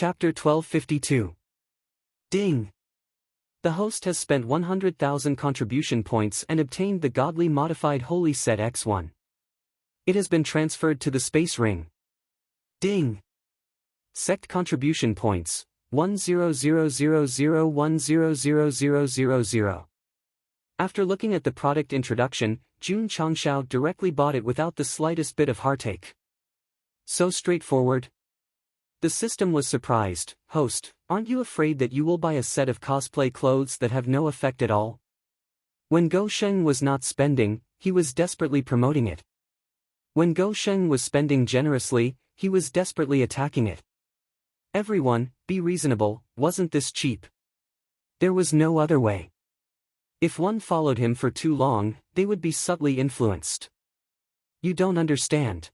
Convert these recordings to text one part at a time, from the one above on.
Chapter 1252. Ding! The host has spent 100,000 contribution points and obtained the godly modified holy set X1. It has been transferred to the space ring. Ding! Sect contribution points, 10000100000. After looking at the product introduction, Jun Changshao directly bought it without the slightest bit of heartache. So straightforward. The system was surprised. Host, aren't you afraid that you will buy a set of cosplay clothes that have no effect at all? When Go Sheng was not spending, he was desperately promoting it. When Go Sheng was spending generously, he was desperately attacking it. Everyone, be reasonable, wasn't this cheap? There was no other way. If one followed him for too long, they would be subtly influenced. You don't understand.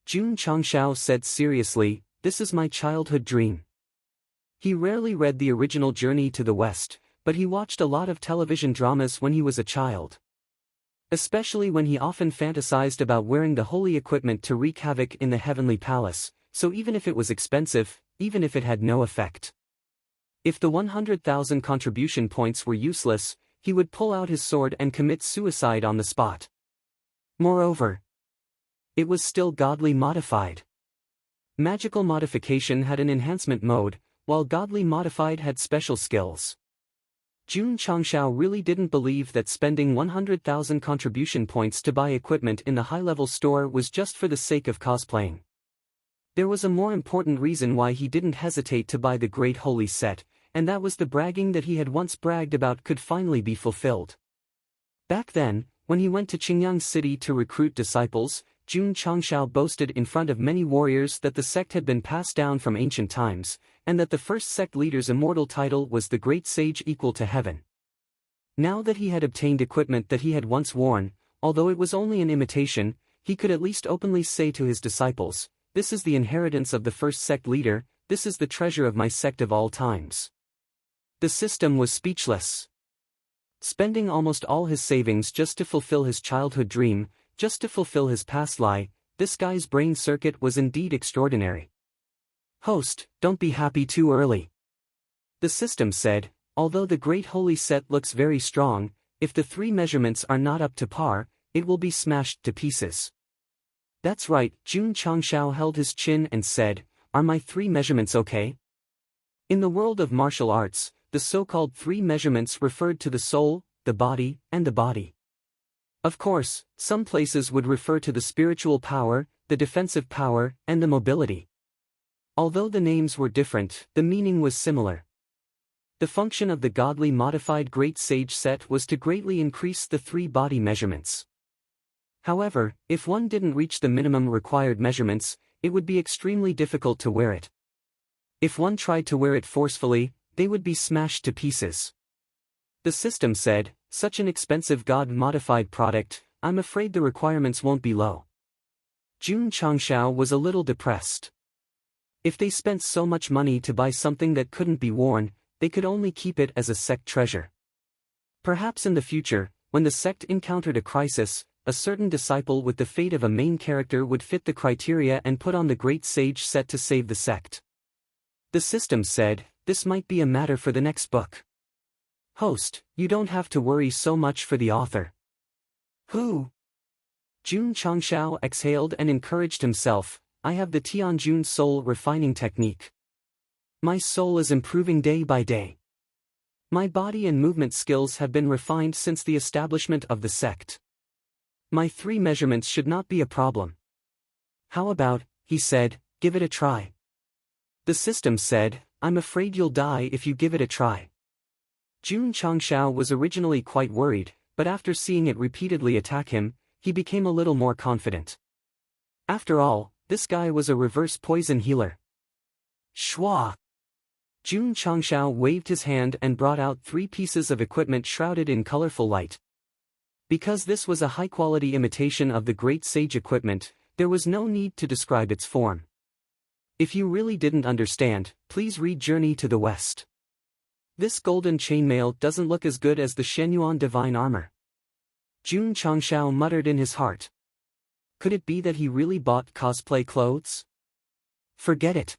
Jun Changshao said seriously, this is my childhood dream. He rarely read the original Journey to the West, but he watched a lot of television dramas when he was a child. Especially when he often fantasized about wearing the holy equipment to wreak havoc in the heavenly palace, so even if it was expensive, even if it had no effect. If the 100,000 contribution points were useless, he would pull out his sword and commit suicide on the spot. Moreover, it was still godly modified. Magical modification had an enhancement mode, while godly modified had special skills. Jun Changshao really didn't believe that spending 100,000 contribution points to buy equipment in the high-level store was just for the sake of cosplaying. There was a more important reason why he didn't hesitate to buy the Great Holy Set, and that was the bragging that he had once bragged about could finally be fulfilled. Back then, when he went to Qingyang City to recruit disciples, Jun Changshao boasted in front of many warriors that the sect had been passed down from ancient times, and that the first sect leader's immortal title was the Great Sage equal to heaven. Now that he had obtained equipment that he had once worn, although it was only an imitation, he could at least openly say to his disciples, "This is the inheritance of the first sect leader, this is the treasure of my sect of all times." The system was speechless. Spending almost all his savings just to fulfill his childhood dream, just to fulfill his past lie, this guy's brain circuit was indeed extraordinary. Host, don't be happy too early. The system said, although the Great Holy Set looks very strong, if the 3 measurements are not up to par, it will be smashed to pieces. That's right, Jun Changshao held his chin and said, are my 3 measurements okay? In the world of martial arts, the so-called 3 measurements referred to the soul, the body, and the body. Of course, some places would refer to the spiritual power, the defensive power, and the mobility. Although the names were different, the meaning was similar. The function of the godly modified Great Sage set was to greatly increase the 3 body measurements. However, if one didn't reach the minimum required measurements, it would be extremely difficult to wear it. If one tried to wear it forcefully, they would be smashed to pieces. The system said, such an expensive god-modified product, I'm afraid the requirements won't be low. Jun Changshao was a little depressed. If they spent so much money to buy something that couldn't be worn, they could only keep it as a sect treasure. Perhaps in the future, when the sect encountered a crisis, a certain disciple with the fate of a main character would fit the criteria and put on the Great Sage set to save the sect. The system said, this might be a matter for the next book. Host, you don't have to worry so much for the author. Who? Jun Changshao exhaled and encouraged himself, I have the Tianjun soul refining technique. My soul is improving day by day. My body and movement skills have been refined since the establishment of the sect. My 3 measurements should not be a problem. How about, he said, give it a try. The system said, I'm afraid you'll die if you give it a try. Jun Changshao was originally quite worried, but after seeing it repeatedly attack him, he became a little more confident. After all, this guy was a reverse poison healer. Shwa! Jun Changshao waved his hand and brought out 3 pieces of equipment shrouded in colorful light. Because this was a high-quality imitation of the Great Sage equipment, there was no need to describe its form. If you really didn't understand, please read Journey to the West. This golden chainmail doesn't look as good as the Shenyuan divine armor. Jun Changshao muttered in his heart. Could it be that he really bought cosplay clothes? Forget it.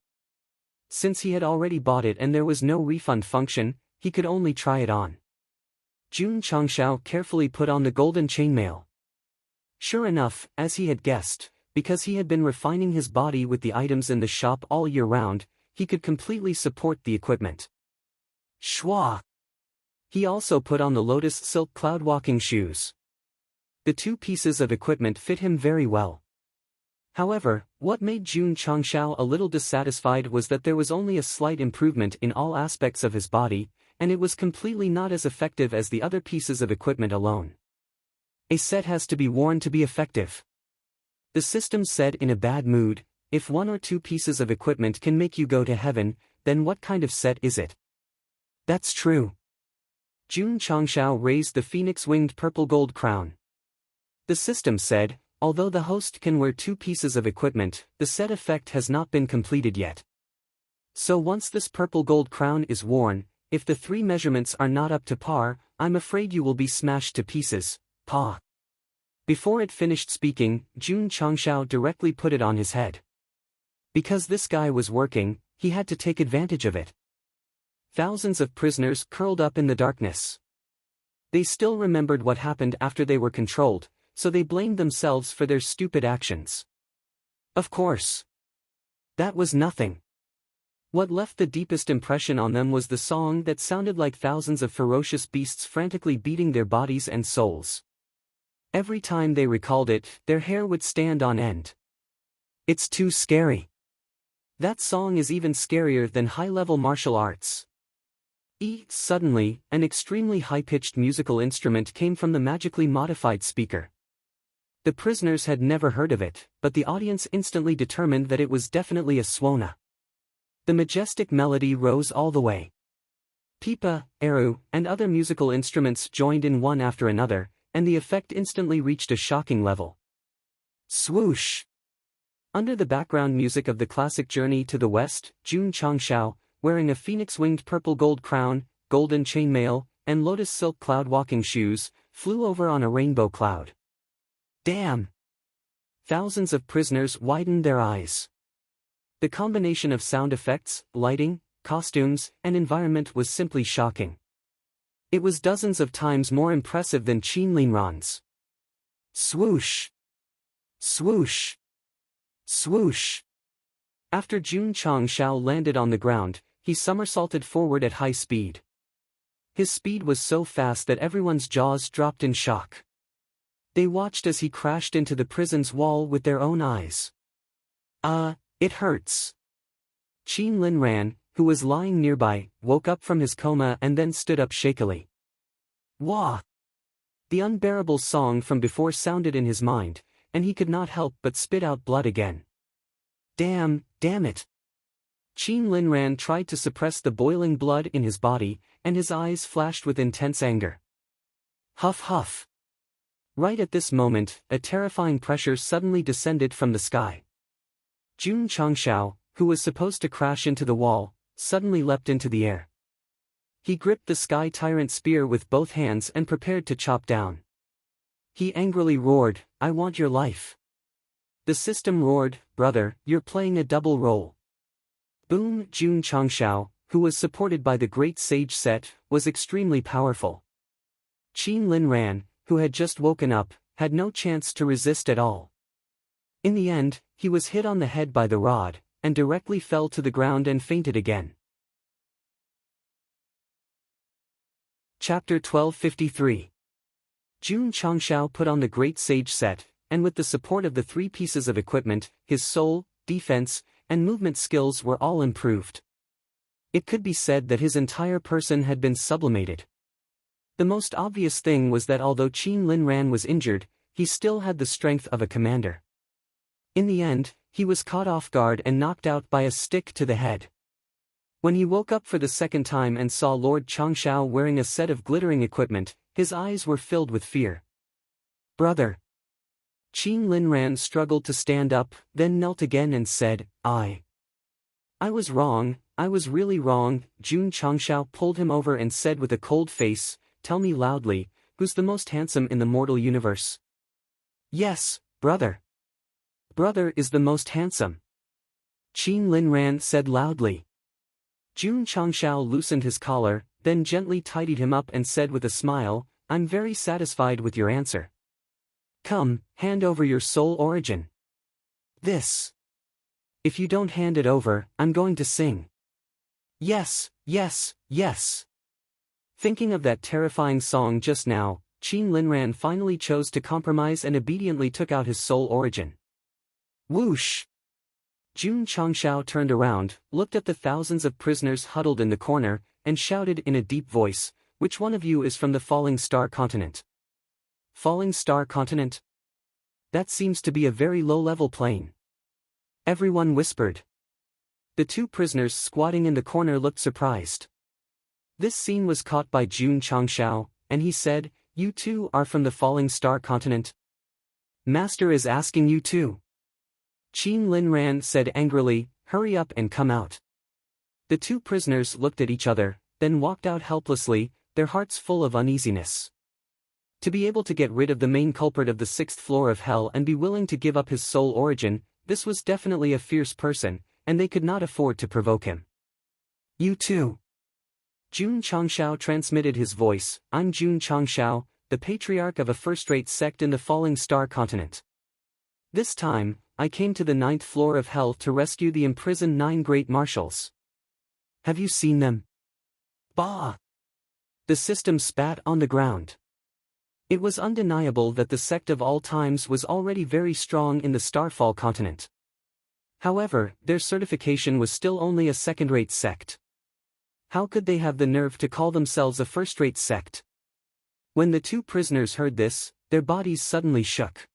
since he had already bought it and there was no refund function, he could only try it on. Jun Changshao carefully put on the golden chainmail. Sure enough, as he had guessed, because he had been refining his body with the items in the shop all year round, he could completely support the equipment. Schwa! He also put on the lotus silk cloud walking shoes. The two pieces of equipment fit him very well. However, what made Jun Changshao a little dissatisfied was that there was only a slight improvement in all aspects of his body, and it was completely not as effective as the other pieces of equipment alone. A set has to be worn to be effective. The system said in a bad mood, if one or two pieces of equipment can make you go to heaven, then what kind of set is it? That's true. Jun Changshao raised the phoenix-winged purple gold crown. The system said, although the host can wear two pieces of equipment, the set effect has not been completed yet. So once this purple gold crown is worn, if the three measurements are not up to par, I'm afraid you will be smashed to pieces. Pa. Before it finished speaking, Jun Changshao directly put it on his head. Because this guy was working, he had to take advantage of it. Thousands of prisoners curled up in the darkness. They still remembered what happened after they were controlled, so they blamed themselves for their stupid actions. Of course. That was nothing. What left the deepest impression on them was the song that sounded like thousands of ferocious beasts frantically beating their bodies and souls. Every time they recalled it, their hair would stand on end. It's too scary. That song is even scarier than high-level martial arts. Suddenly, an extremely high-pitched musical instrument came from the magically modified speaker. The prisoners had never heard of it, but the audience instantly determined that it was definitely a swona. The majestic melody rose all the way. Pipa, eru, and other musical instruments joined in one after another, and the effect instantly reached a shocking level. Swoosh! Under the background music of the classic Journey to the West, Jun Changshao, wearing a phoenix-winged purple gold crown, golden chainmail, and lotus silk cloud walking shoes, flew over on a rainbow cloud. Damn! Thousands of prisoners widened their eyes. The combination of sound effects, lighting, costumes, and environment was simply shocking. It was dozens of times more impressive than Qin Linran's. Swoosh! Swoosh! Swoosh! After Jun Changshao landed on the ground, he somersaulted forward at high speed. His speed was so fast that everyone's jaws dropped in shock. They watched as he crashed into the prison's wall with their own eyes. It hurts. Qin Linran, who was lying nearby, woke up from his coma and then stood up shakily. Wah! The unbearable song from before sounded in his mind, and he could not help but spit out blood again. Damn it! Qin Linran tried to suppress the boiling blood in his body, and his eyes flashed with intense anger. Huff huff! Right at this moment, a terrifying pressure suddenly descended from the sky. Jun Changshao, who was supposed to crash into the wall, suddenly leapt into the air. He gripped the sky tyrant spear with both hands and prepared to chop down. He angrily roared, "I want your life." The system roared, "Brother, you're playing a double role." Boom! Jun Changshao, who was supported by the great sage Sect, was extremely powerful. Qin Linran, who had just woken up, had no chance to resist at all. In the end, he was hit on the head by the rod, and directly fell to the ground and fainted again. Chapter 1253. Jun Changshao put on the great sage Sect, and with the support of the three pieces of equipment, his soul, defense, and movement skills were all improved. It could be said that his entire person had been sublimated. The most obvious thing was that although Qin Linran was injured, he still had the strength of a commander. In the end, he was caught off guard and knocked out by a stick to the head. When he woke up for the second time and saw Lord Changshao wearing a set of glittering equipment, his eyes were filled with fear. "Brother." Qin Linran struggled to stand up, then knelt again and said, I was wrong, I was really wrong." Jun Changshao pulled him over and said with a cold face, "Tell me loudly, who's the most handsome in the mortal universe?" "Yes, brother. Brother is the most handsome." Qin Linran said loudly. Jun Changshao loosened his collar, then gently tidied him up and said with a smile, "I'm very satisfied with your answer. Come, hand over your soul origin. This. If you don't hand it over, I'm going to sing." "Yes, yes, yes." Thinking of that terrifying song just now, Qin Linran finally chose to compromise and obediently took out his soul origin. Whoosh! Jun Changshao turned around, looked at the thousands of prisoners huddled in the corner, and shouted in a deep voice, "Which one of you is from the Falling Star Continent?" Falling Star Continent? That seems to be a very low-level plane. Everyone whispered. The two prisoners squatting in the corner looked surprised. This scene was caught by Jun Changshao, and he said, "You two are from the Falling Star Continent? Master is asking you too." Qin Linran said angrily, "Hurry up and come out." The two prisoners looked at each other, then walked out helplessly, their hearts full of uneasiness. To be able to get rid of the main culprit of the 6th floor of hell and be willing to give up his soul origin, this was definitely a fierce person, and they could not afford to provoke him. "You too." Jun Changshao transmitted his voice, "I'm Jun Changshao, the patriarch of a first-rate sect in the Falling Star Continent. This time, I came to the 9th floor of hell to rescue the imprisoned 9 great marshals. Have you seen them?" Bah! The system spat on the ground. It was undeniable that the sect of all times was already very strong in the Starfall continent. However, their certification was still only a second-rate sect. How could they have the nerve to call themselves a first-rate sect? When the two prisoners heard this, their bodies suddenly shook.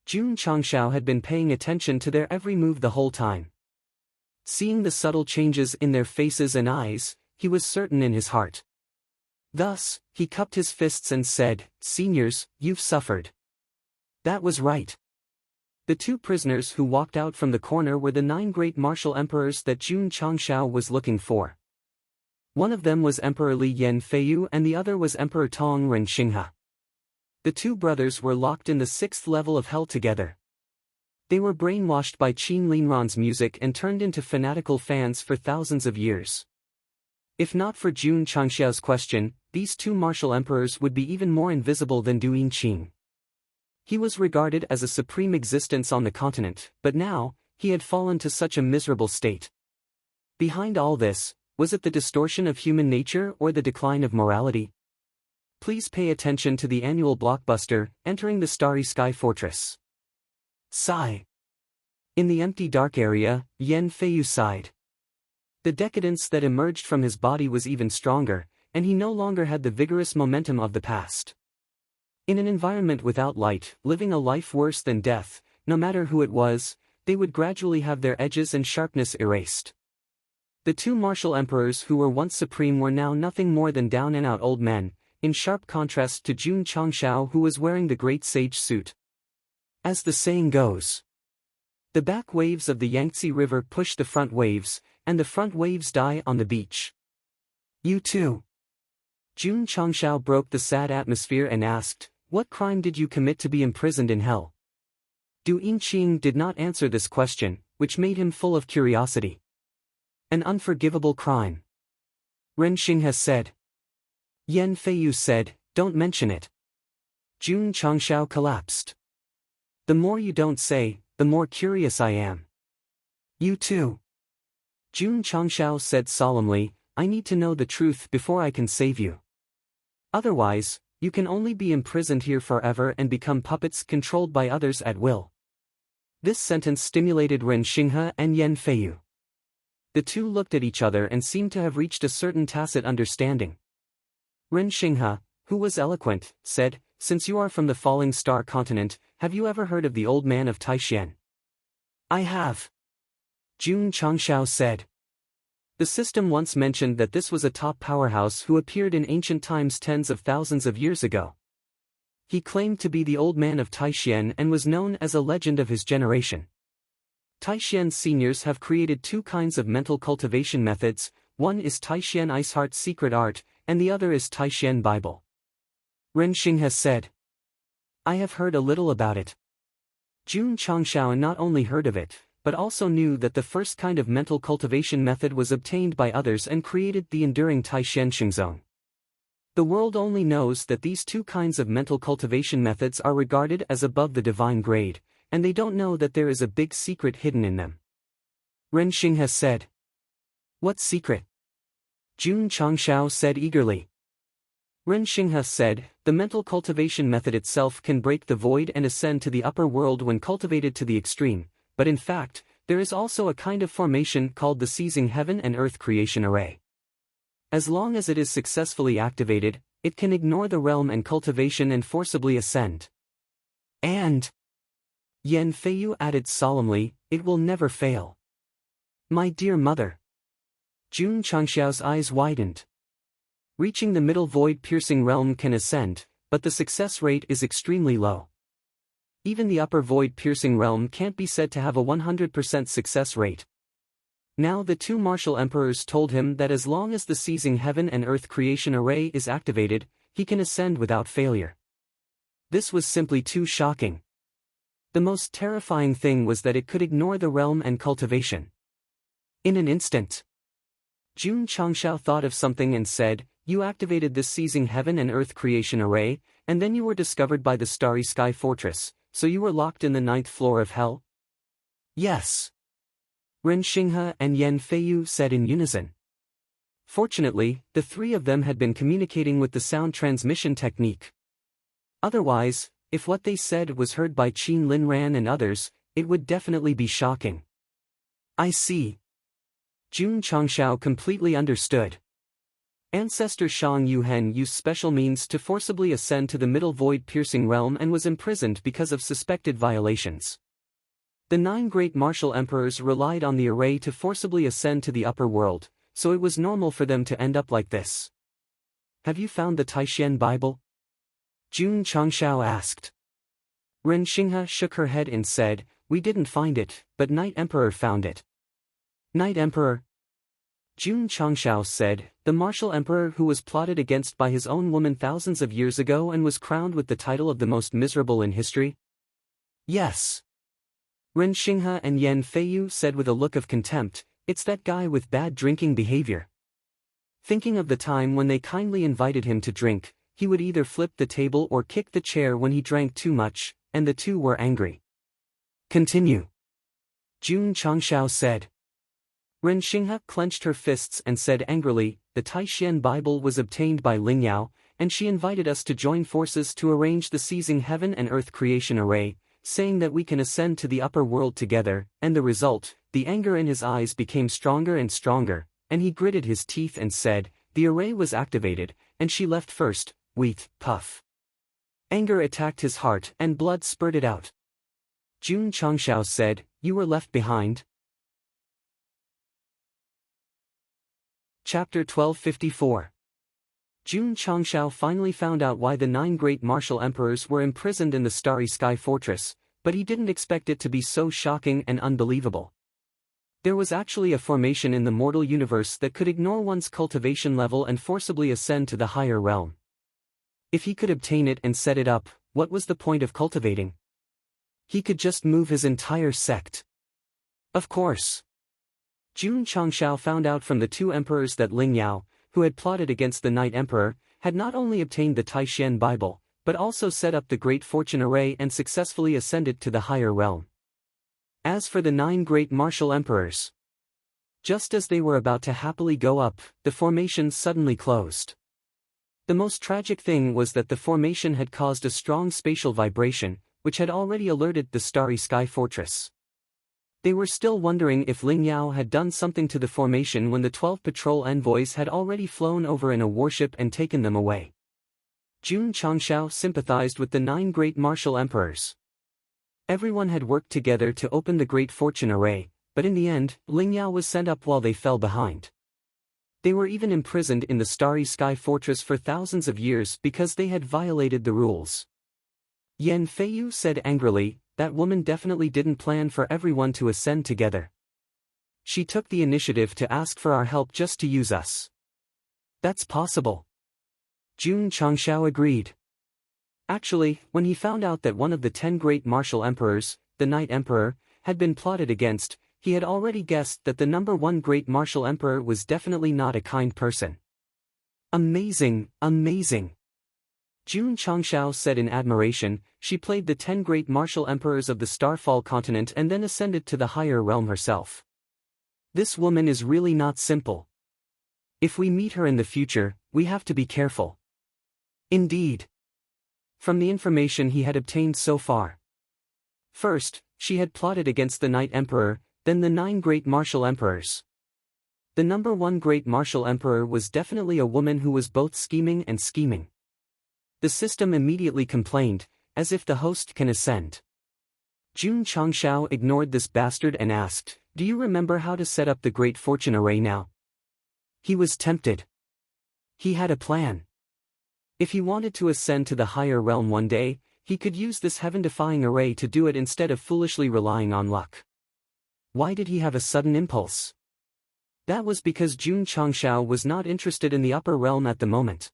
Jun Changshao had been paying attention to their every move the whole time. Seeing the subtle changes in their faces and eyes, he was certain in his heart. Thus, he cupped his fists and said, "Seniors, you've suffered." That was right. The two prisoners who walked out from the corner were the 9 great martial emperors that Jun Changshao was looking for. One of them was Emperor Li Yanfeiyu and the other was Emperor Tong Renxinghe. The two brothers were locked in the 6th level of hell together. They were brainwashed by Qin Linran's music and turned into fanatical fans for thousands of years. If not for Jun Changshao's question, these two martial emperors would be even more invisible than Duyin Qing. He was regarded as a supreme existence on the continent, but now, he had fallen to such a miserable state. Behind all this, was it the distortion of human nature or the decline of morality? Please pay attention to the annual blockbuster, Entering the Starry Sky Fortress. Sigh. In the empty dark area, Yan Feiyu sighed. The decadence that emerged from his body was even stronger, and he no longer had the vigorous momentum of the past. In an environment without light, living a life worse than death, no matter who it was, they would gradually have their edges and sharpness erased. The two martial emperors who were once supreme were now nothing more than down-and-out old men, in sharp contrast to Jun Changshao who was wearing the great sage suit. As the saying goes, the back waves of the Yangtze River push the front waves, and the front waves die on the beach. You too. Jun Changshao broke the sad atmosphere and asked, "What crime did you commit to be imprisoned in hell?" Du Yingqing did not answer this question, which made him full of curiosity. An unforgivable crime. Ren Xing has said. Yan Feiyu said, "Don't mention it." Jun Changshao collapsed. The more you don't say, the more curious I am. You too. Jun Changshao said solemnly, "I need to know the truth before I can save you. Otherwise, you can only be imprisoned here forever and become puppets controlled by others at will." This sentence stimulated Ren Xinghe and Yan Feiyu. The two looked at each other and seemed to have reached a certain tacit understanding. Ren Xinghe, who was eloquent, said, "Since you are from the Falling Star continent, have you ever heard of the old man of Taishan?" "I have." Jun Changshao said. The system once mentioned that this was a top powerhouse who appeared in ancient times tens of thousands of years ago. He claimed to be the old man of Taishan and was known as a legend of his generation. Taishan's seniors have created two kinds of mental cultivation methods, one is Taishan Iceheart's secret art, and the other is Taishan Bible. Ren Xing has said. I have heard a little about it. Jun Changshao not only heard of it, but also knew that the first kind of mental cultivation method was obtained by others and created the enduring Taishan Xingzong. The world only knows that these two kinds of mental cultivation methods are regarded as above the divine grade, and they don't know that there is a big secret hidden in them. Ren Xinghe said. What secret? Jun Changshao said eagerly. Ren Xinghe said, the mental cultivation method itself can break the void and ascend to the upper world when cultivated to the extreme, but in fact, there is also a kind of formation called the seizing heaven and earth creation array. As long as it is successfully activated, it can ignore the realm and cultivation and forcibly ascend. And Yan Feiyu added solemnly, it will never fail. My dear mother. Jun Changxiao's eyes widened. Reaching the middle void-piercing realm can ascend, but the success rate is extremely low. Even the upper void-piercing realm can't be said to have a 100% success rate. Now the two martial emperors told him that as long as the seizing heaven and earth creation array is activated, he can ascend without failure. This was simply too shocking. The most terrifying thing was that it could ignore the realm and cultivation. In an instant, Jun Changshao thought of something and said, you activated this seizing heaven and earth creation array, and then you were discovered by the starry sky fortress, so you were locked in the 9th floor of hell? Yes. Ren Xinghe and Yan Feiyu said in unison. Fortunately, the three of them had been communicating with the sound transmission technique. Otherwise, if what they said was heard by Qin Linran and others, it would definitely be shocking. I see. Jun Changshao completely understood. Ancestor Shang Yuhen used special means to forcibly ascend to the middle void-piercing realm and was imprisoned because of suspected violations. The 9 great martial emperors relied on the array to forcibly ascend to the upper world, so it was normal for them to end up like this. Have you found the Taishan Bible? Jun Changshao asked. Ren Xinghe shook her head and said, we didn't find it, but Night Emperor found it. Night Emperor? Jun Changshao said, the martial emperor who was plotted against by his own woman thousands of years ago and was crowned with the title of the most miserable in history? Yes. Ren Xinghe and Yan Feiyu said with a look of contempt, it's that guy with bad drinking behavior. Thinking of the time when they kindly invited him to drink, he would either flip the table or kick the chair when he drank too much, and the two were angry. Continue. Jun Changshao said. Ren Xinghe clenched her fists and said angrily, the Taishan Bible was obtained by Ling Yao, and she invited us to join forces to arrange the seizing heaven and earth creation array, saying that we can ascend to the upper world together, and the result, the anger in his eyes became stronger and stronger, and he gritted his teeth and said, the array was activated, and she left first, wheat, puff. Anger attacked his heart and blood spurted out. Jun Changshao said, you were left behind? Chapter 1254. Jun Changshao finally found out why the 9 great martial emperors were imprisoned in the Starry Sky Fortress, but he didn't expect it to be so shocking and unbelievable. There was actually a formation in the mortal universe that could ignore one's cultivation level and forcibly ascend to the higher realm. If he could obtain it and set it up, what was the point of cultivating? He could just move his entire sect. Of course. Jun Changshao found out from the 2 emperors that Ling Yao, who had plotted against the Night Emperor, had not only obtained the Taishan Bible, but also set up the Great Fortune Array and successfully ascended to the higher realm. As for the 9 great martial emperors, just as they were about to happily go up, the formation suddenly closed. The most tragic thing was that the formation had caused a strong spatial vibration, which had already alerted the Starry Sky Fortress. They were still wondering if Ling Yao had done something to the formation when the 12 patrol envoys had already flown over in a warship and taken them away. Jun Changshao sympathized with the 9 great martial emperors. Everyone had worked together to open the Great Fortune Array, but in the end, Ling Yao was sent up while they fell behind. They were even imprisoned in the Starry Sky Fortress for thousands of years because they had violated the rules. Yan Feiyu said angrily, that woman definitely didn't plan for everyone to ascend together. She took the initiative to ask for our help just to use us. That's possible. Jun Changshao agreed. Actually, when he found out that one of the 10 great martial emperors, the Night Emperor, had been plotted against, he had already guessed that the number one great martial emperor was definitely not a kind person. Amazing, amazing. Jun Changshao said in admiration. She played the 10 great martial emperors of the Starfall continent and then ascended to the higher realm herself. This woman is really not simple. If we meet her in the future, we have to be careful. Indeed. From the information he had obtained so far. First, she had plotted against the Night Emperor, then the 9 great martial emperors. The number one great martial emperor was definitely a woman who was both scheming and scheming. The system immediately complained, as if the host can ascend. Jun Changshao ignored this bastard and asked, "Do you remember how to set up the Great Fortune Array now?" He was tempted. He had a plan. If he wanted to ascend to the higher realm one day, he could use this heaven-defying array to do it instead of foolishly relying on luck. Why did he have a sudden impulse? That was because Jun Changshao was not interested in the upper realm at the moment.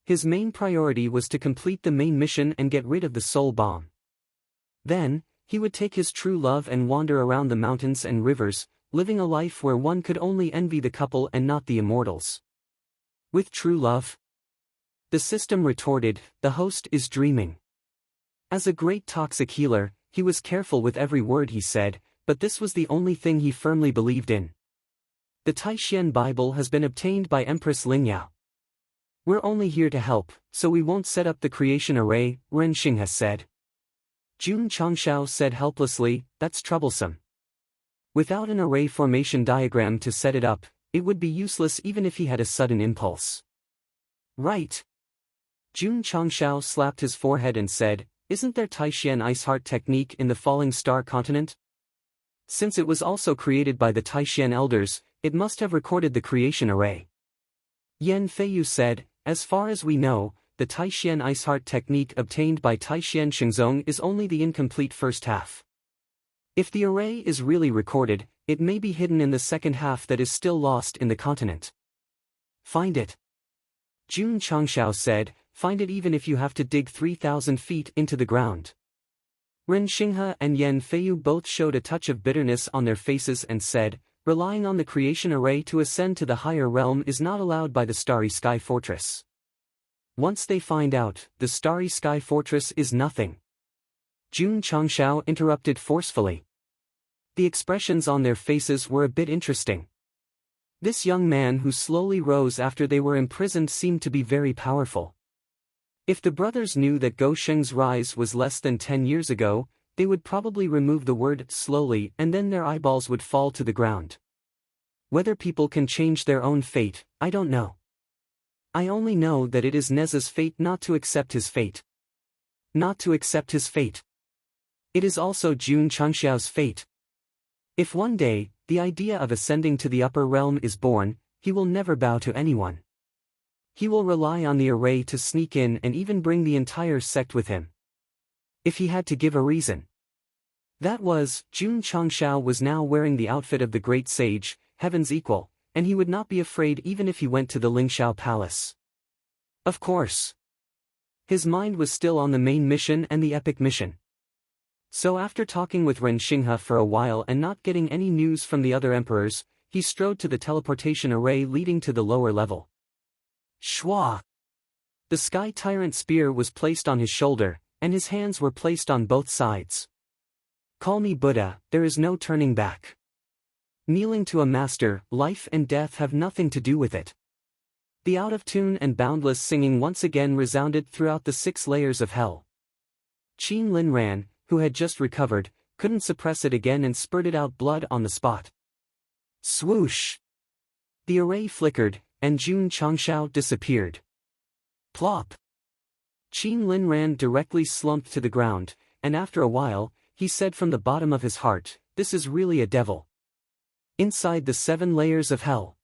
His main priority was to complete the main mission and get rid of the soul bomb. Then, he would take his true love and wander around the mountains and rivers, living a life where one could only envy the couple and not the immortals. With true love? The system retorted, "The host is dreaming." As a great toxic healer, he was careful with every word he said, but this was the only thing he firmly believed in. The Taishan Bible has been obtained by Empress Lingyao. We're only here to help, so we won't set up the creation array, Ren Xing has said. Jun Changshao said helplessly, "That's troublesome. Without an array formation diagram to set it up, it would be useless even if he had a sudden impulse." Right. Jun Changshao slapped his forehead and said, "Isn't there Taishan Ice Heart technique in the Falling Star continent? Since it was also created by the Taishan elders, it must have recorded the creation array." Yan Feiyu said, "As far as we know, the Taishan Ice Heart technique obtained by Taishan Shengzong is only the incomplete first half. If the array is really recorded, it may be hidden in the second half that is still lost in the continent. Find it." Jun Changshao said, "Find it even if you have to dig 3,000 feet into the ground." Ren Xinghe and Yan Feiyu both showed a touch of bitterness on their faces and said, "Relying on the creation array to ascend to the higher realm is not allowed by the Starry Sky Fortress. Once they find out, the Starry Sky Fortress is nothing." Jun Changshao interrupted forcefully. The expressions on their faces were a bit interesting. This young man who slowly rose after they were imprisoned seemed to be very powerful. If the brothers knew that Go Sheng's rise was less than 10 years ago, they would probably remove the word "slowly" and then their eyeballs would fall to the ground. Whether people can change their own fate, I don't know. I only know that it is Neza's fate not to accept his fate. Not to accept his fate. It is also Jun Changshao's fate. If one day, the idea of ascending to the upper realm is born, he will never bow to anyone. He will rely on the array to sneak in and even bring the entire sect with him. If he had to give a reason. That was, Jun Changshao was now wearing the outfit of the great sage, heaven's equal, and he would not be afraid even if he went to the Lingxiao Palace. Of course. His mind was still on the main mission and the epic mission. So after talking with Ren Xinghe for a while and not getting any news from the other emperors, he strode to the teleportation array leading to the lower level. Shwa! The Sky Tyrant spear was placed on his shoulder, and his hands were placed on both sides. Call me Buddha, there is no turning back. Kneeling to a master, life and death have nothing to do with it. The out-of-tune and boundless singing once again resounded throughout the 6 layers of hell. Qin Linran, who had just recovered, couldn't suppress it again and spurted out blood on the spot. Swoosh! The array flickered, and Jun Changshao disappeared. Plop! Qin Linran directly slumped to the ground, and after a while, he said from the bottom of his heart, "This is really a devil." Inside the 7 layers of hell.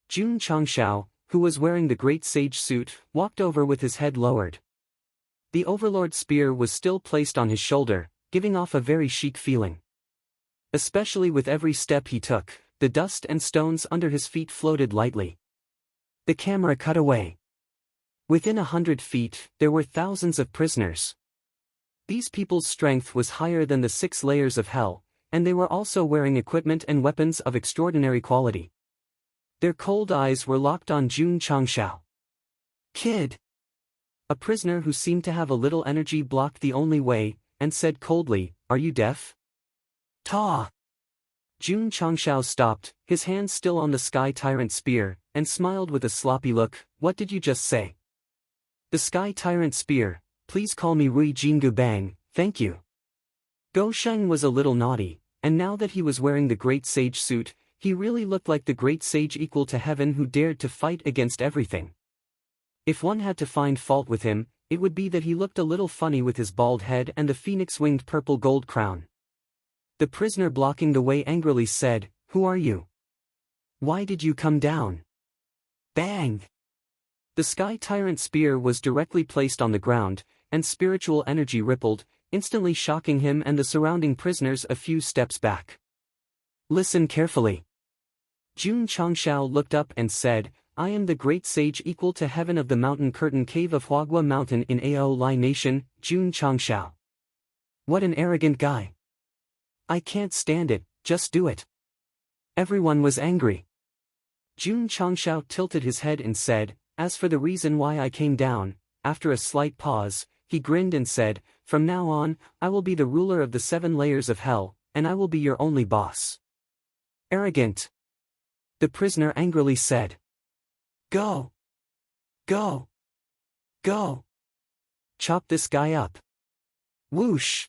Jun Changshao, who was wearing the great sage suit, walked over with his head lowered. The Overlord spear was still placed on his shoulder, giving off a very chic feeling. Especially with every step he took, the dust and stones under his feet floated lightly. The camera cut away. Within 100 feet, there were thousands of prisoners. These people's strength was higher than the 6 layers of hell, and they were also wearing equipment and weapons of extraordinary quality. Their cold eyes were locked on Jun Changshao. "Kid!" A prisoner who seemed to have a little energy blocked the only way, and said coldly, "Are you deaf?" "Ta!" Jun Changshao stopped, his hand still on the Sky Tyrant spear, and smiled with a sloppy look. "What did you just say?" "The Sky Tyrant spear, please call me Rui Jingu Bang, thank you." Go Sheng was a little naughty, and now that he was wearing the Great Sage suit, he really looked like the Great Sage equal to heaven who dared to fight against everything. If one had to find fault with him, it would be that he looked a little funny with his bald head and the phoenix-winged purple gold crown. The prisoner blocking the way angrily said, "Who are you? Why did you come down?" Bang! The Sky Tyrant spear was directly placed on the ground, and spiritual energy rippled, instantly shocking him and the surrounding prisoners a few steps back. "Listen carefully." Jun Changshao looked up and said, "I am the Great Sage equal to heaven of the Mountain Curtain Cave of Huagua Mountain in Ao Lai Nation, Jun Changshao." What an arrogant guy. "I can't stand it, just do it." Everyone was angry. Jun Changshao tilted his head and said, "As for the reason why I came down," after a slight pause, he grinned and said, "From now on, I will be the ruler of the 7 layers of hell, and I will be your only boss." "Arrogant!" the prisoner angrily said. "Go! Go! Go! Chop this guy up!" Whoosh!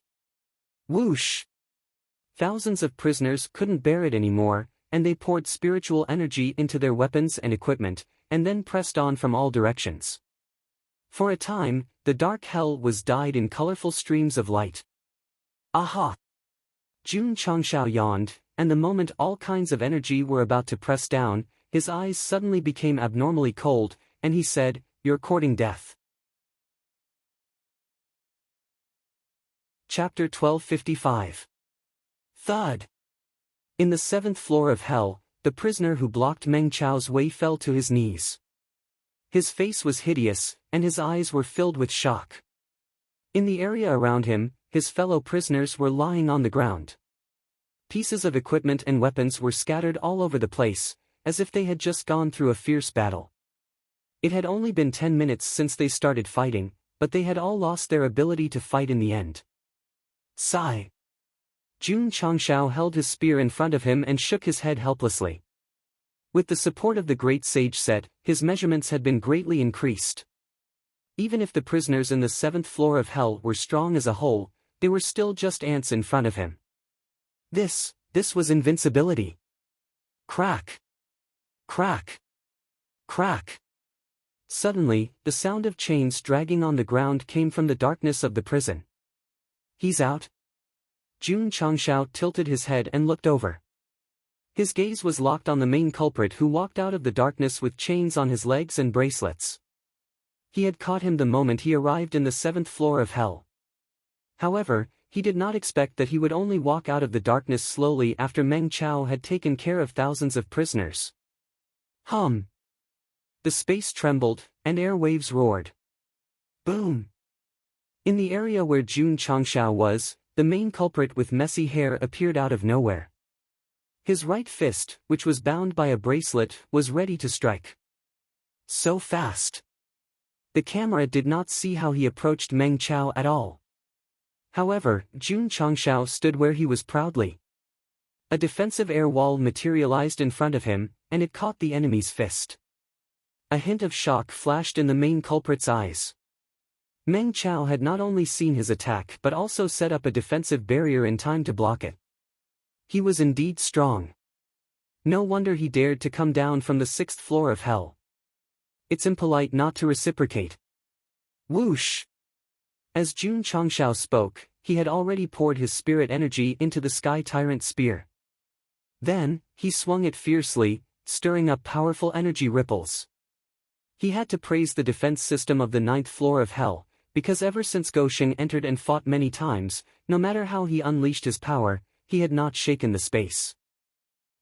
Whoosh! Thousands of prisoners couldn't bear it anymore, and they poured spiritual energy into their weapons and equipment, and then pressed on from all directions. For a time, the dark hell was dyed in colorful streams of light. "Aha!" Jun Changshao yawned, and the moment all kinds of energy were about to press down, his eyes suddenly became abnormally cold, and he said, "You're courting death." Chapter 1255. Thud. In the 7th floor of hell, the prisoner who blocked Meng Chao's way fell to his knees. His face was hideous, and his eyes were filled with shock. In the area around him, his fellow prisoners were lying on the ground. Pieces of equipment and weapons were scattered all over the place, as if they had just gone through a fierce battle. It had only been 10 minutes since they started fighting, but they had all lost their ability to fight in the end. Sigh. Jun Changshao held his spear in front of him and shook his head helplessly. With the support of the Great Sage Set, his measurements had been greatly increased. Even if the prisoners in the 7th floor of hell were strong as a whole, they were still just ants in front of him. This was invincibility. Crack! Crack! Crack! Suddenly, the sound of chains dragging on the ground came from the darkness of the prison. "He's out?" Jun Changshao tilted his head and looked over. His gaze was locked on the main culprit who walked out of the darkness with chains on his legs and bracelets. He had caught him the moment he arrived in the 7th floor of hell. However, he did not expect that he would only walk out of the darkness slowly after Meng Chao had taken care of thousands of prisoners. Hum! The space trembled, and air waves roared. Boom! In the area where Jun Changshao was, the main culprit with messy hair appeared out of nowhere. His right fist, which was bound by a bracelet, was ready to strike. So fast! The camera did not see how he approached Meng Chao at all. However, Jun Changshao stood where he was proudly. A defensive air wall materialized in front of him, and it caught the enemy's fist. A hint of shock flashed in the main culprit's eyes. Meng Chao had not only seen his attack but also set up a defensive barrier in time to block it. He was indeed strong. No wonder he dared to come down from the 6th floor of hell. It's impolite not to reciprocate. Whoosh! As Jun Changshao spoke, he had already poured his spirit energy into the Sky Tyrant spear. Then, he swung it fiercely, stirring up powerful energy ripples. He had to praise the defense system of the 9th floor of hell, because ever since Gosheng entered and fought many times, no matter how he unleashed his power, he had not shaken the space.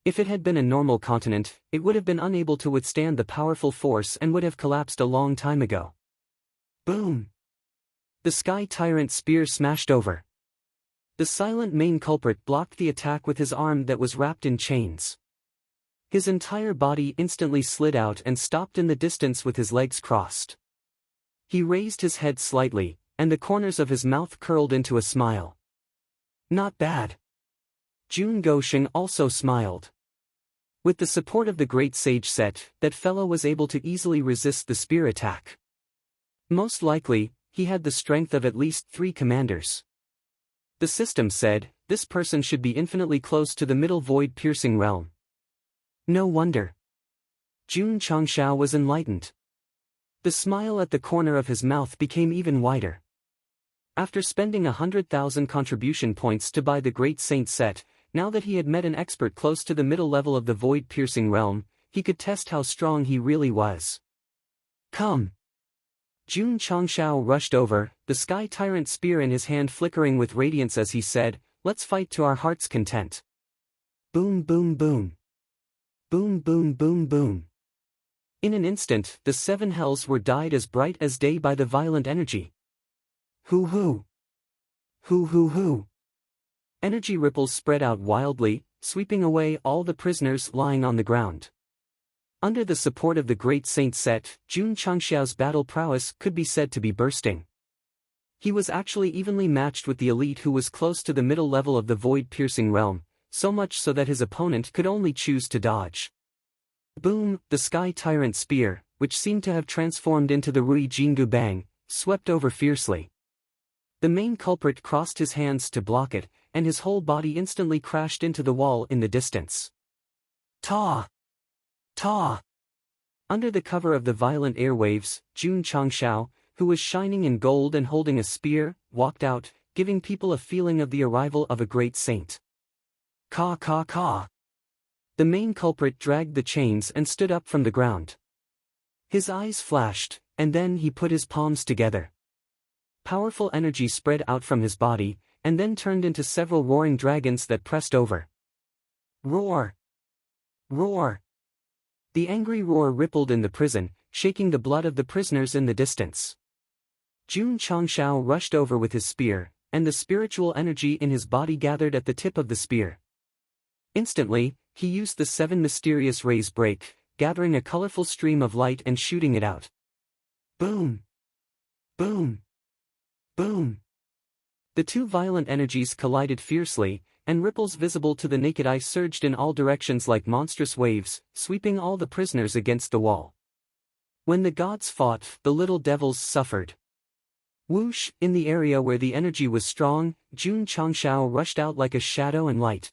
If it had been a normal continent, it would have been unable to withstand the powerful force and would have collapsed a long time ago. Boom! The Sky Tyrant's spear smashed over. The silent main culprit blocked the attack with his arm that was wrapped in chains. His entire body instantly slid out and stopped in the distance with his legs crossed. He raised his head slightly, and the corners of his mouth curled into a smile. Not bad. Jun Gosheng also smiled. With the support of the great sage Set, that fellow was able to easily resist the spear attack. Most likely, he had the strength of at least 3 commanders. The system said, this person should be infinitely close to the middle void-piercing realm. No wonder. Jun Changshao was enlightened. The smile at the corner of his mouth became even wider. After spending 100,000 contribution points to buy the great Saint Set, now that he had met an expert close to the middle level of the void-piercing realm, he could test how strong he really was. Come! Jun Changshao rushed over, the Sky Tyrant spear in his hand flickering with radiance as he said, let's fight to our heart's content. Boom boom boom. Boom boom boom boom. In an instant, the 7 hells were dyed as bright as day by the violent energy. Hoo hoo. Hoo hoo hoo. Energy ripples spread out wildly, sweeping away all the prisoners lying on the ground. Under the support of the great Saint Set, Jun Changshao's battle prowess could be said to be bursting. He was actually evenly matched with the elite who was close to the middle level of the void-piercing realm, so much so that his opponent could only choose to dodge. Boom! The Sky Tyrant spear, which seemed to have transformed into the Rui Jingu Bang, swept over fiercely. The main culprit crossed his hands to block it, and his whole body instantly crashed into the wall in the distance. Ta! Ta! Under the cover of the violent airwaves, Jun Changshao, who was shining in gold and holding a spear, walked out, giving people a feeling of the arrival of a great saint. Ka ka ka! The main culprit dragged the chains and stood up from the ground. His eyes flashed, and then he put his palms together. Powerful energy spread out from his body, and then turned into several roaring dragons that pressed over. Roar! Roar! The angry roar rippled in the prison, shaking the blood of the prisoners in the distance. Jun Changshao rushed over with his spear, and the spiritual energy in his body gathered at the tip of the spear. Instantly, he used the 7 mysterious rays break, gathering a colorful stream of light and shooting it out. Boom! Boom! Boom! The 2 violent energies collided fiercely, and ripples visible to the naked eye surged in all directions like monstrous waves, sweeping all the prisoners against the wall. When the gods fought, the little devils suffered. Whoosh! In the area where the energy was strong, Jun Changshao rushed out like a shadow and light.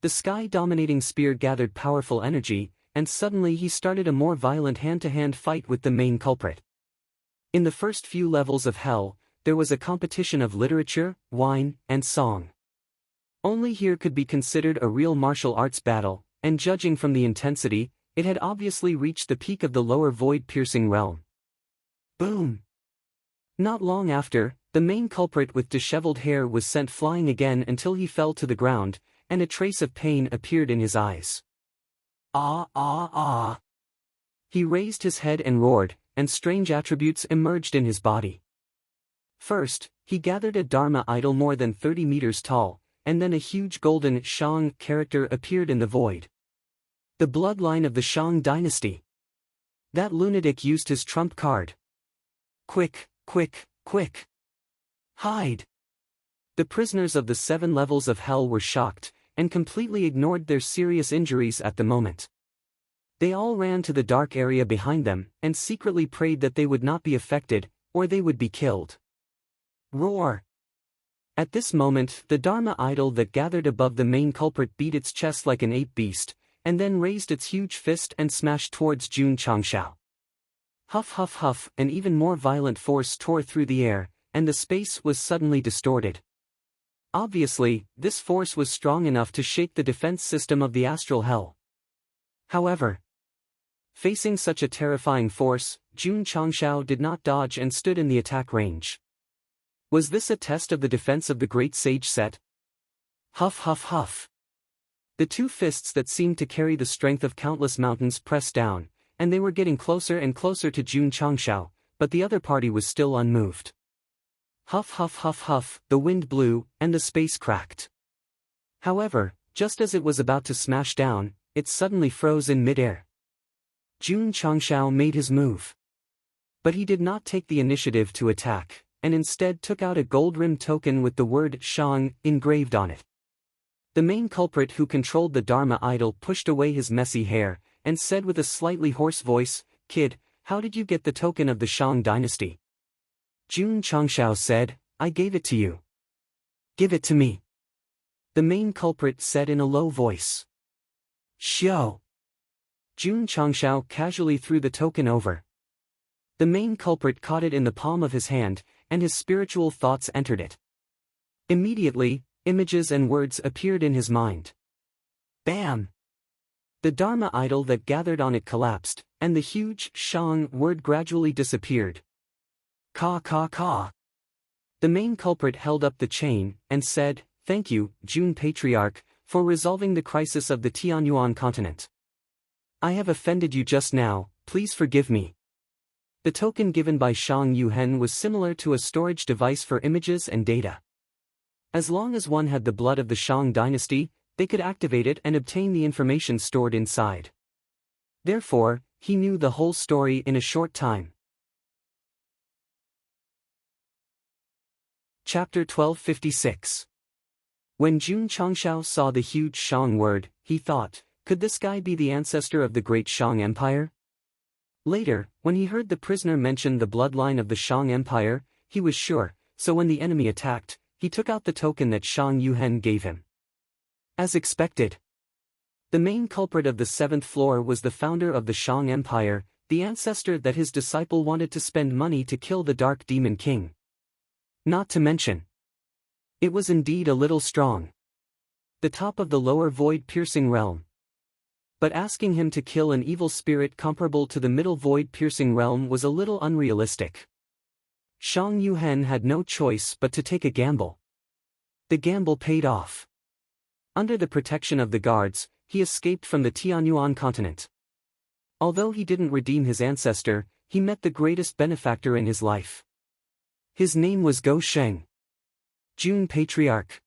The sky-dominating spear gathered powerful energy, and suddenly he started a more violent hand-to-hand fight with the main culprit. In the first few levels of hell, there was a competition of literature, wine, and song. Only here could be considered a real martial arts battle, and judging from the intensity, it had obviously reached the peak of the lower void-piercing realm. Boom! Not long after, the main culprit with disheveled hair was sent flying again until he fell to the ground, and a trace of pain appeared in his eyes. Ah ah ah! He raised his head and roared, and strange attributes emerged in his body. First, he gathered a Dharma idol more than 30 meters tall, and then a huge golden Shang character appeared in the void. The bloodline of the Shang dynasty. That lunatic used his trump card. Quick, quick, quick! Hide! The prisoners of the 7 levels of hell were shocked, and completely ignored their serious injuries at the moment. They all ran to the dark area behind them, and secretly prayed that they would not be affected, or they would be killed. Roar! At this moment, the Dharma idol that gathered above the main culprit beat its chest like an ape beast, and then raised its huge fist and smashed towards Jun Changshao. Huff huff huff, an even more violent force tore through the air, and the space was suddenly distorted. Obviously, this force was strong enough to shake the defense system of the astral hell. However, facing such a terrifying force, Jun Changshao did not dodge and stood in the attack range. Was this a test of the defense of the great sage Set? Huff huff huff. The 2 fists that seemed to carry the strength of countless mountains pressed down, and they were getting closer and closer to Jun Changshao, but the other party was still unmoved. Huff huff huff huff, the wind blew, and the space cracked. However, just as it was about to smash down, it suddenly froze in midair. Jun Changshao made his move. But he did not take the initiative to attack, and instead took out a gold-rimmed token with the word Shang engraved on it. The main culprit who controlled the Dharma idol pushed away his messy hair, and said with a slightly hoarse voice, "Kid, how did you get the token of the Shang dynasty?" Jun Changshao said, "I gave it to you." "Give it to me," the main culprit said in a low voice. "Xiao." Jun Changshao casually threw the token over. The main culprit caught it in the palm of his hand, and his spiritual thoughts entered it. Immediately, images and words appeared in his mind. Bam! The Dharma idol that gathered on it collapsed, and the huge Shang word gradually disappeared. Ka ka ka. The main culprit held up the chain, and said, "Thank you, Jun Patriarch, for resolving the crisis of the Tianyuan continent. I have offended you just now, please forgive me." The token given by Shang Yuhen was similar to a storage device for images and data. As long as one had the blood of the Shang dynasty, they could activate it and obtain the information stored inside. Therefore, he knew the whole story in a short time. Chapter 1256. When Jun Changshao saw the huge Shang word, he thought, could this guy be the ancestor of the great Shang Empire? Later, when he heard the prisoner mention the bloodline of the Shang Empire, he was sure, so when the enemy attacked, he took out the token that Shang Yuhen gave him. As expected, the main culprit of the 7th floor was the founder of the Shang Empire, the ancestor that his disciple wanted to spend money to kill the Dark Demon King. Not to mention, it was indeed a little strong. The top of the lower void-piercing realm. But asking him to kill an evil spirit comparable to the middle void-piercing realm was a little unrealistic. Shang Yuhen had no choice but to take a gamble. The gamble paid off. Under the protection of the guards, he escaped from the Tianyuan continent. Although he didn't redeem his ancestor, he met the greatest benefactor in his life. His name was Go Sheng. Jun Patriarch.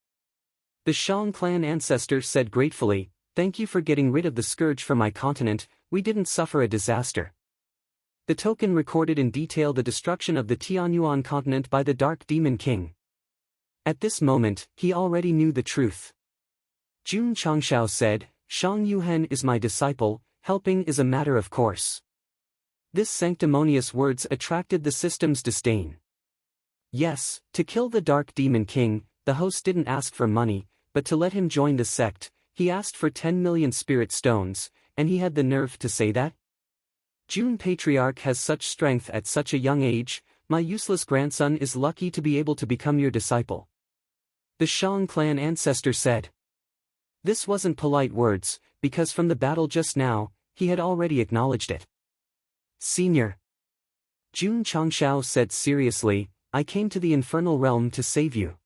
The Shang clan ancestor said gratefully, "Thank you for getting rid of the scourge from my continent, we didn't suffer a disaster." The token recorded in detail the destruction of the Tianyuan continent by the Dark Demon King. At this moment, he already knew the truth. Jun Changshao said, "Shang Yuhen is my disciple, helping is a matter of course." This sanctimonious words attracted the system's disdain. Yes, to kill the Dark Demon King, the host didn't ask for money, but to let him join the sect, he asked for 10 million spirit stones, and he had the nerve to say that? Jun Patriarch has such strength at such a young age, my useless grandson is lucky to be able to become your disciple. The Shang clan ancestor said. This wasn't polite words, because from the battle just now, he had already acknowledged it. Senior. Jun Changshao said seriously, I came to the infernal realm to save you.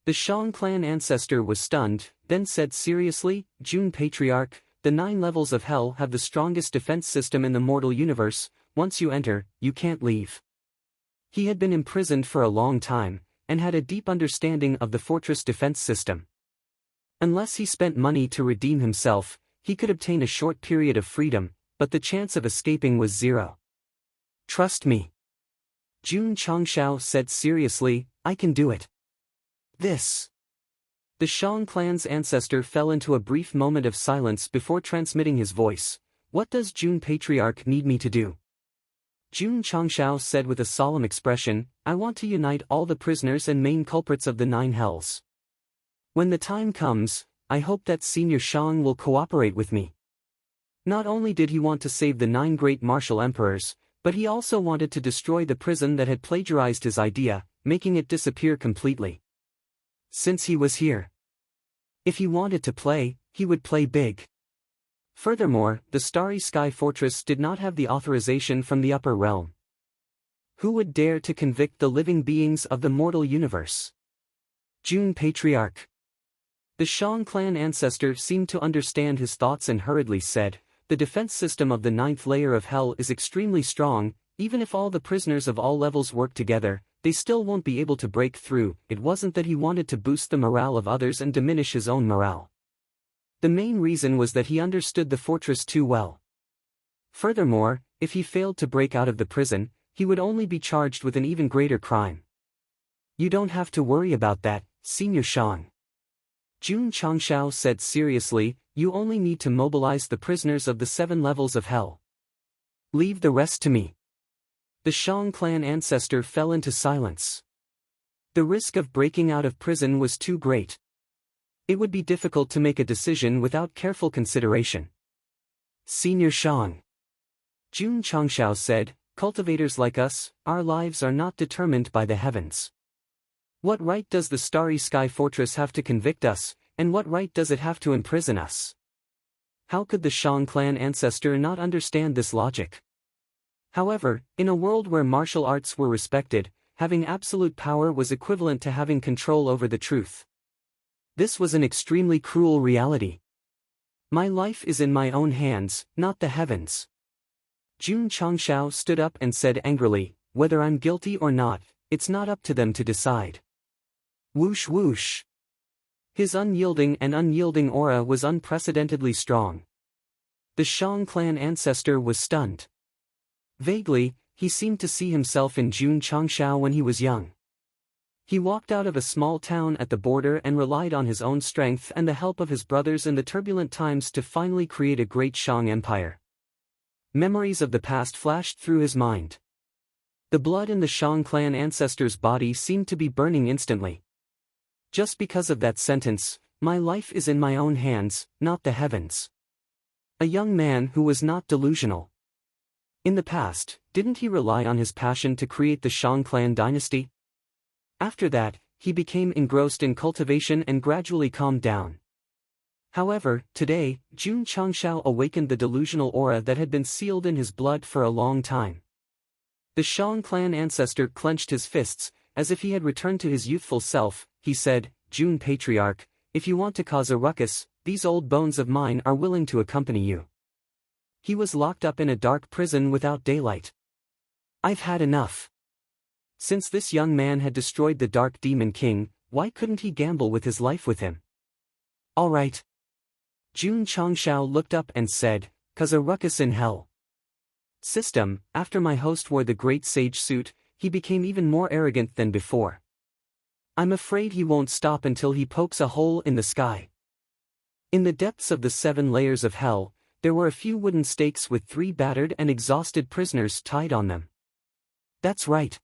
The Shang clan ancestor was stunned, then said seriously, Jun Patriarch, the 9 levels of hell have the strongest defense system in the mortal universe, once you enter, you can't leave. He had been imprisoned for a long time, and had a deep understanding of the fortress defense system. Unless he spent money to redeem himself, he could obtain a short period of freedom, but the chance of escaping was 0. Trust me. Jun Changshao said seriously, I can do it. This. The Shang clan's ancestor fell into a brief moment of silence before transmitting his voice. What does Jun Patriarch need me to do? Jun Changshao said with a solemn expression, I want to unite all the prisoners and main culprits of the 9 hells. When the time comes, I hope that Senior Shang will cooperate with me. Not only did he want to save the 9 great martial emperors, but he also wanted to destroy the prison that had plagiarized his idea, making it disappear completely. Since he was here. If he wanted to play, he would play big. Furthermore, the Starry Sky Fortress did not have the authorization from the upper realm. Who would dare to convict the living beings of the mortal universe? Jun Patriarch. The Shang clan ancestor seemed to understand his thoughts and hurriedly said, the defense system of the 9th layer of hell is extremely strong, even if all the prisoners of all levels work together, they still won't be able to break through. It wasn't that he wanted to boost the morale of others and diminish his own morale. The main reason was that he understood the fortress too well. Furthermore, if he failed to break out of the prison, he would only be charged with an even greater crime. You don't have to worry about that, Senior Shang. Jun Changshao said seriously, you only need to mobilize the prisoners of the 7 levels of hell. Leave the rest to me. The Shang clan ancestor fell into silence. The risk of breaking out of prison was too great. It would be difficult to make a decision without careful consideration. Senior Shang. Jun Changshao said, cultivators like us, our lives are not determined by the heavens. What right does the Starry Sky Fortress have to convict us, and what right does it have to imprison us? How could the Shang clan ancestor not understand this logic? However, in a world where martial arts were respected, having absolute power was equivalent to having control over the truth. This was an extremely cruel reality. My life is in my own hands, not the heavens. Jun Changshao stood up and said angrily, whether I'm guilty or not, it's not up to them to decide. Whoosh whoosh. His unyielding aura was unprecedentedly strong. The Shang clan ancestor was stunned. Vaguely, he seemed to see himself in Jun Changshao when he was young. He walked out of a small town at the border and relied on his own strength and the help of his brothers in the turbulent times to finally create a great Shang empire. Memories of the past flashed through his mind. The blood in the Shang clan ancestor's body seemed to be burning instantly. Just because of that sentence, my life is in my own hands, not the heavens. A young man who was not delusional. In the past, didn't he rely on his passion to create the Shang clan dynasty? After that, he became engrossed in cultivation and gradually calmed down. However, today, Jun Changshao awakened the delusional aura that had been sealed in his blood for a long time. The Shang clan ancestor clenched his fists, as if he had returned to his youthful self. He said, Jun Patriarch, if you want to cause a ruckus, these old bones of mine are willing to accompany you. He was locked up in a dark prison without daylight. I've had enough. Since this young man had destroyed the Dark Demon King, why couldn't he gamble with his life with him? All right. Jun Changshao looked up and said, cause a ruckus in hell. System, after my host wore the great sage suit, he became even more arrogant than before. I'm afraid he won't stop until he pokes a hole in the sky. In the depths of the 7 layers of hell, there were a few wooden stakes with 3 battered and exhausted prisoners tied on them. That's right.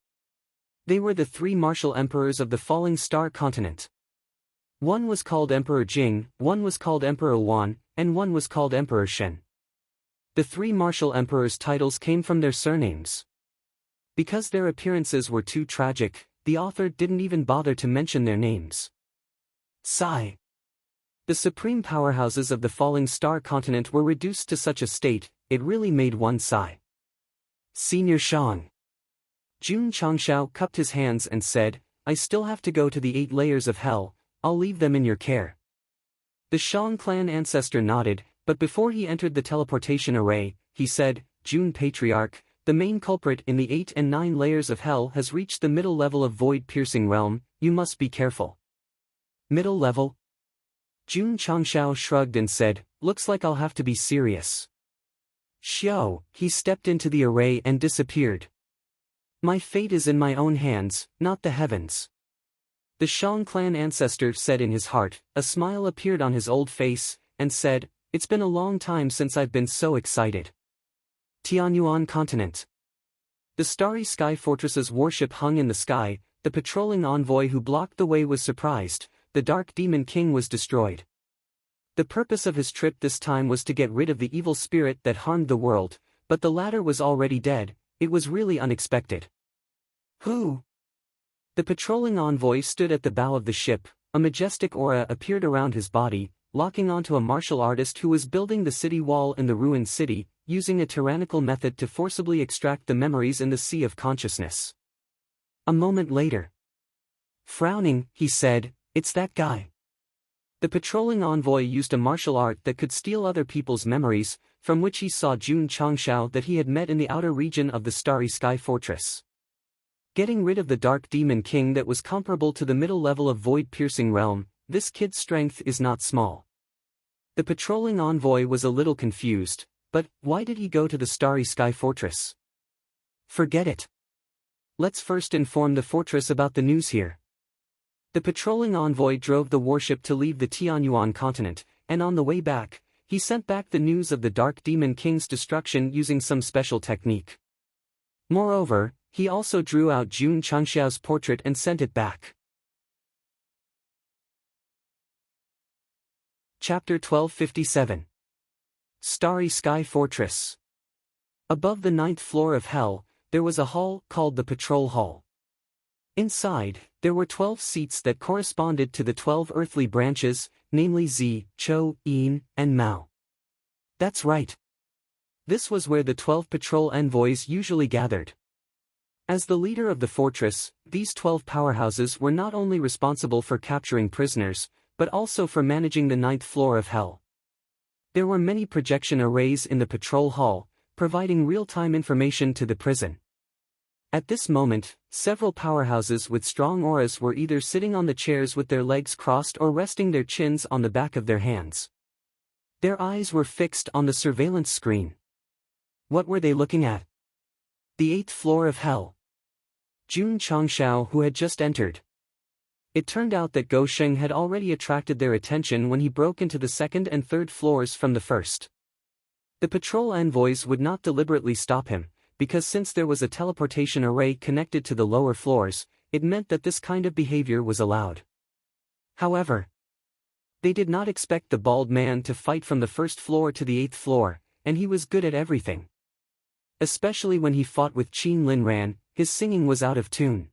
They were the 3 martial emperors of the falling star continent. One was called Emperor Jing, one was called Emperor Wan, and one was called Emperor Shen. The 3 martial emperors' titles came from their surnames. Because their appearances were too tragic, the author didn't even bother to mention their names. Sigh. The supreme powerhouses of the falling star continent were reduced to such a state, it really made one sigh. Senior Shang. Jun Changshao cupped his hands and said, I still have to go to the 8 layers of hell, I'll leave them in your care. The Shang clan ancestor nodded, but before he entered the teleportation array, he said, Jun Patriarch, the main culprit in the 8 and 9 layers of hell has reached the middle level of void-piercing realm, you must be careful. Middle level? Jun Changshao shrugged and said, looks like I'll have to be serious. Xiao, he stepped into the array and disappeared. My fate is in my own hands, not the heavens. The Shang clan ancestor said in his heart, a smile appeared on his old face, and said, it's been a long time since I've been so excited. Tianyuan continent. The Starry Sky Fortress's warship hung in the sky, the patrolling envoy who blocked the way was surprised, the Dark Demon King was destroyed. The purpose of his trip this time was to get rid of the evil spirit that harmed the world, but the latter was already dead, it was really unexpected. Who? The patrolling envoy stood at the bow of the ship, a majestic aura appeared around his body, locking onto a martial artist who was building the city wall in the ruined city, using a tyrannical method to forcibly extract the memories in the sea of consciousness. A moment later. Frowning, he said, it's that guy. The patrolling envoy used a martial art that could steal other people's memories, from which he saw Jun Changshao that he had met in the outer region of the Starry Sky Fortress. Getting rid of the Dark Demon King that was comparable to the middle level of void-piercing realm, this kid's strength is not small. The patrolling envoy was a little confused, but why did he go to the Starry Sky Fortress? Forget it. Let's first inform the fortress about the news here. The patrolling envoy drove the warship to leave the Tianyuan continent, and on the way back, he sent back the news of the Dark Demon King's destruction using some special technique. Moreover, he also drew out Jun Changxiao's portrait and sent it back. Chapter 1257. Starry Sky Fortress. Above the 9th floor of Hell, there was a hall called the Patrol Hall. Inside, there were 12 seats that corresponded to the 12 earthly branches, namely Zi, Chou, Yin, and Mao. That's right. This was where the 12 patrol envoys usually gathered. As the leader of the fortress, these 12 powerhouses were not only responsible for capturing prisoners, but also for managing the 9th floor of Hell. There were many projection arrays in the patrol hall, providing real-time information to the prison. At this moment, several powerhouses with strong auras were either sitting on the chairs with their legs crossed or resting their chins on the back of their hands. Their eyes were fixed on the surveillance screen. What were they looking at? The 8th floor of Hell. Jun Changxiao, who had just entered. It turned out that Go Sheng had already attracted their attention when he broke into the 2nd and 3rd floors from the 1st. The patrol envoys would not deliberately stop him, because since there was a teleportation array connected to the lower floors, it meant that this kind of behavior was allowed. However, they did not expect the bald man to fight from the 1st floor to the 8th floor, and he was good at everything. Especially when he fought with Qin Linran, his singing was out of tune.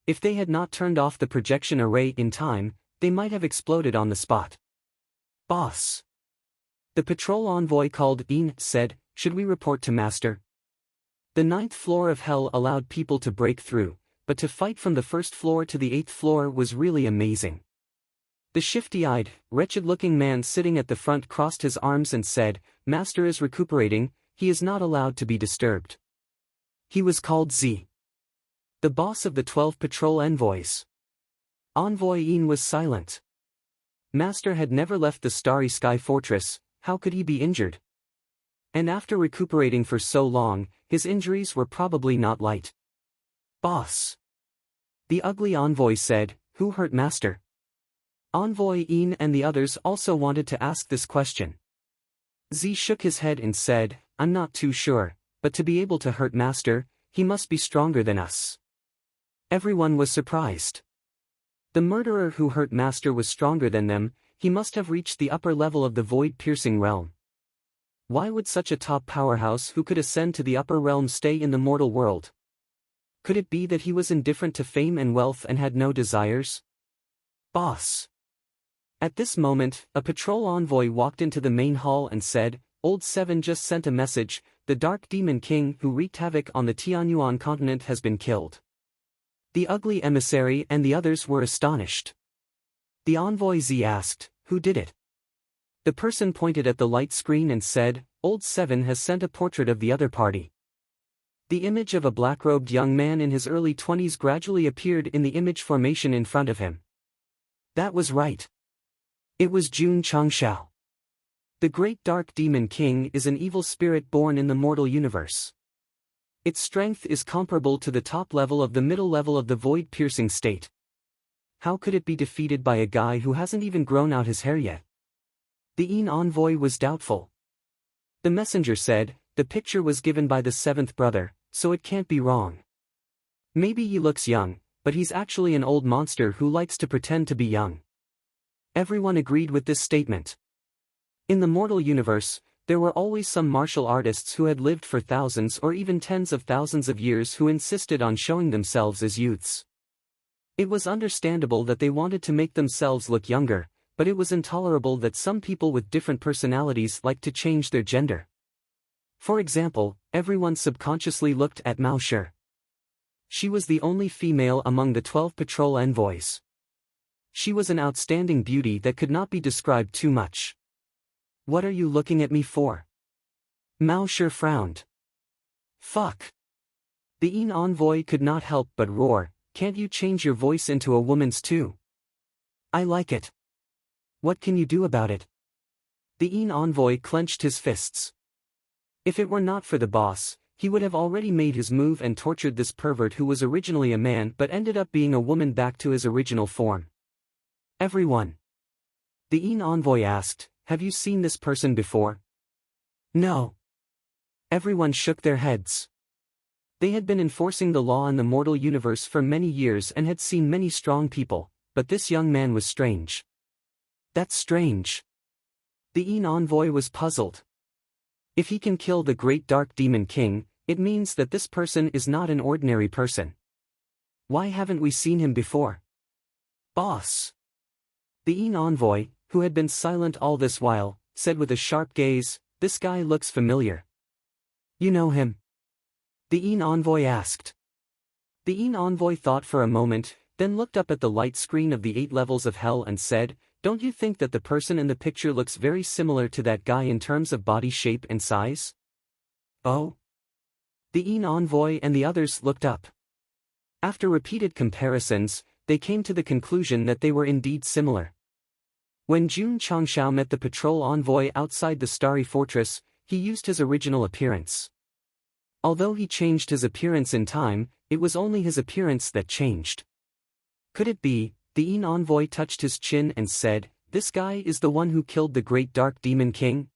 If they had not turned off the projection array in time, they might have exploded on the spot. Boss. The patrol envoy called Yin said, "Should we report to Master?" The 9th floor of Hell allowed people to break through, but to fight from the 1st floor to the 8th floor was really amazing. The shifty-eyed, wretched-looking man sitting at the front crossed his arms and said, "Master is recuperating, he is not allowed to be disturbed." He was called Z, the boss of the 12 patrol envoys. Envoy Yin was silent. Master had never left the Starry Sky Fortress, how could he be injured? And after recuperating for so long, his injuries were probably not light. Boss. The ugly envoy said, "Who hurt Master?" Envoy Yin and the others also wanted to ask this question. Z shook his head and said, "I'm not too sure, but to be able to hurt Master, he must be stronger than us." Everyone was surprised. The murderer who hurt Master was stronger than them, he must have reached the upper level of the void-piercing realm. Why would such a top powerhouse who could ascend to the upper realm stay in the mortal world? Could it be that he was indifferent to fame and wealth and had no desires? Boss. At this moment, a patrol envoy walked into the main hall and said, "Old Seven just sent a message, the Dark Demon King who wreaked havoc on the Tianyuan continent has been killed." The ugly emissary and the others were astonished. The envoy Z asked, "Who did it?" The person pointed at the light screen and said, "Old Seven has sent a portrait of the other party." The image of a black-robed young man in his early 20s gradually appeared in the image formation in front of him. That was right. It was Jun Changxiao. The Great Dark Demon King is an evil spirit born in the mortal universe. Its strength is comparable to the top level of the middle level of the void-piercing state. How could it be defeated by a guy who hasn't even grown out his hair yet? The Yin envoy was doubtful. The messenger said, "The picture was given by the 7th brother, so it can't be wrong. Maybe he looks young, but he's actually an old monster who likes to pretend to be young." Everyone agreed with this statement. In the mortal universe, there were always some martial artists who had lived for thousands or even tens of thousands of years who insisted on showing themselves as youths. It was understandable that they wanted to make themselves look younger, but it was intolerable that some people with different personalities liked to change their gender. For example, everyone subconsciously looked at Mao Shi. She was the only female among the 12 patrol envoys. She was an outstanding beauty that could not be described too much. "What are you looking at me for?" Mao Shi frowned. "Fuck. The Een envoy could not help but roar, "Can't you change your voice into a woman's too? I like it. What can you do about it?" The Een envoy clenched his fists. If it were not for the boss, he would have already made his move and tortured this pervert who was originally a man but ended up being a woman back to his original form. "Everyone," the Een envoy asked, "have you seen this person before?" "No." Everyone shook their heads. They had been enforcing the law in the mortal universe for many years and had seen many strong people, but this young man was strange. "That's strange." The Een envoy was puzzled. If he can kill the great dark demon king, it means that this person is not an ordinary person. Why haven't we seen him before? "Boss." The Een envoy, who had been silent all this while, said with a sharp gaze, "This guy looks familiar." "You know him?" the Een envoy asked. The Een envoy thought for a moment, then looked up at the light screen of the 8 levels of hell and said, "Don't you think that the person in the picture looks very similar to that guy in terms of body shape and size?" "Oh?" The Een envoy and the others looked up. After repeated comparisons, they came to the conclusion that they were indeed similar. When Jun Changshao met the patrol envoy outside the Starry Fortress, he used his original appearance. Although he changed his appearance in time, it was only his appearance that changed. Could it be? The Een envoy touched his chin and said, "This guy is the one who killed the great dark demon king?"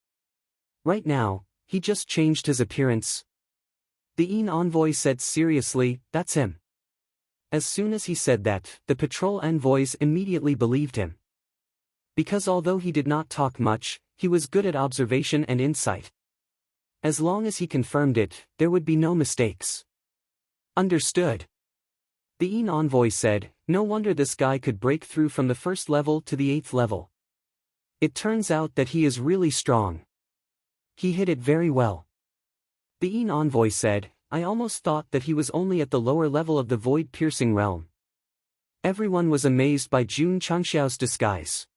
Right now, he just changed his appearance. The Een envoy said seriously, "That's him." As soon as he said that, the patrol envoys immediately believed him. Because although he did not talk much, he was good at observation and insight. As long as he confirmed it, there would be no mistakes. "Understood." The Een envoy said, "No wonder this guy could break through from the 1st level to the 8th level. It turns out that he is really strong. He hit it very well." The Een envoy said, "I almost thought that he was only at the lower level of the void-piercing realm." Everyone was amazed by Jun Changshao's disguise.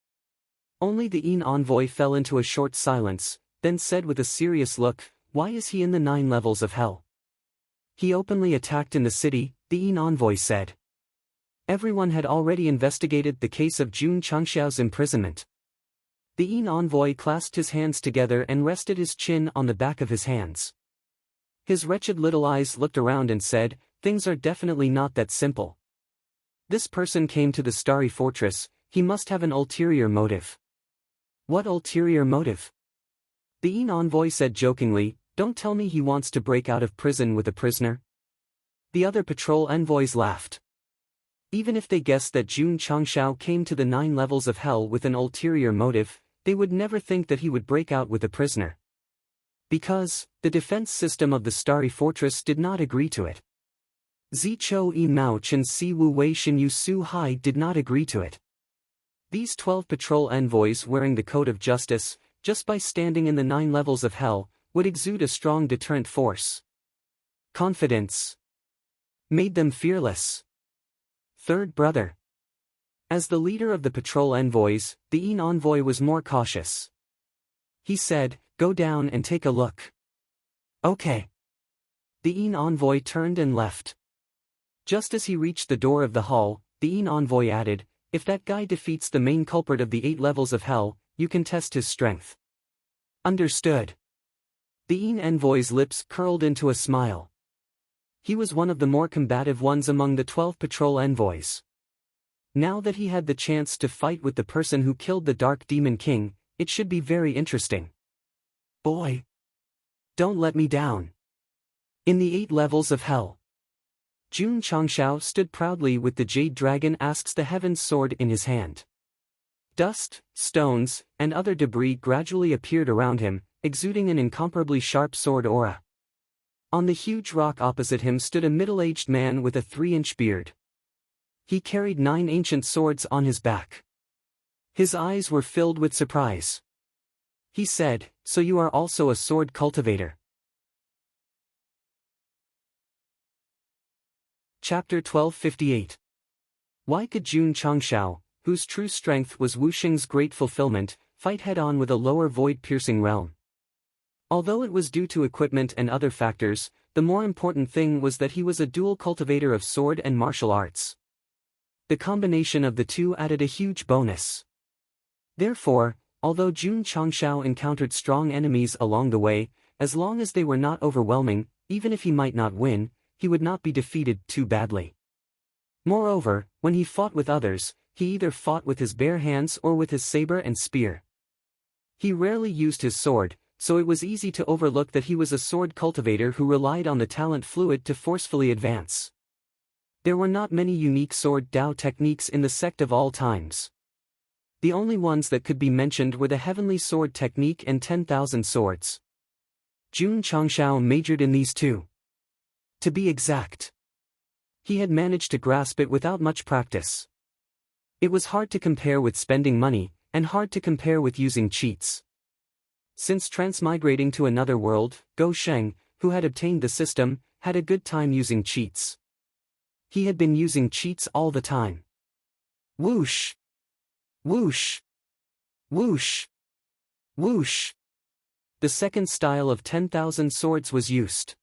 Only the Een envoy fell into a short silence, then said with a serious look, "Why is he in the 9 levels of hell?" "He openly attacked in the city," the Een envoy said. Everyone had already investigated the case of Jun Changshao's imprisonment. The Een envoy clasped his hands together and rested his chin on the back of his hands. His wretched little eyes looked around and said, "Things are definitely not that simple. This person came to the Starry Fortress, he must have an ulterior motive." "What ulterior motive?" the Een envoy said jokingly, "Don't tell me he wants to break out of prison with a prisoner." The other patrol envoys laughed. Even if they guessed that Jun Changshao came to the 9 levels of hell with an ulterior motive, they would never think that he would break out with a prisoner. Because, the defense system of the Starry Fortress did not agree to it. Zichou Yi Mouch and Si Wu Wei Xinyu Su Hai did not agree to it. These 12 patrol envoys wearing the Code of Justice, just by standing in the 9 levels of hell, would exude a strong deterrent force. Confidence made them fearless. Third brother. As the leader of the patrol envoys, the Een envoy was more cautious. He said, "Go down and take a look." "Okay." The Een envoy turned and left. Just as he reached the door of the hall, the Een envoy added, "If that guy defeats the main culprit of the 8 levels of hell, you can test his strength." "Understood." The Een envoy's lips curled into a smile. He was one of the more combative ones among the 12 patrol envoys. Now that he had the chance to fight with the person who killed the Dark Demon King, it should be very interesting. "Boy! Don't let me down." In the 8 levels of hell, Jun Changshao stood proudly with the Jade Dragon Asks the Heaven's sword in his hand. Dust, stones, and other debris gradually appeared around him, exuding an incomparably sharp sword aura. On the huge rock opposite him stood a middle-aged man with a 3-inch beard. He carried 9 ancient swords on his back. His eyes were filled with surprise. He said, "So you are also a sword cultivator?" Chapter 1258. Why could Jun Changshao, whose true strength was Wuxing's great fulfillment, fight head-on with a lower void-piercing realm? Although it was due to equipment and other factors, the more important thing was that he was a dual cultivator of sword and martial arts. The combination of the two added a huge bonus. Therefore, although Jun Changshao encountered strong enemies along the way, as long as they were not overwhelming, even if he might not win, he would not be defeated too badly. Moreover, when he fought with others, he either fought with his bare hands or with his saber and spear. He rarely used his sword, so it was easy to overlook that he was a sword cultivator who relied on the talent fluid to forcefully advance. There were not many unique sword Dao techniques in the sect of all times. The only ones that could be mentioned were the Heavenly Sword Technique and 10,000 Swords. Jun Changshao majored in these two. To be exact, he had managed to grasp it without much practice. It was hard to compare with spending money, and hard to compare with using cheats. Since transmigrating to another world, Go Sheng, who had obtained the system, had a good time using cheats. He had been using cheats all the time. Whoosh! Whoosh! Whoosh! Whoosh! The second style of 10,000 swords was used.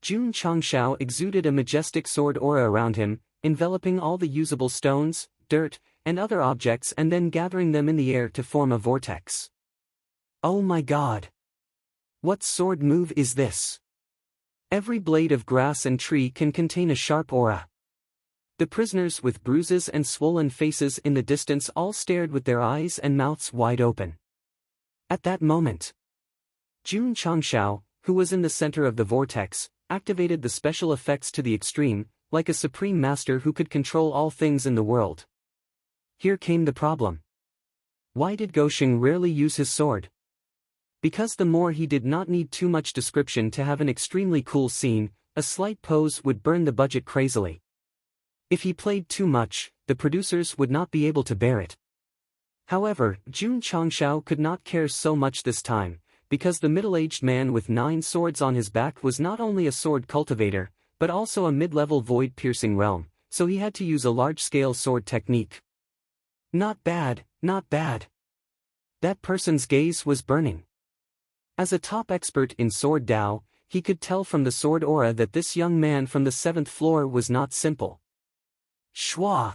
Jun Changshao exuded a majestic sword aura around him, enveloping all the usable stones, dirt, and other objects and then gathering them in the air to form a vortex. Oh my god! What sword move is this? Every blade of grass and tree can contain a sharp aura. The prisoners with bruises and swollen faces in the distance all stared with their eyes and mouths wide open. At that moment, Jun Changshao, who was in the center of the vortex, activated the special effects to the extreme, like a supreme master who could control all things in the world. Here came the problem. Why did Gosheng rarely use his sword? Because the more he did not need too much description to have an extremely cool scene, a slight pose would burn the budget crazily. If he played too much, the producers would not be able to bear it. However, Jun Changshao could not care so much this time, because the middle-aged man with 9 swords on his back was not only a sword cultivator, but also a mid-level void-piercing realm, so he had to use a large-scale sword technique. Not bad, not bad. That person's gaze was burning. As a top expert in sword Dao, he could tell from the sword aura that this young man from the 7th floor was not simple. Shwa!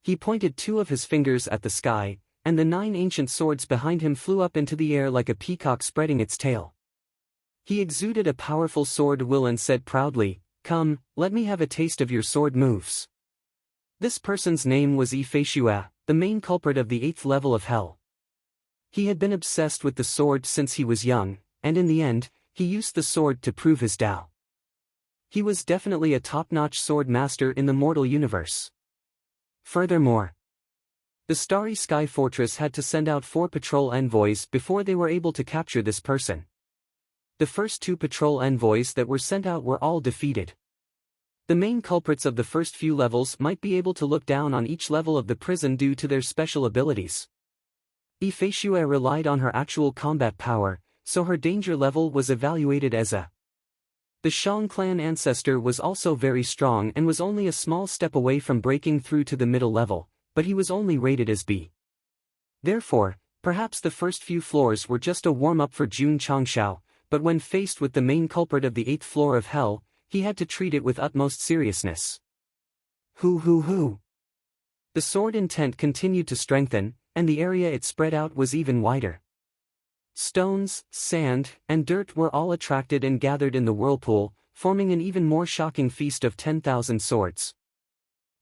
He pointed 2 of his fingers at the sky, and the 9 ancient swords behind him flew up into the air like a peacock spreading its tail. He exuded a powerful sword will and said proudly, "Come, let me have a taste of your sword moves." This person's name was Ifeishua, the main culprit of the 8th level of hell. He had been obsessed with the sword since he was young, and in the end, he used the sword to prove his Dao. He was definitely a top-notch sword master in the mortal universe. Furthermore, the Starry Sky Fortress had to send out 4 patrol envoys before they were able to capture this person. The first 2 patrol envoys that were sent out were all defeated. The main culprits of the first few levels might be able to look down on each level of the prison due to their special abilities. Ifeishua relied on her actual combat power, so her danger level was evaluated as A. The Shang clan ancestor was also very strong and was only a small step away from breaking through to the middle level, but he was only rated as B. Therefore, perhaps the first few floors were just a warm-up for Jun Changshao, but when faced with the main culprit of the 8th floor of hell, he had to treat it with utmost seriousness. Hoo. The sword intent continued to strengthen, and the area it spread out was even wider. Stones, sand, and dirt were all attracted and gathered in the whirlpool, forming an even more shocking feast of 10,000 swords.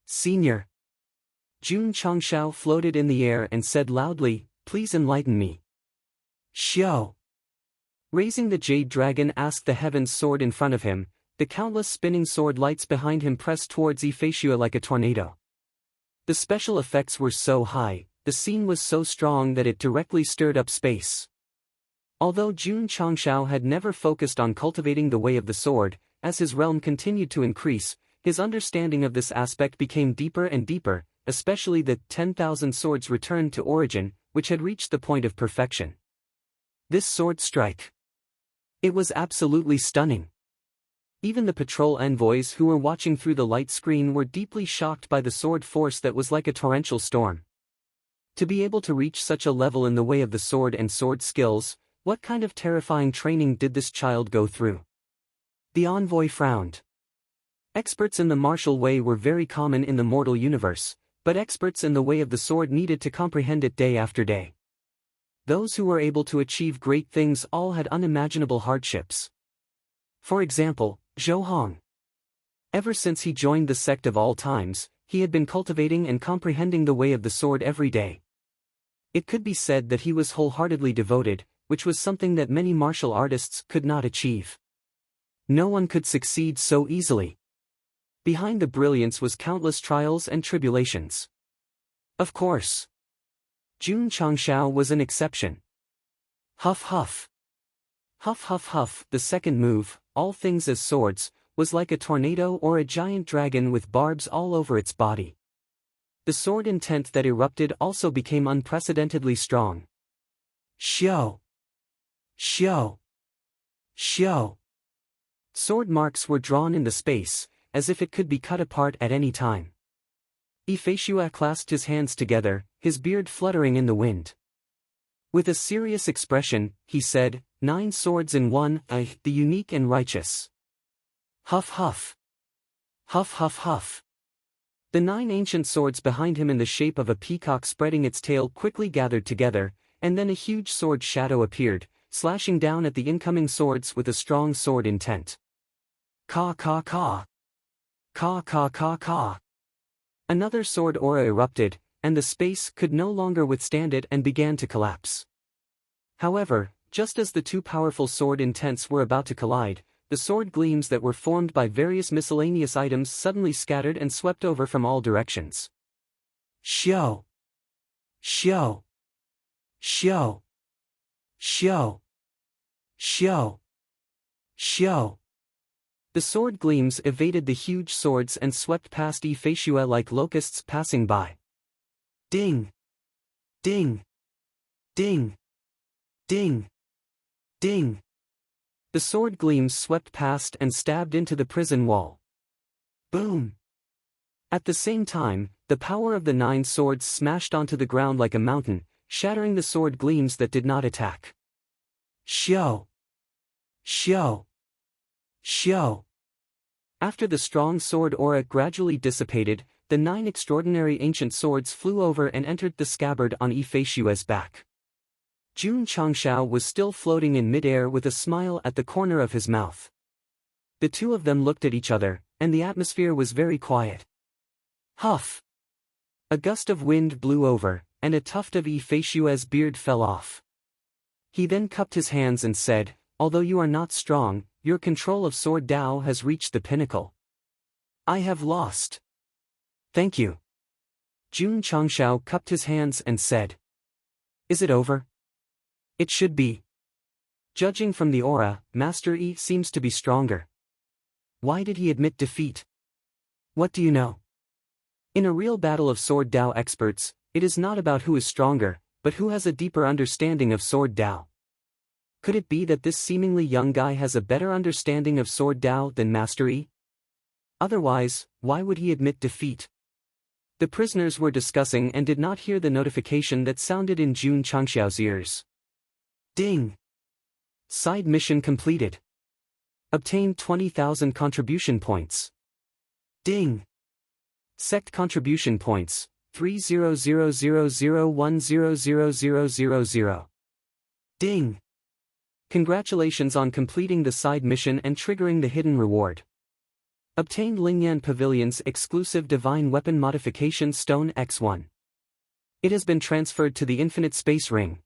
Senior. Jun Changshao floated in the air and said loudly, "Please enlighten me." Xiao. Raising the jade dragon asked the heaven's sword in front of him, the countless spinning sword lights behind him pressed towards Ifeishua like a tornado. The special effects were so high, the scene was so strong that it directly stirred up space. Although Jun Changshao had never focused on cultivating the way of the sword, as his realm continued to increase, his understanding of this aspect became deeper and deeper, especially the 10,000 swords returned to origin, which had reached the point of perfection. This sword strike. It was absolutely stunning. Even the patrol envoys who were watching through the light screen were deeply shocked by the sword force that was like a torrential storm. To be able to reach such a level in the way of the sword and sword skills, what kind of terrifying training did this child go through? The envoy frowned. Experts in the martial way were very common in the mortal universe, but experts in the way of the sword needed to comprehend it day after day. Those who were able to achieve great things all had unimaginable hardships. For example, Zhou Hong. Ever since he joined the sect of all times, he had been cultivating and comprehending the way of the sword every day. It could be said that he was wholeheartedly devoted, which was something that many martial artists could not achieve. No one could succeed so easily. Behind the brilliance was countless trials and tribulations. Of course, Jun Changshao was an exception. Huff huff. Huff huff huff. The second move, all things as swords, was like a tornado or a giant dragon with barbs all over its body. The sword intent that erupted also became unprecedentedly strong. Xiao. Xiao. Xiao. Sword marks were drawn in the space, as if it could be cut apart at any time. Ifeishua clasped his hands together, his beard fluttering in the wind. With a serious expression, he said, 9 swords in one, the unique and righteous. Huff huff. Huff huff huff. The 9 ancient swords behind him in the shape of a peacock spreading its tail quickly gathered together, and then a huge sword shadow appeared, slashing down at the incoming swords with a strong sword intent. Ka ka ka. Ka ka ka ka. Another sword aura erupted, and the space could no longer withstand it and began to collapse. However, just as the 2 powerful sword intents were about to collide, the sword gleams that were formed by various miscellaneous items suddenly scattered and swept over from all directions. Xiao. Xiao. Xiao. Xiao. Xiao. Xiao. The sword gleams evaded the huge swords and swept past Ifeishua like locusts passing by. Ding! Ding! Ding! Ding! Ding! The sword gleams swept past and stabbed into the prison wall. Boom! At the same time, the power of the 9 swords smashed onto the ground like a mountain, shattering the sword gleams that did not attack. Xiao! Xiao! Xiao! After the strong sword aura gradually dissipated, the 9 extraordinary ancient swords flew over and entered the scabbard on Ifeishua's back. Jun Changshao was still floating in midair with a smile at the corner of his mouth. The two of them looked at each other, and the atmosphere was very quiet. Huff! A gust of wind blew over, and a tuft of Ifeishua's beard fell off. He then cupped his hands and said, "Although you are not strong, your control of Sword Dao has reached the pinnacle. I have lost." "Thank you." Jun Changshao cupped his hands and said, "Is it over?" "It should be. Judging from the aura, Master Yi seems to be stronger." "Why did he admit defeat?" "What do you know? In a real battle of Sword Dao experts, it is not about who is stronger, but who has a deeper understanding of Sword Dao. Could it be that this seemingly young guy has a better understanding of Sword Dao than Master Yi? Otherwise, why would he admit defeat?" The prisoners were discussing and did not hear the notification that sounded in Jun Changshao's ears. Ding! Side mission completed. Obtained 20,000 contribution points. Ding! Sect contribution points, 30001000000. Ding! Congratulations on completing the side mission and triggering the hidden reward. Obtained Lingyan Pavilion's exclusive Divine Weapon Modification Stone X1. It has been transferred to the Infinite Space Ring.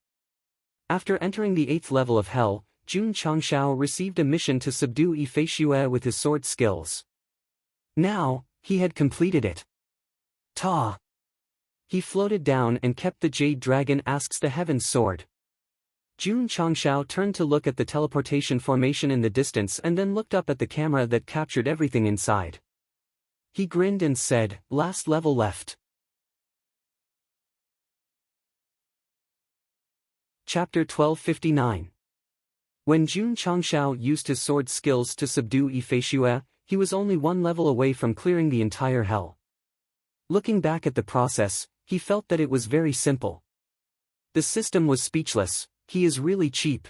After entering the 8th level of Hell, Jun Changshao received a mission to subdue Ifeishue with his sword skills. Now, he had completed it. Ta! He floated down and kept the Jade Dragon asks the Heaven's Sword. Jun Changshao turned to look at the teleportation formation in the distance and then looked up at the camera that captured everything inside. He grinned and said, "Last level left." Chapter 1259. When Jun Changshao used his sword skills to subdue Ifeishue, he was only 1 level away from clearing the entire hell. Looking back at the process, he felt that it was very simple. The system was speechless. He is really cheap.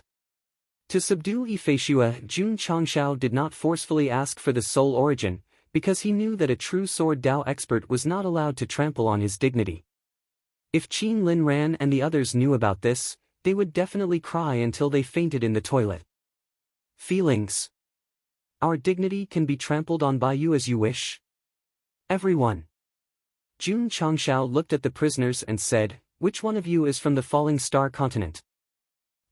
To subdue Ifeishua, Jun Changshao did not forcefully ask for the soul origin, because he knew that a true sword Dao expert was not allowed to trample on his dignity. If Qin Lin Ran and the others knew about this, they would definitely cry until they fainted in the toilet. Feelings. Our dignity can be trampled on by you as you wish. Everyone. Jun Changshao looked at the prisoners and said, "Which one of you is from the falling star continent?"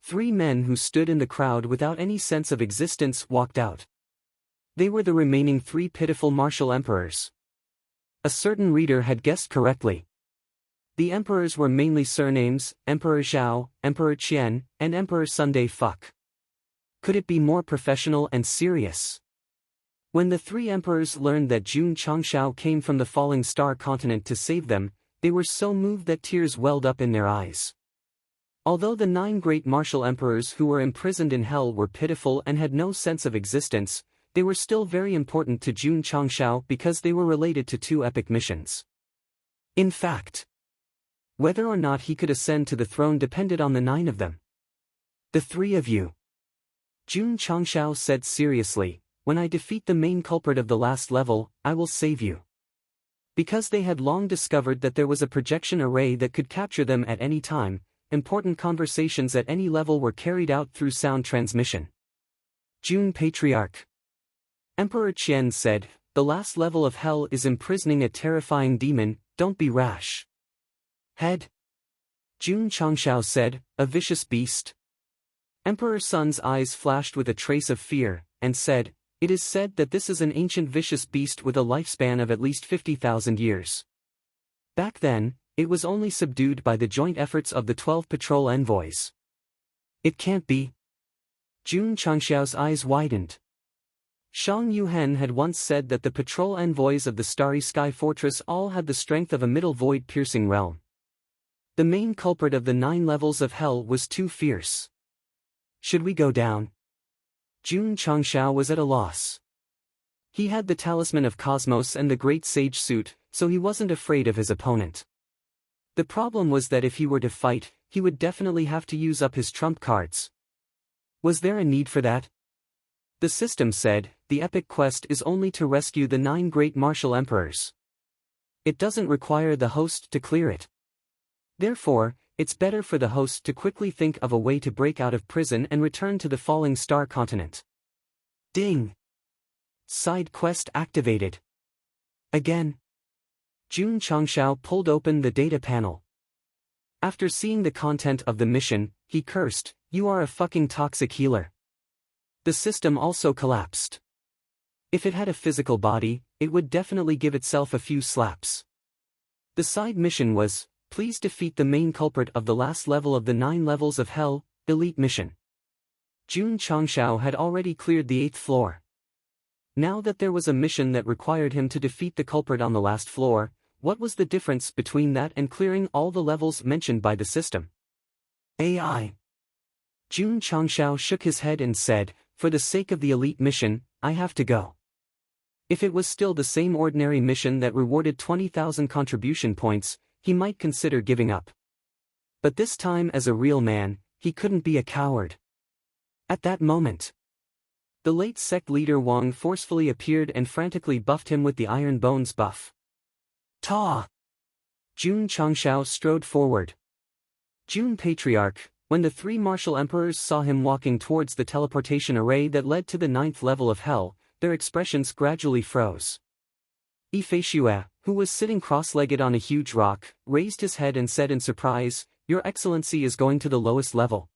3 men who stood in the crowd without any sense of existence walked out. They were the remaining 3 pitiful martial emperors. A certain reader had guessed correctly. The emperors were mainly surnames: Emperor Zhao, Emperor Qian, and Emperor Sunday Fuck. Could it be more professional and serious? When the 3 emperors learned that Jun Changshao came from the falling star continent to save them, they were so moved that tears welled up in their eyes. Although the 9 great martial emperors who were imprisoned in hell were pitiful and had no sense of existence, they were still very important to Jun Changshao because they were related to 2 epic missions. In fact, whether or not he could ascend to the throne depended on the 9 of them. "The 3 of you," Jun Changshao said seriously, "when I defeat the main culprit of the last level, I will save you." Because they had long discovered that there was a projection array that could capture them at any time, important conversations at any level were carried out through sound transmission. Jun Patriarch. Emperor Qian said, "The last level of hell is imprisoning a terrifying demon, don't be rash." Head. Jun Changshao said, "A vicious beast." Emperor Sun's eyes flashed with a trace of fear, and said, "It is said that this is an ancient vicious beast with a lifespan of at least 50,000 years. Back then, it was only subdued by the joint efforts of the 12 patrol envoys." "It can't be." Jun Changshao's eyes widened. Shang Yuhen had once said that the patrol envoys of the Starry Sky Fortress all had the strength of a middle void-piercing realm. The main culprit of the 9 levels of hell was too fierce. "Should we go down?" Jun Changshao was at a loss. He had the talisman of Cosmos and the Great Sage suit, so he wasn't afraid of his opponent. The problem was that if he were to fight, he would definitely have to use up his trump cards. Was there a need for that? The system said, the epic quest is only to rescue the 9 great martial emperors. It doesn't require the host to clear it. Therefore, it's better for the host to quickly think of a way to break out of prison and return to the falling star continent. Ding! Side quest activated. Again. Jun Changshao pulled open the data panel. After seeing the content of the mission, he cursed, "You are a fucking toxic healer." The system also collapsed. If it had a physical body, it would definitely give itself a few slaps. The side mission was, "Please defeat the main culprit of the last level of the 9 levels of hell, elite mission." Jun Changshao had already cleared the 8th floor. Now that there was a mission that required him to defeat the culprit on the last floor, what was the difference between that and clearing all the levels mentioned by the system? AI. Jun Changshao shook his head and said, "For the sake of the elite mission, I have to go." If it was still the same ordinary mission that rewarded 20,000 contribution points, he might consider giving up. But this time as a real man, he couldn't be a coward. At that moment, the late Sect leader Wang forcefully appeared and frantically buffed him with the Iron Bones buff. Ta! Jun Changshao strode forward. Jun Patriarch, when the 3 martial emperors saw him walking towards the teleportation array that led to the 9th level of hell, their expressions gradually froze. Ifeishua, who was sitting cross-legged on a huge rock, raised his head and said in surprise, "Your Excellency is going to the lowest level."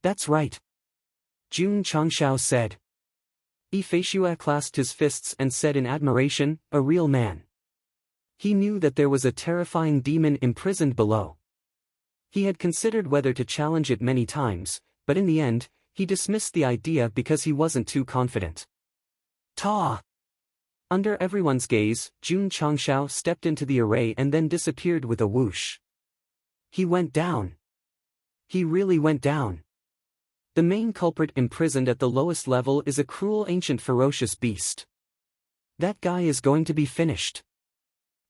"That's right," Jun Changshao said. Ifeishua clasped his fists and said in admiration, "A real man." He knew that there was a terrifying demon imprisoned below. He had considered whether to challenge it many times, but in the end, he dismissed the idea because he wasn't too confident. Ta! Under everyone's gaze, Jun Changshao stepped into the array and then disappeared with a whoosh. He went down. He really went down. The main culprit imprisoned at the lowest level is a cruel ancient ferocious beast. That guy is going to be finished.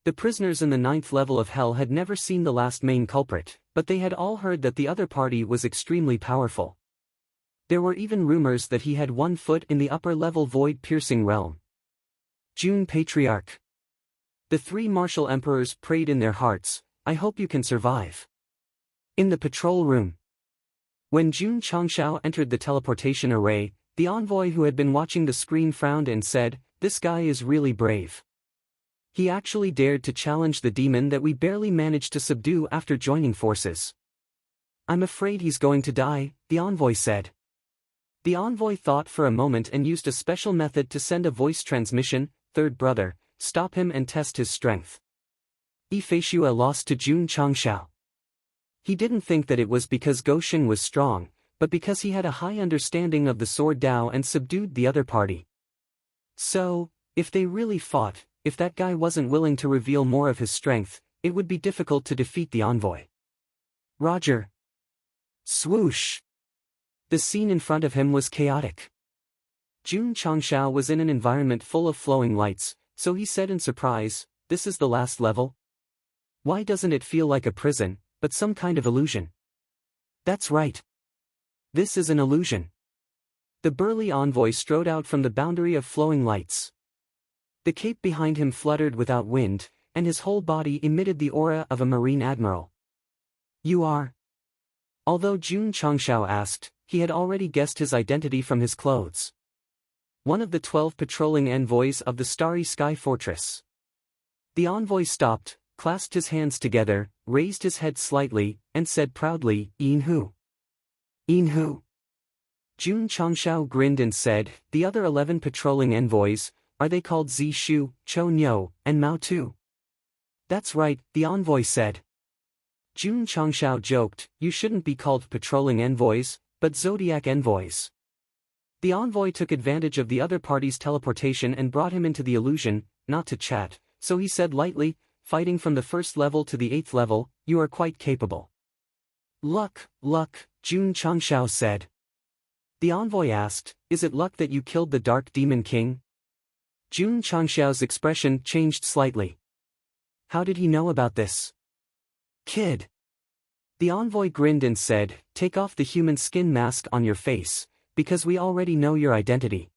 The prisoners in the 9th level of hell had never seen the last main culprit, but they had all heard that the other party was extremely powerful. There were even rumors that he had 1 foot in the upper-level void-piercing realm. June Patriarch. The 3 martial emperors prayed in their hearts, "I hope you can survive." In the patrol room. When Jun Changshao entered the teleportation array, the envoy who had been watching the screen frowned and said, "This guy is really brave. He actually dared to challenge the demon that we barely managed to subdue after joining forces." "I'm afraid he's going to die," the envoy said. The envoy thought for a moment and used a special method to send a voice transmission, "Third brother, stop him and test his strength." Ifeishua lost to Jun Changshao. He didn't think that it was because Gosheng was strong, but because he had a high understanding of the sword Dao and subdued the other party. So, if they really fought, if that guy wasn't willing to reveal more of his strength, it would be difficult to defeat the envoy. Roger. Swoosh. The scene in front of him was chaotic. Jun Changshao was in an environment full of flowing lights, so he said in surprise, "This is the last level? Why doesn't it feel like a prison, but some kind of illusion?" "That's right. This is an illusion." The burly envoy strode out from the boundary of flowing lights. The cape behind him fluttered without wind, and his whole body emitted the aura of a marine admiral. "You are?" Although Jun Changshao asked, he had already guessed his identity from his clothes. "One of the 12 patrolling envoys of the Starry Sky Fortress." The envoy stopped, clasped his hands together, raised his head slightly, and said proudly, "Yin-Hu." "Yin-Hu." Jun Changshao grinned and said, "The other 11 patrolling envoys, are they called Zishu, Cho Nyo, and Mao Tu?" "That's right," the envoy said. Jun Changshao joked, "You shouldn't be called patrolling envoys, but zodiac envoys." The envoy took advantage of the other party's teleportation and brought him into the illusion, not to chat, so he said lightly, "Fighting from the 1st level to the 8th level, you are quite capable." "Luck, Jun Changshao said. The envoy asked, "Is it luck that you killed the Dark Demon King?" Jun Changshao's expression changed slightly. "How did he know about this?" "Kid." The envoy grinned and said, "Take off the human skin mask on your face, because we already know your identity."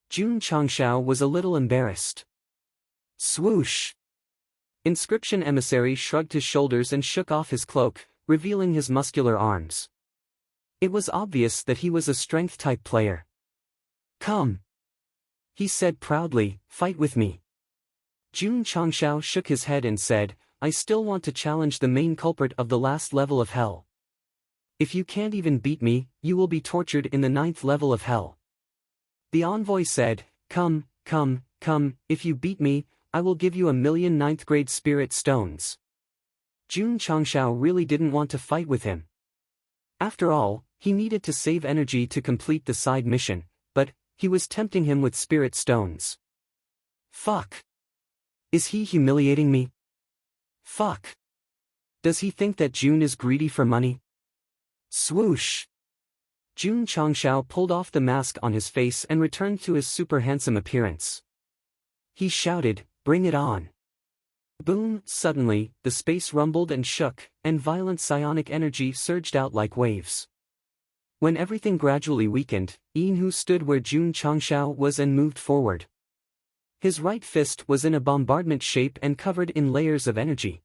Jun Changshao was a little embarrassed. Swoosh. Inscription emissary shrugged his shoulders and shook off his cloak, revealing his muscular arms. It was obvious that he was a strength-type player. "Come," he said proudly, "fight with me." Jun Changshao shook his head and said, "I still want to challenge the main culprit of the last level of hell. If you can't even beat me, you will be tortured in the 9th level of hell." The envoy said, Come, if you beat me, I will give you 1,000,000 9th-grade spirit stones." Jun Changshao really didn't want to fight with him. After all, he needed to save energy to complete the side mission, but he was tempting him with spirit stones. Fuck. Is he humiliating me? Fuck. Does he think that Jun is greedy for money? Swoosh. Jun Changshao pulled off the mask on his face and returned to his super handsome appearance. He shouted, "Bring it on." Boom! Suddenly, the space rumbled and shook, and violent psionic energy surged out like waves. When everything gradually weakened, Yin-Hu stood where Jun Changshao was and moved forward. His right fist was in a bombardment shape and covered in layers of energy.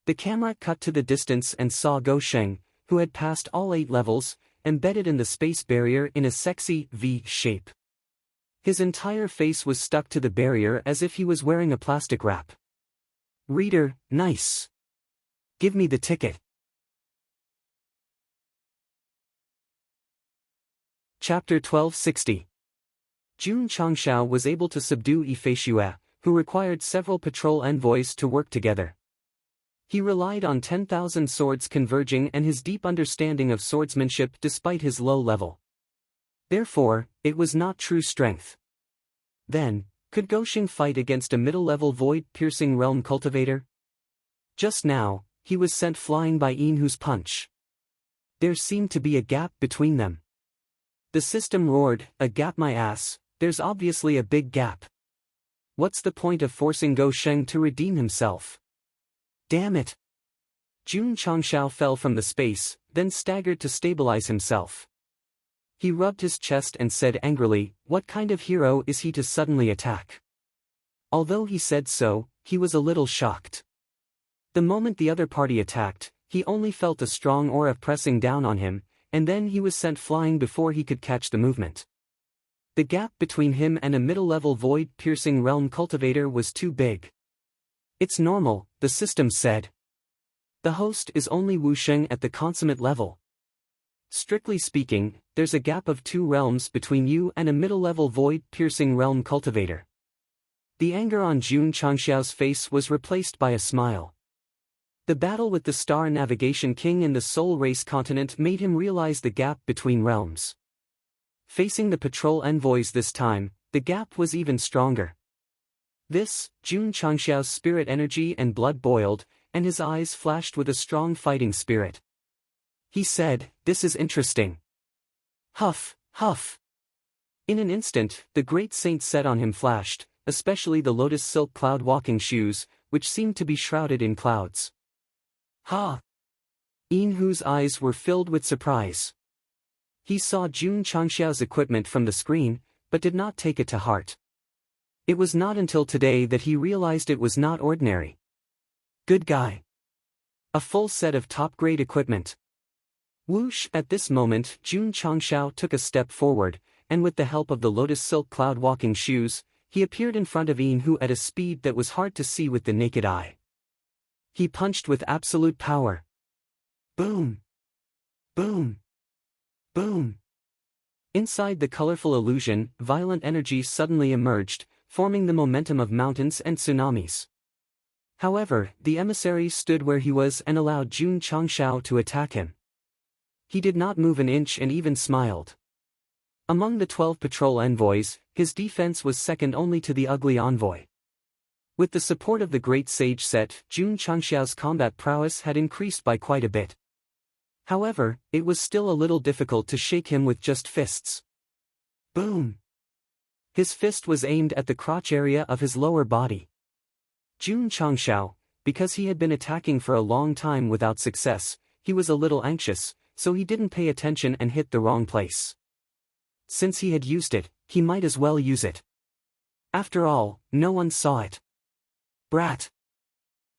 The camera cut to the distance and saw Gosheng, who had passed all 8 levels, embedded in the space barrier in a sexy V shape. His entire face was stuck to the barrier as if he was wearing a plastic wrap. Reader, nice. Give me the ticket. Chapter 1260. Jun Changshao was able to subdue Ifeishua, who required several patrol envoys to work together. He relied on 10,000 swords converging and his deep understanding of swordsmanship despite his low level. Therefore, it was not true strength. Then, could Gosheng fight against a middle-level void-piercing realm cultivator? Just now, he was sent flying by Yin-Hu's punch. There seemed to be a gap between them. The system roared, "A gap my ass, there's obviously a big gap. What's the point of forcing Gosheng to redeem himself? Damn it!" Jun Changshao fell from the space, then staggered to stabilize himself. He rubbed his chest and said angrily, what kind of hero is he to suddenly attack? Although he said so, he was a little shocked. The moment the other party attacked, he only felt a strong aura pressing down on him, and then he was sent flying before he could catch the movement. The gap between him and a middle-level void-piercing realm cultivator was too big. It's normal, the system said. The host is only Wusheng at the consummate level. Strictly speaking, there's a gap of 2 realms between you and a middle-level void-piercing realm cultivator. The anger on Jun Changxiao's face was replaced by a smile. The battle with the Star Navigation King in the Soul Race continent made him realize the gap between realms. Facing the patrol envoys this time, the gap was even stronger. Jun Changxiao's spirit energy and blood boiled, and his eyes flashed with a strong fighting spirit. He said, this is interesting. Huff, huff. In an instant, the great saint set on him flashed, especially the lotus silk cloud walking shoes, which seemed to be shrouded in clouds. Ha! Yin Hu's eyes were filled with surprise. He saw Jun Changxiao's equipment from the screen, but did not take it to heart. It was not until today that he realized it was not ordinary. Good guy. A full set of top-grade equipment. Whoosh! At this moment, Jun Changxiao took a step forward, and with the help of the lotus silk cloud walking shoes, he appeared in front of Yin Hu at a speed that was hard to see with the naked eye. He punched with absolute power. Boom! Boom! Boom! Inside the colorful illusion, violent energy suddenly emerged, forming the momentum of mountains and tsunamis. However, the emissary stood where he was and allowed Jun Changxiao to attack him. He did not move an inch and even smiled. Among the 12 patrol envoys, his defense was second only to the ugly envoy. With the support of the great sage Set, Jun Changxiao's combat prowess had increased by quite a bit. However, it was still a little difficult to shake him with just fists. Boom! His fist was aimed at the crotch area of his lower body. Jun Changxiao, because he had been attacking for a long time without success, he was a little anxious, so he didn't pay attention and hit the wrong place. Since he had used it, he might as well use it. After all, no one saw it. Brat!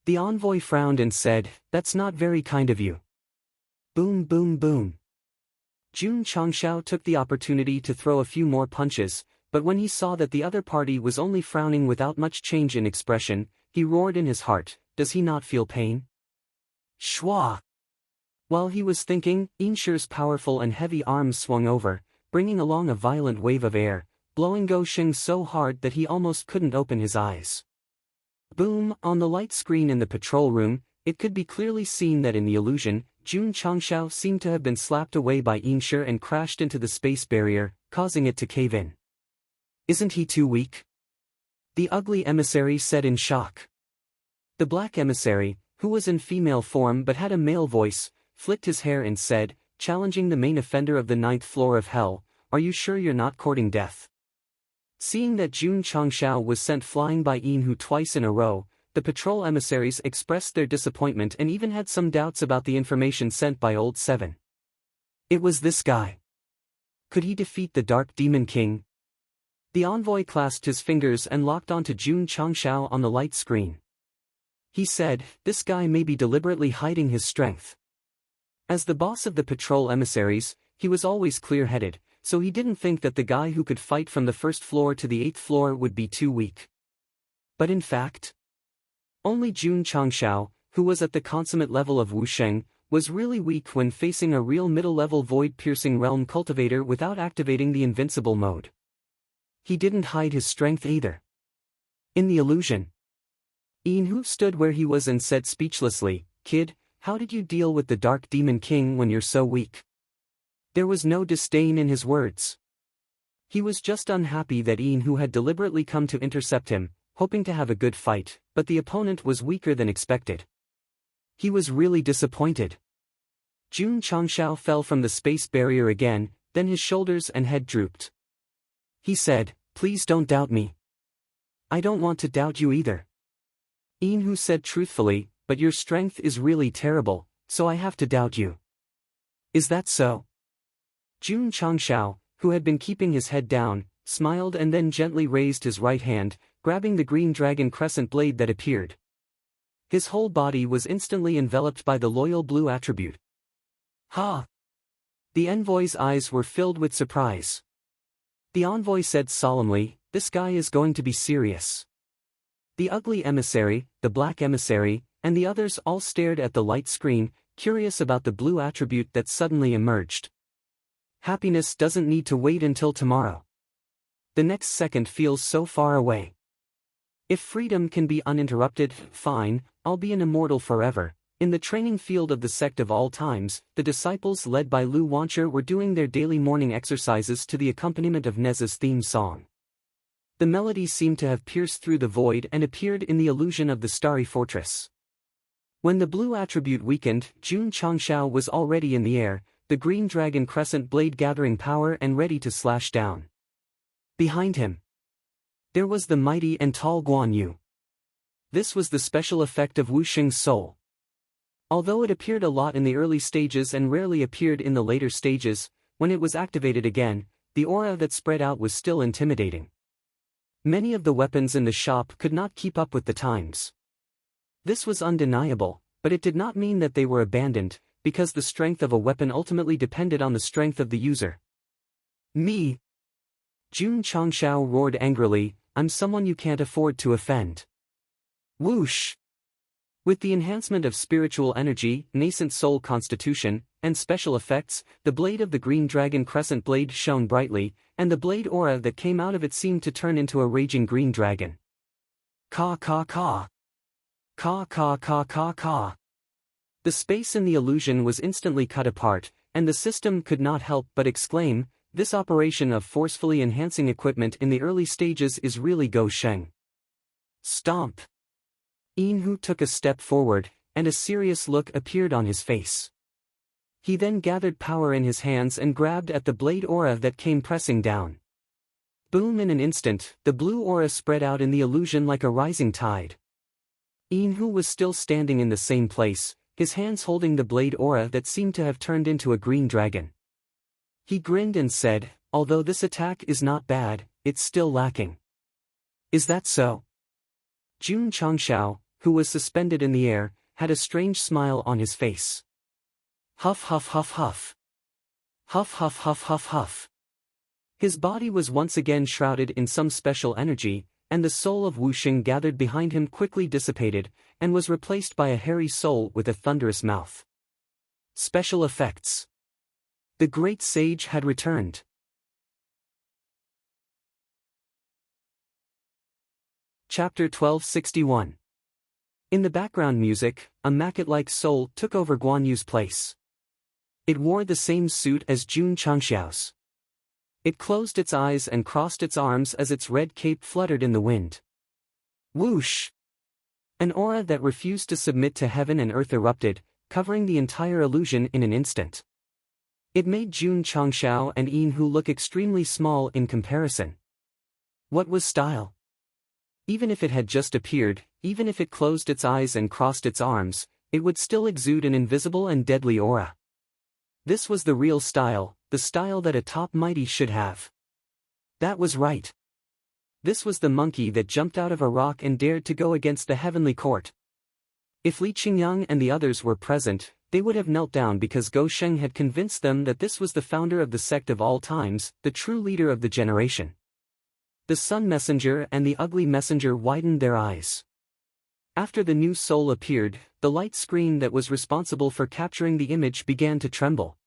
The envoy frowned and said, that's not very kind of you. Boom boom boom. Jun Changxiao took the opportunity to throw a few more punches, but when he saw that the other party was only frowning without much change in expression, he roared in his heart, does he not feel pain? Shwa! While he was thinking, Yinshi's powerful and heavy arms swung over, bringing along a violent wave of air, blowing Go Shing so hard that he almost couldn't open his eyes. Boom! On the light screen in the patrol room, it could be clearly seen that in the illusion, Jun Changxiao seemed to have been slapped away by Yinshi and crashed into the space barrier, causing it to cave in. Isn't he too weak? The ugly emissary said in shock. The black emissary, who was in female form but had a male voice, flicked his hair and said, challenging the main offender of the 9th floor of hell, are you sure you're not courting death? Seeing that Jun Changxiao was sent flying by Yin Hu twice in a row, the patrol emissaries expressed their disappointment and even had some doubts about the information sent by Old Seven. It was this guy. Could he defeat the Dark Demon King? The envoy clasped his fingers and locked onto Jun Changxiao on the light screen. He said, this guy may be deliberately hiding his strength. As the boss of the patrol emissaries, he was always clear-headed, so he didn't think that the guy who could fight from the 1st floor to the 8th floor would be too weak. But in fact, only Jun Changxiao, who was at the consummate level of Wusheng, was really weak when facing a real middle-level void-piercing realm cultivator without activating the invincible mode. He didn't hide his strength either. In the illusion, Yin Hu stood where he was and said speechlessly, Kid, how did you deal with the Dark Demon King when you're so weak? There was no disdain in his words. He was just unhappy that Yin Hu had deliberately come to intercept him, hoping to have a good fight, but the opponent was weaker than expected. He was really disappointed. Jun Changxiao fell from the space barrier again, then his shoulders and head drooped. He said, please don't doubt me. I don't want to doubt you either. Yin Hu said truthfully, but your strength is really terrible, so I have to doubt you. Is that so? Jun Changshao, who had been keeping his head down, smiled and then gently raised his right hand, grabbing the green dragon crescent blade that appeared. His whole body was instantly enveloped by the loyal blue attribute. Ha! The envoy's eyes were filled with surprise. The envoy said solemnly, "This guy is going to be serious." The ugly emissary, the black emissary, and the others all stared at the light screen, curious about the blue attribute that suddenly emerged. Happiness doesn't need to wait until tomorrow. The next second feels so far away. If freedom can be uninterrupted, fine, I'll be an immortal forever. In the training field of the Sect of all times, the disciples led by Lu Wancher were doing their daily morning exercises to the accompaniment of Neza's theme song. The melody seemed to have pierced through the void and appeared in the illusion of the starry fortress. When the blue attribute weakened, Jun Changshao was already in the air, the green dragon crescent blade gathering power and ready to slash down. Behind him, there was the mighty and tall Guan Yu. This was the special effect of Wu Xing's soul. Although it appeared a lot in the early stages and rarely appeared in the later stages, when it was activated again, the aura that spread out was still intimidating. Many of the weapons in the shop could not keep up with the times. This was undeniable, but it did not mean that they were abandoned, because the strength of a weapon ultimately depended on the strength of the user. Me! Jun Changshao roared angrily, "I'm someone you can't afford to offend." Whoosh! With the enhancement of spiritual energy, nascent soul constitution, and special effects, the blade of the green dragon crescent blade shone brightly, and the blade aura that came out of it seemed to turn into a raging green dragon. Ka ka ka! Ka ka ka ka ka! The space in the illusion was instantly cut apart, and the system could not help but exclaim, "This operation of forcefully enhancing equipment in the early stages is really Go Sheng." Stomp! Yinhu took a step forward, and a serious look appeared on his face. He then gathered power in his hands and grabbed at the blade aura that came pressing down. Boom! In an instant, the blue aura spread out in the illusion like a rising tide. Yinhu was still standing in the same place, his hands holding the blade aura that seemed to have turned into a green dragon. He grinned and said, "Although this attack is not bad, it's still lacking." "Is that so?" Jun Changshao, who was suspended in the air, had a strange smile on his face. Huff huff huff huff. Huff huff huff huff huff. His body was once again shrouded in some special energy, and the soul of Wu Xing gathered behind him quickly dissipated, and was replaced by a hairy soul with a thunderous mouth. Special effects. The great sage had returned. Chapter 1261. In the background music, a Macket-like soul took over Guan Yu's place. It wore the same suit as Jun Changshao's. It closed its eyes and crossed its arms as its red cape fluttered in the wind. Whoosh! An aura that refused to submit to heaven and earth erupted, covering the entire illusion in an instant. It made Jun Changshao and Yinhu look extremely small in comparison. What was style? Even if it had just appeared, even if it closed its eyes and crossed its arms, it would still exude an invisible and deadly aura. This was the real style, the style that a top mighty should have. That was right. This was the monkey that jumped out of a rock and dared to go against the heavenly court. If Li Qingyang and the others were present, they would have knelt down because Go Sheng had convinced them that this was the founder of the Sect of all times, the true leader of the generation. The Sun Messenger and the Ugly Messenger widened their eyes. After the new soul appeared, the light screen that was responsible for capturing the image began to tremble.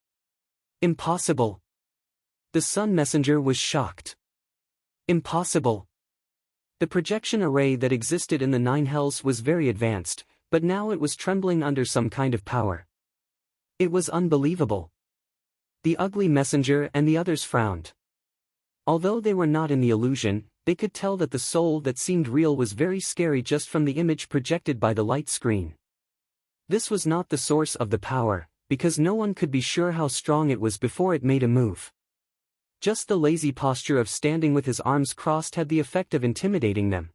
Impossible! The Sun Messenger was shocked. Impossible! The projection array that existed in the Nine Hells was very advanced, but now it was trembling under some kind of power. It was unbelievable. The Ugly Messenger and the others frowned. Although they were not in the illusion, they could tell that the soul that seemed real was very scary just from the image projected by the light screen. This was not the source of the power, because no one could be sure how strong it was before it made a move. Just the lazy posture of standing with his arms crossed had the effect of intimidating them.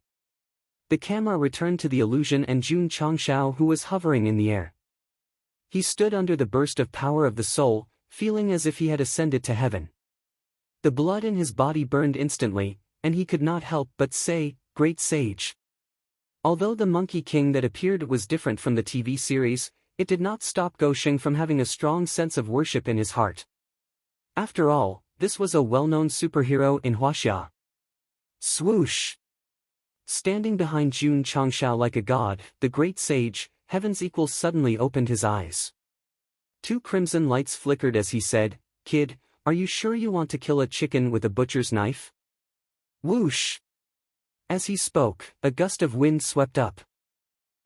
The camera returned to the illusion and Jun Changshao, who was hovering in the air. He stood under the burst of power of the soul, feeling as if he had ascended to heaven. The blood in his body burned instantly, and he could not help but say, "Great sage." Although the Monkey King that appeared was different from the TV series, it did not stop Gosheng from having a strong sense of worship in his heart. After all, this was a well-known superhero in Huaxia. Swoosh! Standing behind Jun Changshao like a god, the great sage, Heaven's Equal, suddenly opened his eyes. Two crimson lights flickered as he said, "Kid, are you sure you want to kill a chicken with a butcher's knife?" Whoosh! As he spoke, a gust of wind swept up.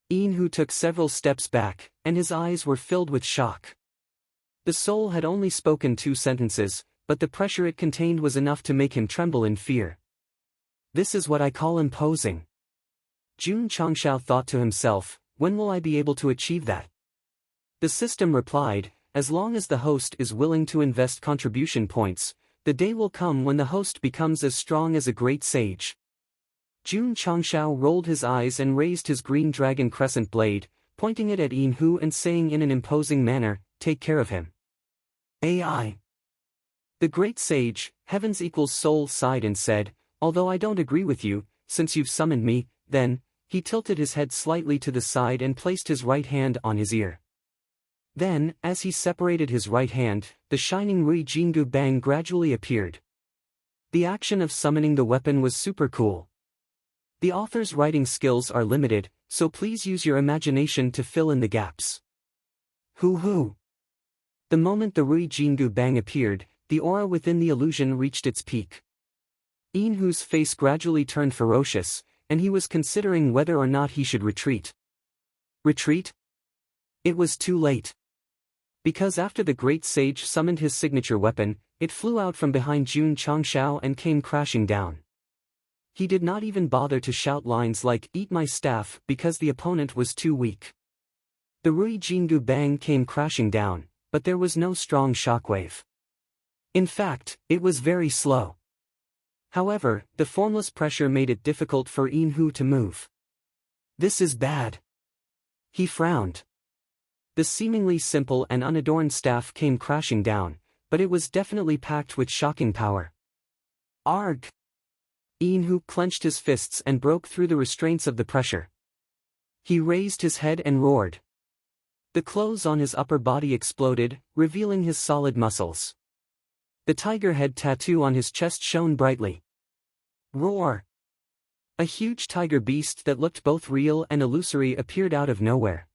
Yin-Hu took several steps back, and his eyes were filled with shock. The soul had only spoken 2 sentences, but the pressure it contained was enough to make him tremble in fear. "This is what I call imposing." Jun Changshao thought to himself, "When will I be able to achieve that?" The system replied, "As long as the host is willing to invest contribution points, the day will come when the host becomes as strong as a great sage." Jun Changshao rolled his eyes and raised his green dragon crescent blade, pointing it at Yin-Hu and saying in an imposing manner, "Take care of him." AI. The great sage, Heaven's Equal soul, sighed and said, "Although I don't agree with you, since you've summoned me, then," he tilted his head slightly to the side and placed his right hand on his ear. Then, as he separated his right hand, the shining Rui Jingu Bang gradually appeared. The action of summoning the weapon was super cool. The author's writing skills are limited, so please use your imagination to fill in the gaps. Hoo-hoo! The moment the Rui Jingu Bang appeared, the aura within the illusion reached its peak. Yin-Hu's face gradually turned ferocious, and he was considering whether or not he should retreat. Retreat? It was too late. Because after the great sage summoned his signature weapon, it flew out from behind Jun Changshao and came crashing down. He did not even bother to shout lines like, "Eat my staff," because the opponent was too weak. The Rui Jingu Bang came crashing down, but there was no strong shockwave. In fact, it was very slow. However, the formless pressure made it difficult for Yin-Hu to move. "This is bad." He frowned. The seemingly simple and unadorned staff came crashing down, but it was definitely packed with shocking power. Arg! Yin-Hu clenched his fists and broke through the restraints of the pressure. He raised his head and roared. The clothes on his upper body exploded, revealing his solid muscles. The tiger head tattoo on his chest shone brightly. Roar! A huge tiger beast that looked both real and illusory appeared out of nowhere.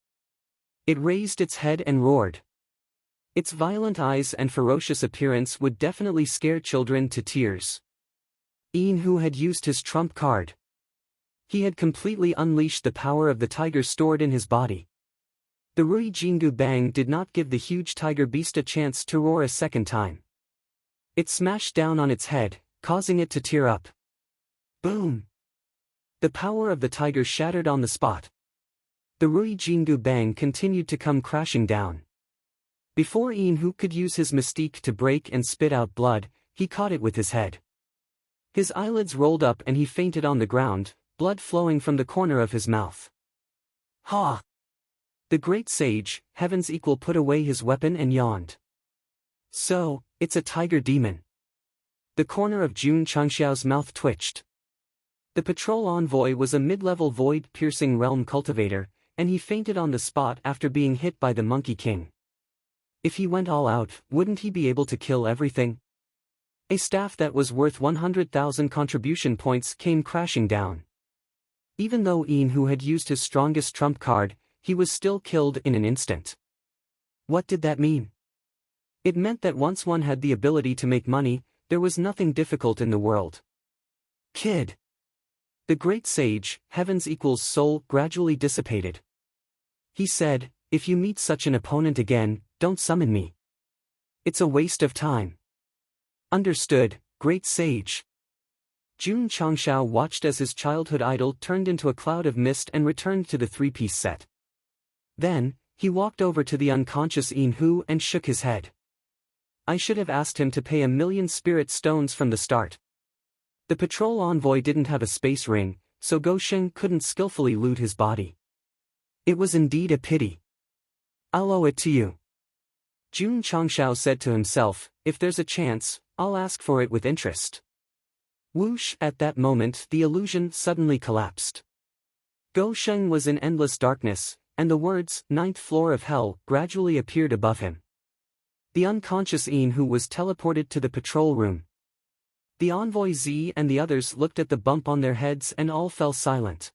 It raised its head and roared. Its violent eyes and ferocious appearance would definitely scare children to tears. Yin-Hu had used his trump card. He had completely unleashed the power of the tiger stored in his body. The Rui Jingu Bang did not give the huge tiger beast a chance to roar a second time. It smashed down on its head, causing it to tear up. Boom! The power of the tiger shattered on the spot. The Rui Jingu Bang continued to come crashing down. Before Yin-Hu could use his mystique to break and spit out blood, he caught it with his head. His eyelids rolled up and he fainted on the ground, blood flowing from the corner of his mouth. Ha! The great sage, Heaven's Equal, put away his weapon and yawned. "So, it's a tiger demon." The corner of Jun Changshao's mouth twitched. The patrol envoy was a mid-level void-piercing realm cultivator, and he fainted on the spot after being hit by the Monkey King. If he went all out, wouldn't he be able to kill everything? A staff that was worth 100,000 contribution points came crashing down. Even though Yin-Hu had used his strongest trump card, he was still killed in an instant. What did that mean? It meant that once one had the ability to make money, there was nothing difficult in the world. Kid! The great sage, Heaven's Equal's soul, gradually dissipated. He said, "If you meet such an opponent again, don't summon me. It's a waste of time." Understood, great sage. Jun Changshao watched as his childhood idol turned into a cloud of mist and returned to the three-piece set. Then, he walked over to the unconscious Yin-Hu and shook his head. I should have asked him to pay 1,000,000 spirit stones from the start. The patrol envoy didn't have a space ring, so Gosheng couldn't skillfully loot his body. It was indeed a pity. I'll owe it to you. Jun Changshao said to himself, if there's a chance, I'll ask for it with interest. Whoosh! At that moment the illusion suddenly collapsed. Go Sheng was in endless darkness, and the words, "Ninth floor of hell," gradually appeared above him. The unconscious Yin Hu was teleported to the patrol room. The envoy Z and the others looked at the bump on their heads and all fell silent.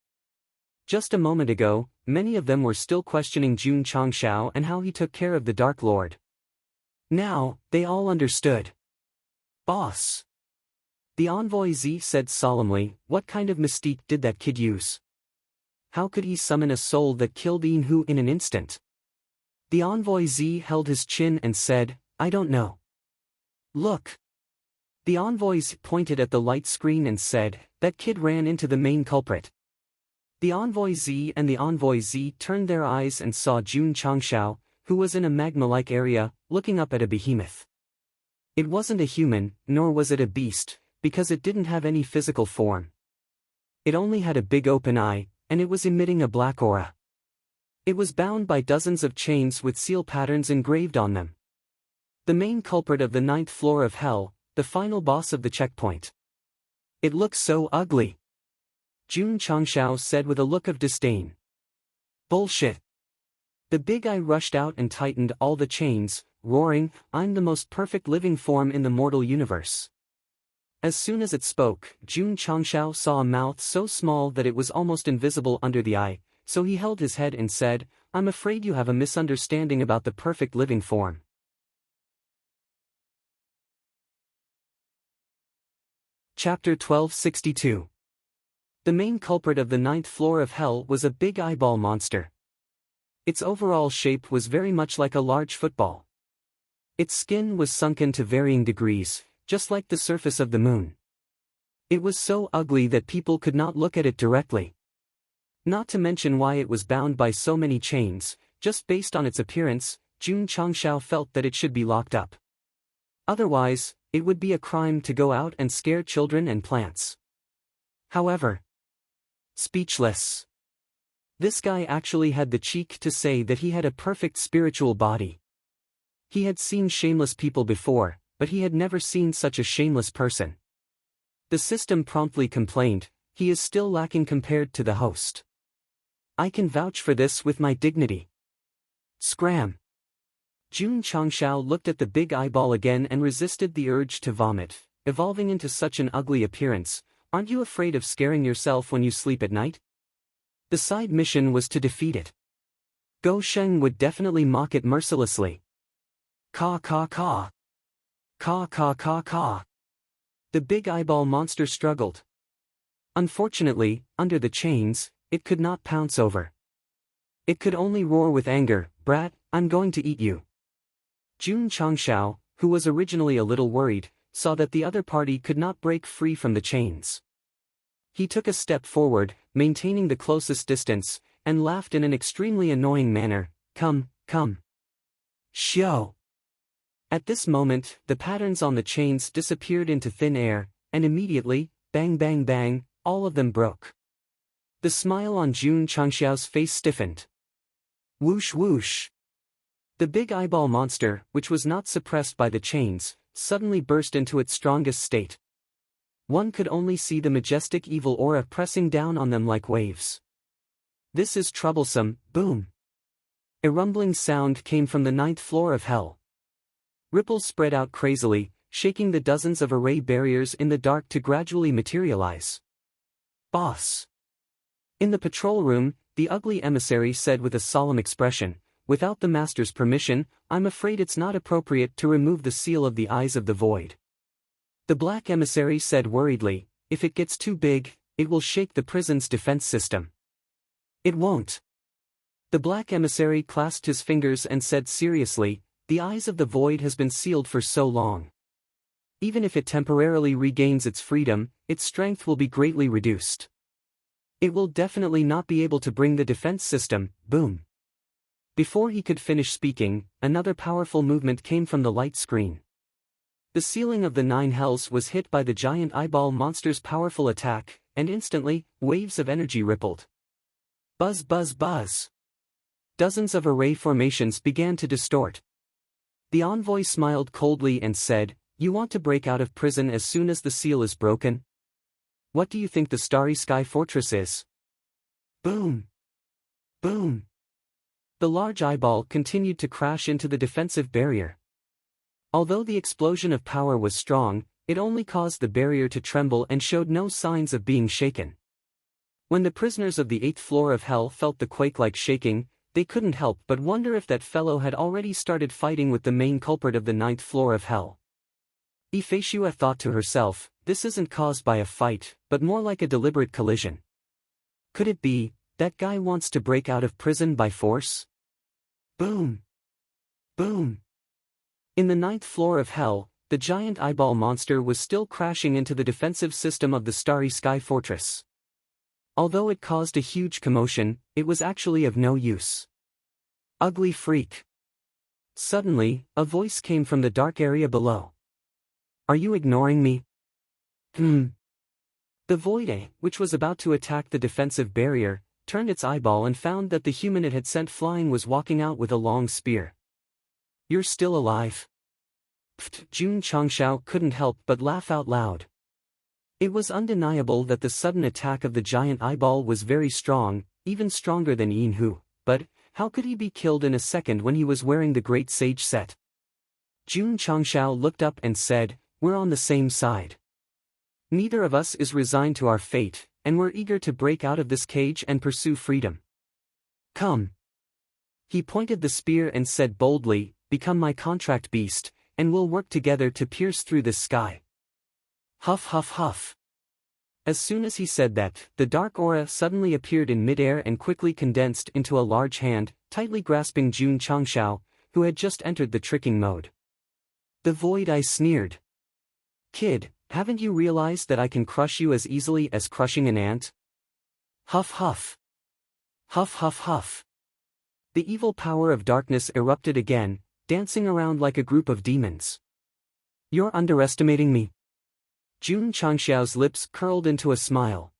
Just a moment ago, many of them were still questioning Jun Changshao and how he took care of the Dark Lord. Now, they all understood. Boss. The envoy Z said solemnly, what kind of mystique did that kid use? How could he summon a soul that killed Yin Hu in an instant? The envoy Z held his chin and said, I don't know. Look. The envoys pointed at the light screen and said, that kid ran into the main culprit. The envoy Z and the envoy Z turned their eyes and saw Jun Changshao, who was in a magma-like area, looking up at a behemoth. It wasn't a human, nor was it a beast, because it didn't have any physical form. It only had a big open eye, and it was emitting a black aura. It was bound by dozens of chains with seal patterns engraved on them. The main culprit of the 9th floor of hell, the final boss of the checkpoint. It looks so ugly. Jun Changshao said with a look of disdain. Bullshit. The big eye rushed out and tightened all the chains, roaring, I'm the most perfect living form in the mortal universe. As soon as it spoke, Jun Changshao saw a mouth so small that it was almost invisible under the eye, so he held his head and said, I'm afraid you have a misunderstanding about the perfect living form. Chapter 1262. The main culprit of the 9th floor of hell was a big eyeball monster. Its overall shape was very much like a large football. Its skin was sunken to varying degrees, just like the surface of the moon. It was so ugly that people could not look at it directly. Not to mention why it was bound by so many chains, just based on its appearance, Jun Changshao felt that it should be locked up. Otherwise, it would be a crime to go out and scare children and plants. However, speechless. This guy actually had the cheek to say that he had a perfect spiritual body. He had seen shameless people before, but he had never seen such a shameless person. The system promptly complained, he is still lacking compared to the host. I can vouch for this with my dignity. Scram. Jun Changshao looked at the big eyeball again and resisted the urge to vomit, evolving into such an ugly appearance. Aren't you afraid of scaring yourself when you sleep at night? The side mission was to defeat it. Go Sheng would definitely mock it mercilessly. Caw caw caw. Caw caw caw caw. The big eyeball monster struggled. Unfortunately, under the chains, it could not pounce over. It could only roar with anger, brat, I'm going to eat you. Jun Changshao, who was originally a little worried, saw that the other party could not break free from the chains. He took a step forward, maintaining the closest distance, and laughed in an extremely annoying manner, come, come. Xiao. At this moment, the patterns on the chains disappeared into thin air, and immediately, bang bang bang, all of them broke. The smile on Jun Changshao's face stiffened. Whoosh whoosh. The big eyeball monster, which was not suppressed by the chains, suddenly burst into its strongest state. One could only see the majestic evil aura pressing down on them like waves. This is troublesome, boom. A rumbling sound came from the 9th floor of hell. Ripples spread out crazily, shaking the dozens of array barriers in the dark to gradually materialize. Boss. In the patrol room, the ugly emissary said with a solemn expression, without the master's permission, I'm afraid it's not appropriate to remove the seal of the eyes of the void. The black emissary said worriedly, if it gets too big, it will shake the prison's defense system. It won't. The black emissary clasped his fingers and said seriously, the eyes of the void has been sealed for so long. Even if it temporarily regains its freedom, its strength will be greatly reduced. It will definitely not be able to bring the defense system, boom. Before he could finish speaking, another powerful movement came from the light screen. The ceiling of the 9 hells was hit by the giant eyeball monster's powerful attack, and instantly, waves of energy rippled. Buzz buzz buzz. Dozens of array formations began to distort. The envoy smiled coldly and said, "You want to break out of prison as soon as the seal is broken? What do you think the Starry Sky Fortress is?" Boom! Boom! The large eyeball continued to crash into the defensive barrier. Although the explosion of power was strong, it only caused the barrier to tremble and showed no signs of being shaken. When the prisoners of the 8th floor of hell felt the quake-like shaking, they couldn't help but wonder if that fellow had already started fighting with the main culprit of the 9th floor of hell. Ifeshua thought to herself, this isn't caused by a fight, but more like a deliberate collision. Could it be, that guy wants to break out of prison by force? Boom! Boom! In the 9th floor of hell, the giant eyeball monster was still crashing into the defensive system of the Starry Sky Fortress. Although it caused a huge commotion, it was actually of no use. Ugly freak! Suddenly, a voice came from the dark area below. Are you ignoring me? The void, which was about to attack the defensive barrier, turned its eyeball and found that the human it had sent flying was walking out with a long spear. You're still alive? Pfft, Jun Changshao couldn't help but laugh out loud. It was undeniable that the sudden attack of the giant eyeball was very strong, even stronger than Yin Hu, but how could he be killed in a second when he was wearing the great sage set? Jun Changshao looked up and said, "We're on the same side. Neither of us is resigned to our fate, and we're eager to break out of this cage and pursue freedom. Come." He pointed the spear and said boldly, "Become my contract beast, and we'll work together to pierce through this sky." Huff huff huff. As soon as he said that, the dark aura suddenly appeared in midair and quickly condensed into a large hand, tightly grasping Jun Changshao, who had just entered the tricking mode. The void eye sneered. "Kid, haven't you realized that I can crush you as easily as crushing an ant?" Huff huff. Huff huff huff. The evil power of darkness erupted again, dancing around like a group of demons. "You're underestimating me." Jun Changshao's lips curled into a smile.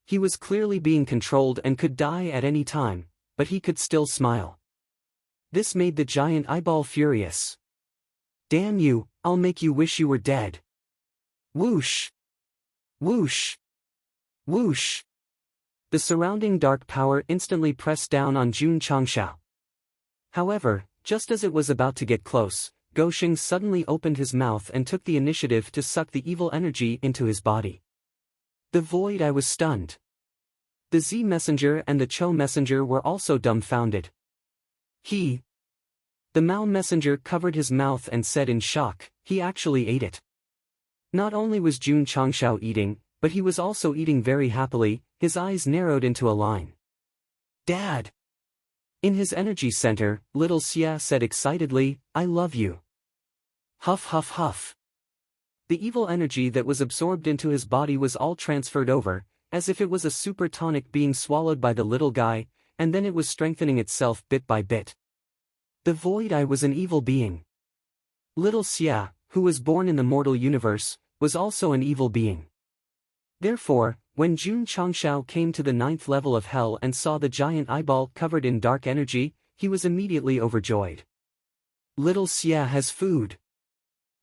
He was clearly being controlled and could die at any time, but he could still smile. This made the giant eyeball furious. "Damn you, I'll make you wish you were dead." Whoosh! Whoosh! Whoosh! The surrounding dark power instantly pressed down on Jun Changshao. However, just as it was about to get close, Gosheng suddenly opened his mouth and took the initiative to suck the evil energy into his body. The void eye was stunned. The Z messenger and the Cho messenger were also dumbfounded. The Mao messenger covered his mouth and said in shock, "He actually ate it." Not only was Jun Changshao eating, but he was also eating very happily, his eyes narrowed into a line. "Dad!" In his energy center, little Xia said excitedly, "I love you." Huff huff huff. The evil energy that was absorbed into his body was all transferred over, as if it was a super tonic being swallowed by the little guy, and then it was strengthening itself bit by bit. The void eye was an evil being. Little Xia, who was born in the mortal universe, was also an evil being. Therefore, when Jun Changshao came to the 9th level of hell and saw the giant eyeball covered in dark energy, he was immediately overjoyed. Little Xia has food.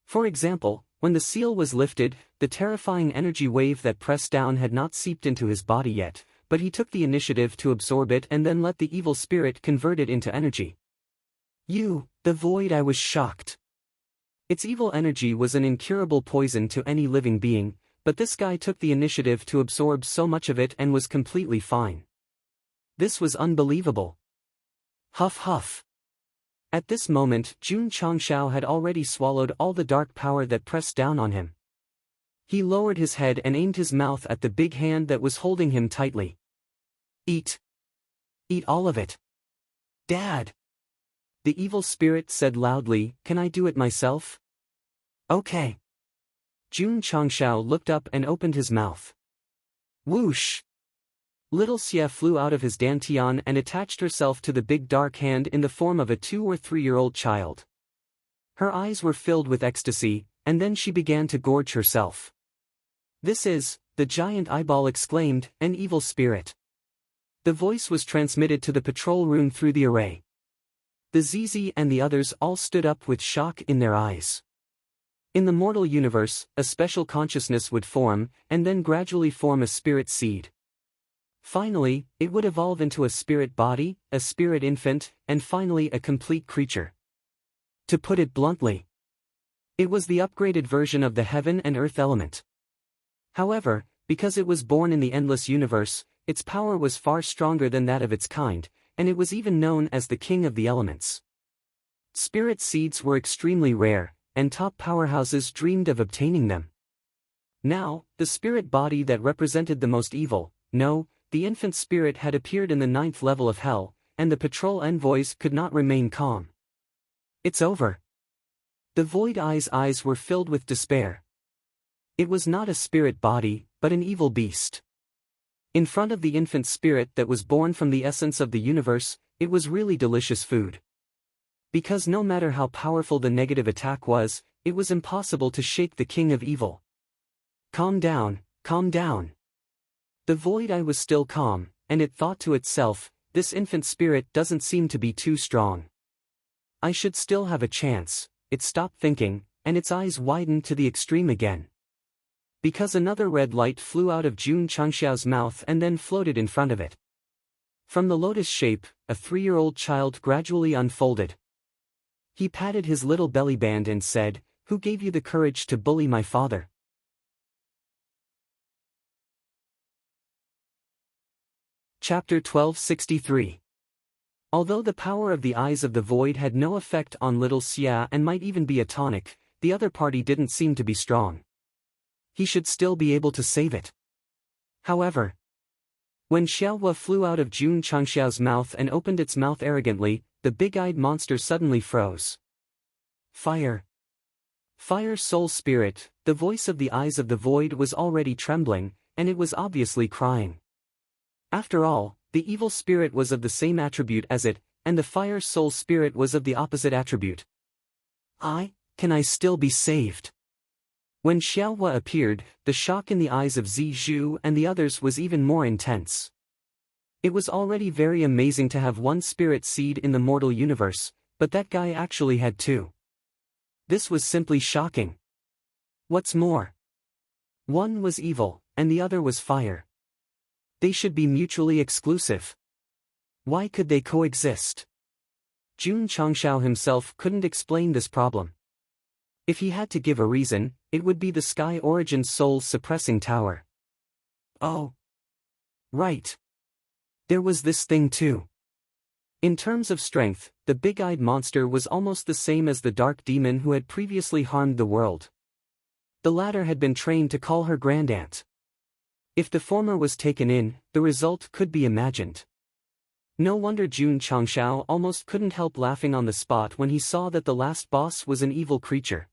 For example, when the seal was lifted, the terrifying energy wave that pressed down had not seeped into his body yet, but he took the initiative to absorb it and then let the evil spirit convert it into energy. The void eye was shocked. Its evil energy was an incurable poison to any living being, but this guy took the initiative to absorb so much of it and was completely fine. This was unbelievable. Huff huff. At this moment, Jun Changshao had already swallowed all the dark power that pressed down on him. He lowered his head and aimed his mouth at the big hand that was holding him tightly. "Eat. Eat all of it. Dad!" The evil spirit said loudly, "Can I do it myself?" "Okay." Jun Changshao looked up and opened his mouth. Whoosh! Little Xia flew out of his dantian and attached herself to the big dark hand in the form of a 2- or 3-year-old child. Her eyes were filled with ecstasy, and then she began to gorge herself. "This is," the giant eyeball exclaimed, "an evil spirit." The voice was transmitted to the patrol room through the array. The ZZ and the others all stood up with shock in their eyes. In the mortal universe, a special consciousness would form, and then gradually form a spirit seed. Finally, it would evolve into a spirit body, a spirit infant, and finally a complete creature. To put it bluntly, it was the upgraded version of the heaven and earth element. However, because it was born in the endless universe, its power was far stronger than that of its kind, and it was even known as the king of the elements. Spirit seeds were extremely rare, and top powerhouses dreamed of obtaining them. Now, the spirit body that represented the most evil, the infant spirit had appeared in the 9th level of hell, and the patrol envoys could not remain calm. It's over. The Void Eye's eyes were filled with despair. It was not a spirit body, but an evil beast. In front of the infant spirit that was born from the essence of the universe, it was really delicious food. Because no matter how powerful the negative attack was, it was impossible to shake the king of evil. Calm down, calm down. The Void Eye was still calm, and it thought to itself, this infant spirit doesn't seem to be too strong. I should still have a chance. It stopped thinking, and its eyes widened to the extreme again. Because another red light flew out of Jun Changxiao's mouth and then floated in front of it. From the lotus shape, a 3-year-old child gradually unfolded. He patted his little belly band and said, "Who gave you the courage to bully my father?" Chapter 1263. Although the power of the eyes of the void had no effect on little Xia and might even be a tonic, the other party didn't seem to be strong. He should still be able to save it. However, when Xiaohua flew out of Jun Changxiao's mouth and opened its mouth arrogantly, the big-eyed monster suddenly froze. Fire! Fire soul spirit, the voice of the eyes of the void was already trembling, and it was obviously crying. After all, the evil spirit was of the same attribute as it, and the fire soul spirit was of the opposite attribute. Can I still be saved? When Xiaohua appeared, the shock in the eyes of Zi Zhu and the others was even more intense. It was already very amazing to have one spirit seed in the mortal universe, but that guy actually had 2. This was simply shocking. What's more, one was evil, and the other was fire. They should be mutually exclusive. Why could they coexist? Jun Changxiao himself couldn't explain this problem. If he had to give a reason, it would be the Sky Origin Soul Suppressing Tower. Oh. Right. There was this thing too. In terms of strength, the big-eyed monster was almost the same as the dark demon who had previously harmed the world. The latter had been trained to call her grandaunt. If the former was taken in, the result could be imagined. No wonder Jun Changxiao almost couldn't help laughing on the spot when he saw that the last boss was an evil creature.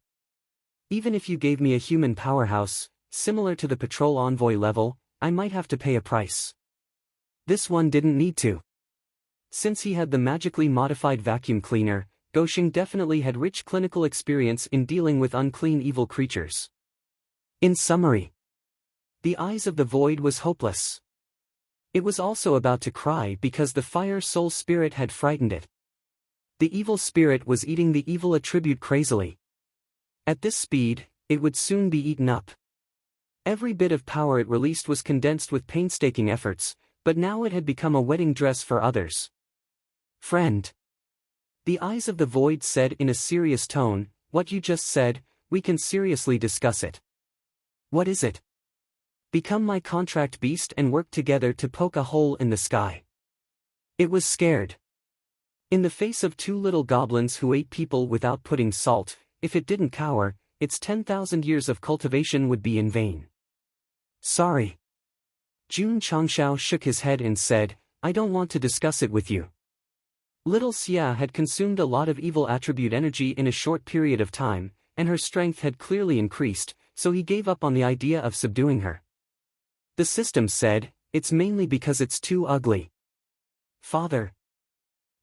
Even if you gave me a human powerhouse, similar to the patrol envoy level, I might have to pay a price. This one didn't need to. Since he had the magically modified vacuum cleaner, Gosheng definitely had rich clinical experience in dealing with unclean evil creatures. In summary, the eyes of the void was hopeless. It was also about to cry because the fire soul spirit had frightened it. The evil spirit was eating the evil attribute crazily. At this speed, it would soon be eaten up. Every bit of power it released was condensed with painstaking efforts, but now it had become a wedding dress for others. Friend. The eyes of the void said in a serious tone, "What you just said, we can seriously discuss it." What is it? Become my contract beast and work together to poke a hole in the sky. It was scared. In the face of 2 little goblins who ate people without putting salt, if it didn't cower, its 10,000 years of cultivation would be in vain. Sorry. Jun Changxiao shook his head and said, "I don't want to discuss it with you." Little Xia had consumed a lot of evil attribute energy in a short period of time, and her strength had clearly increased, so he gave up on the idea of subduing her. The system said, "It's mainly because it's too ugly." Father.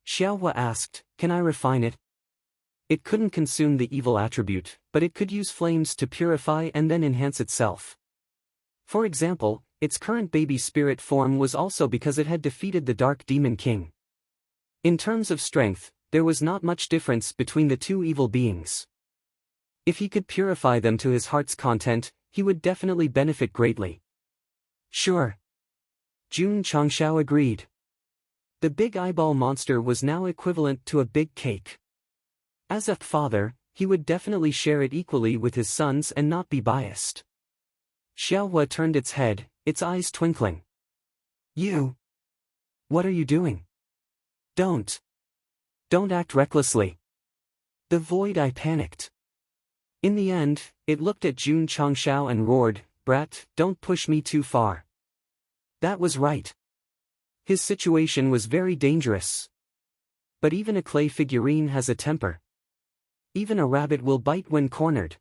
Xiaohua asked, "Can I refine it?" It couldn't consume the evil attribute, but it could use flames to purify and then enhance itself. For example, its current baby spirit form was also because it had defeated the Dark Demon King. In terms of strength, there was not much difference between the two evil beings. If he could purify them to his heart's content, he would definitely benefit greatly. Sure. Jun Changshao agreed. The big eyeball monster was now equivalent to a big cake. As a father, he would definitely share it equally with his sons and not be biased. Xiaohua turned its head, its eyes twinkling. You! What are you doing? Don't act recklessly. The Void Eye panicked. In the end, it looked at Jun Changshao and roared, "Brat, don't push me too far." That was right. His situation was very dangerous. But even a clay figurine has a temper. Even a rabbit will bite when cornered.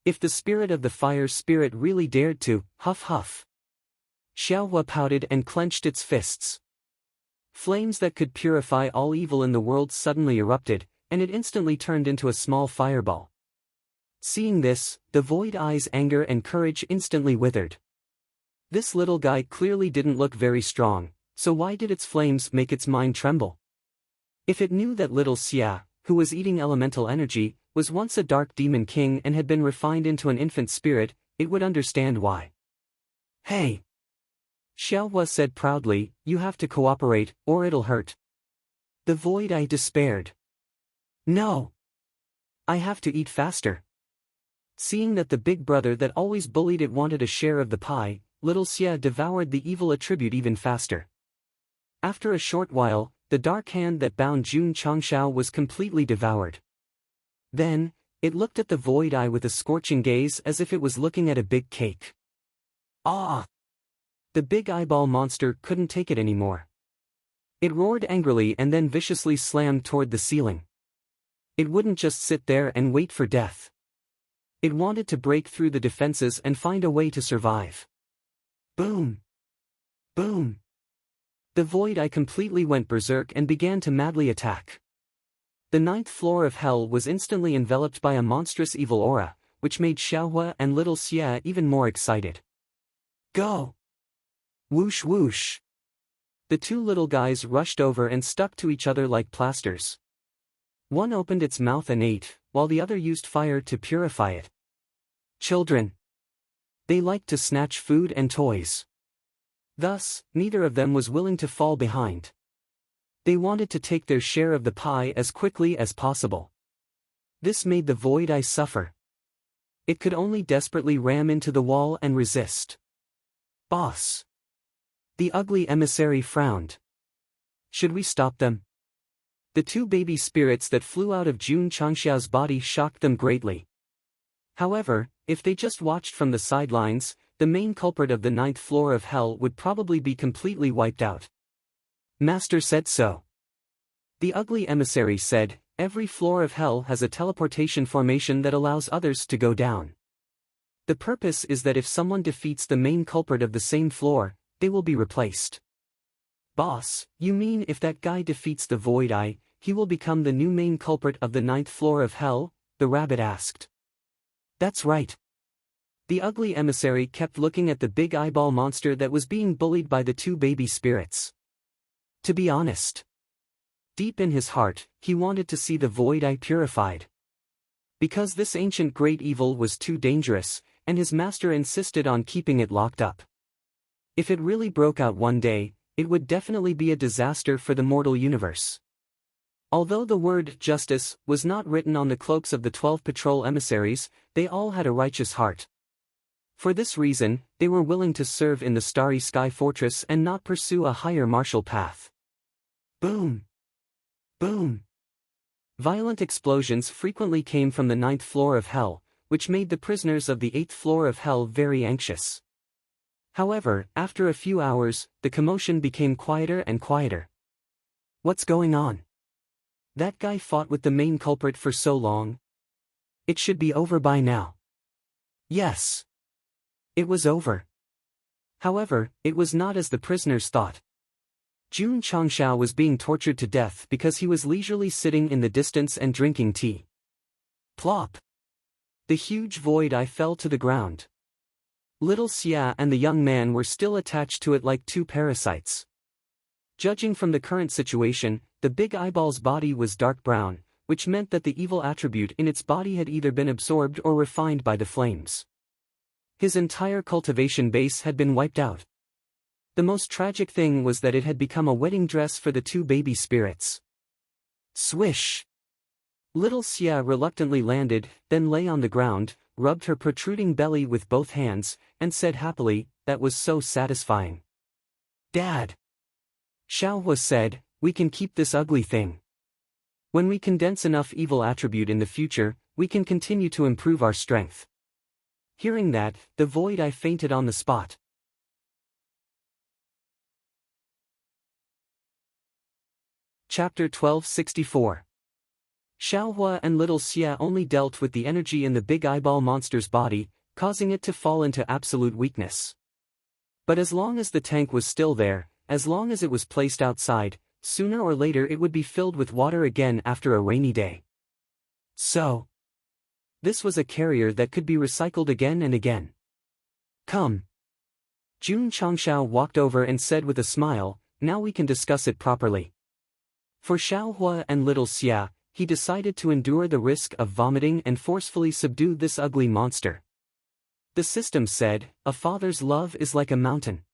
If the spirit of the fire spirit really dared to, huff huff. Xiaohua pouted and clenched its fists. Flames that could purify all evil in the world suddenly erupted, and it instantly turned into a small fireball. Seeing this, the Void Eye's anger and courage instantly withered. This little guy clearly didn't look very strong, so why did its flames make its mind tremble? If it knew that little Xia, who was eating elemental energy, was once a dark demon king and had been refined into an infant spirit, it would understand why. Hey! Xiaohua said proudly, "You have to cooperate, or it'll hurt." The Void Eye despaired. No! I have to eat faster. Seeing that the big brother that always bullied it wanted a share of the pie, little Xia devoured the evil attribute even faster. After a short while, the dark hand that bound Jun Changshao was completely devoured. Then, it looked at the Void Eye with a scorching gaze as if it was looking at a big cake. Ah! The big eyeball monster couldn't take it anymore. It roared angrily and then viciously slammed toward the ceiling. It wouldn't just sit there and wait for death. It wanted to break through the defenses and find a way to survive. Boom! Boom! The Void Eye completely went berserk and began to madly attack. The 9th floor of hell was instantly enveloped by a monstrous evil aura, which made Xiaohua and little Xia even more excited. Go! Whoosh whoosh! The two little guys rushed over and stuck to each other like plasters. One opened its mouth and ate, while the other used fire to purify it. Children. They liked to snatch food and toys. Thus, neither of them was willing to fall behind. They wanted to take their share of the pie as quickly as possible. This made the Void Eye suffer. It could only desperately ram into the wall and resist. Boss! The ugly emissary frowned. Should we stop them? The two baby spirits that flew out of Jun Changshao's body shocked them greatly. However, if they just watched from the sidelines, the main culprit of the 9th floor of hell would probably be completely wiped out. Master said so. The ugly emissary said, "Every floor of hell has a teleportation formation that allows others to go down. The purpose is that if someone defeats the main culprit of the same floor, they will be replaced." Boss, you mean if that guy defeats the Void Eye, he will become the new main culprit of the 9th floor of hell? The rabbit asked. That's right. The ugly emissary kept looking at the big eyeball monster that was being bullied by the two baby spirits. To be honest, deep in his heart, he wanted to see the Void Eye purified. Because this ancient great evil was too dangerous, and his master insisted on keeping it locked up. If it really broke out one day, it would definitely be a disaster for the mortal universe. Although the word justice was not written on the cloaks of the 12 patrol emissaries, they all had a righteous heart. For this reason, they were willing to serve in the Starry Sky Fortress and not pursue a higher martial path. Boom! Boom! Violent explosions frequently came from the 9th floor of hell, which made the prisoners of the 8th floor of hell very anxious. However, after a few hours, the commotion became quieter and quieter. What's going on? That guy fought with the main culprit for so long. It should be over by now. Yes. It was over. However, it was not as the prisoners thought. Jun Changshao was being tortured to death because he was leisurely sitting in the distance and drinking tea. Plop! The huge Void Eye fell to the ground. Little Xia and the young man were still attached to it like two parasites. Judging from the current situation, the big eyeball's body was dark brown, which meant that the evil attribute in its body had either been absorbed or refined by the flames. His entire cultivation base had been wiped out. The most tragic thing was that it had become a wedding dress for the two baby spirits. Swish! Little Xia reluctantly landed, then lay on the ground, rubbed her protruding belly with both hands, and said happily, "That was so satisfying." "Dad," Xiaohua said, "we can keep this ugly thing. When we condense enough evil attribute in the future, we can continue to improve our strength." Hearing that, the Void Eye fainted on the spot. Chapter 1264. Xiaohua and Little Xia only dealt with the energy in the big eyeball monster's body, causing it to fall into absolute weakness. But as long as the tank was still there, as long as it was placed outside, sooner or later it would be filled with water again after a rainy day. So, this was a carrier that could be recycled again and again. "Come." Jun Changshao walked over and said with a smile, "Now we can discuss it properly." For Xiaohua and Little Xia, he decided to endure the risk of vomiting and forcefully subdue this ugly monster. The system said, "A father's love is like a mountain."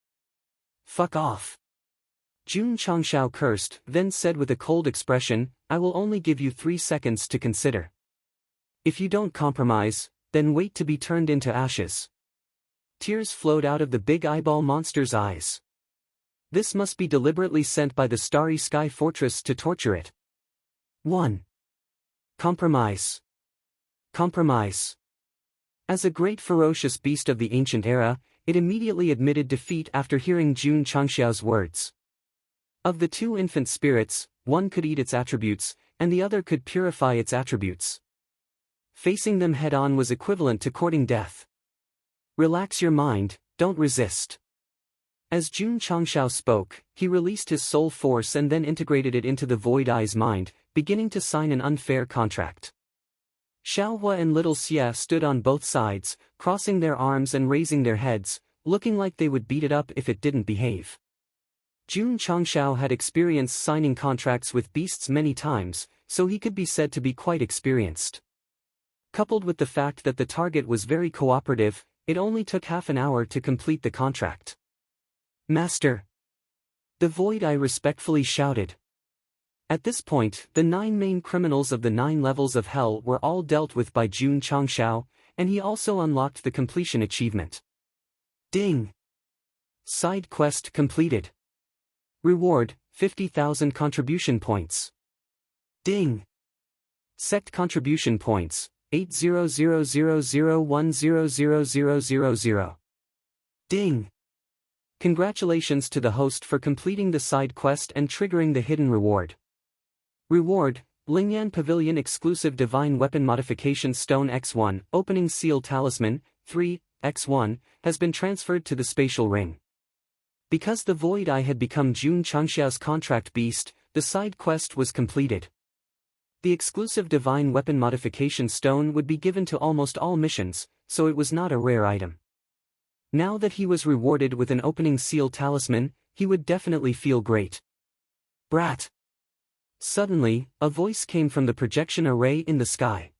"Fuck off." Jun Changshao cursed, then said with a cold expression, "I will only give you 3 seconds to consider. If you don't compromise, then wait to be turned into ashes." Tears flowed out of the big eyeball monster's eyes. This must be deliberately sent by the Starry Sky Fortress to torture it. 1. Compromise. Compromise. As a great ferocious beast of the ancient era, it immediately admitted defeat after hearing Jun Changshao's words. Of the two infant spirits, one could eat its attributes, and the other could purify its attributes. Facing them head-on was equivalent to courting death. Relax your mind, don't resist. As Jun Changshao spoke, he released his soul force and then integrated it into the Void Eye's mind, beginning to sign an unfair contract. Xiaohua and Little Xia stood on both sides, crossing their arms and raising their heads, looking like they would beat it up if it didn't behave. Jun Changshao had experience signing contracts with beasts many times, so he could be said to be quite experienced. Coupled with the fact that the target was very cooperative, it only took half an hour to complete the contract. "Master!" the Void Eye respectfully shouted. At this point, the 9 main criminals of the 9 levels of hell were all dealt with by Jun Changshao, and he also unlocked the completion achievement. Ding! Side quest completed. Reward, 50,000 contribution points. Ding! Sect contribution points, 80000100000. Ding! Congratulations to the host for completing the side quest and triggering the hidden reward. Reward, Lingyan Pavilion Exclusive Divine Weapon Modification Stone X1 Opening Seal Talisman, 3, X1, has been transferred to the Spatial Ring. Because the Void Eye had become Jun Changshao's contract beast, the side quest was completed. The exclusive Divine Weapon Modification Stone would be given to almost all missions, so it was not a rare item. Now that he was rewarded with an Opening Seal Talisman, he would definitely feel great. Brat! Suddenly, a voice came from the projection array in the sky.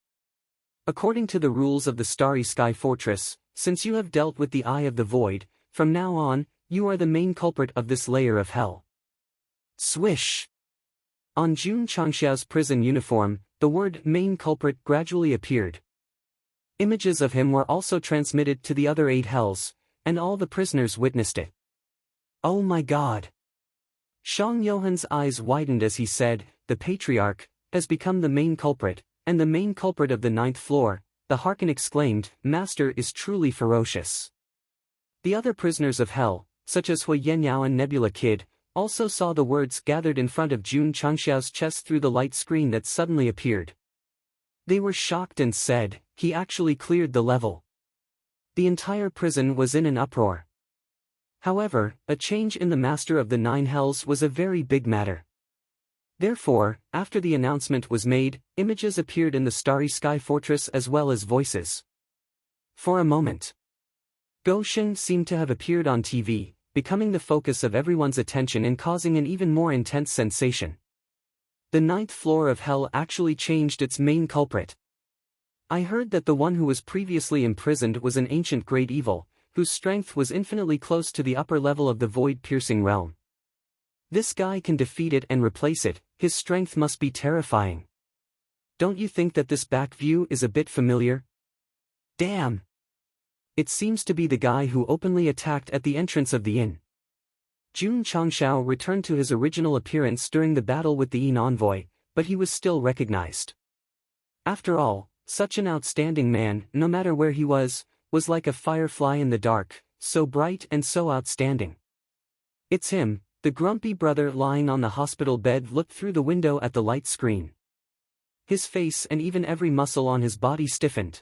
According to the rules of the Starry Sky Fortress, since you have dealt with the Eye of the Void, from now on, you are the main culprit of this layer of hell. Swish! On Jun Changshao's prison uniform, the word main culprit gradually appeared. Images of him were also transmitted to the other 8 hells, and all the prisoners witnessed it. Oh my God! Shang Yohan's eyes widened as he said, "The Patriarch has become the main culprit, and the main culprit of the 9th floor," the Harkin exclaimed, "Master is truly ferocious." The other prisoners of hell, such as Hui Yenyao and Nebula Kid, also saw the words gathered in front of Jun Changshao's chest through the light screen that suddenly appeared. They were shocked and said, "He actually cleared the level." The entire prison was in an uproar. However, a change in the Master of the 9 Hells was a very big matter. Therefore, after the announcement was made, images appeared in the Starry Sky Fortress as well as voices. For a moment, Goshen seemed to have appeared on TV, becoming the focus of everyone's attention and causing an even more intense sensation. The ninth floor of hell actually changed its main culprit. I heard that the one who was previously imprisoned was an ancient great evil, whose strength was infinitely close to the upper level of the void-piercing realm. This guy can defeat it and replace it. His strength must be terrifying. Don't you think that this back view is a bit familiar? Damn! It seems to be the guy who openly attacked at the entrance of the inn. Jun Changshao returned to his original appearance during the battle with the inn envoy, but he was still recognized. After all, such an outstanding man, no matter where he was like a firefly in the dark, so bright and so outstanding. It's him. The grumpy brother lying on the hospital bed looked through the window at the light screen. His face and even every muscle on his body stiffened.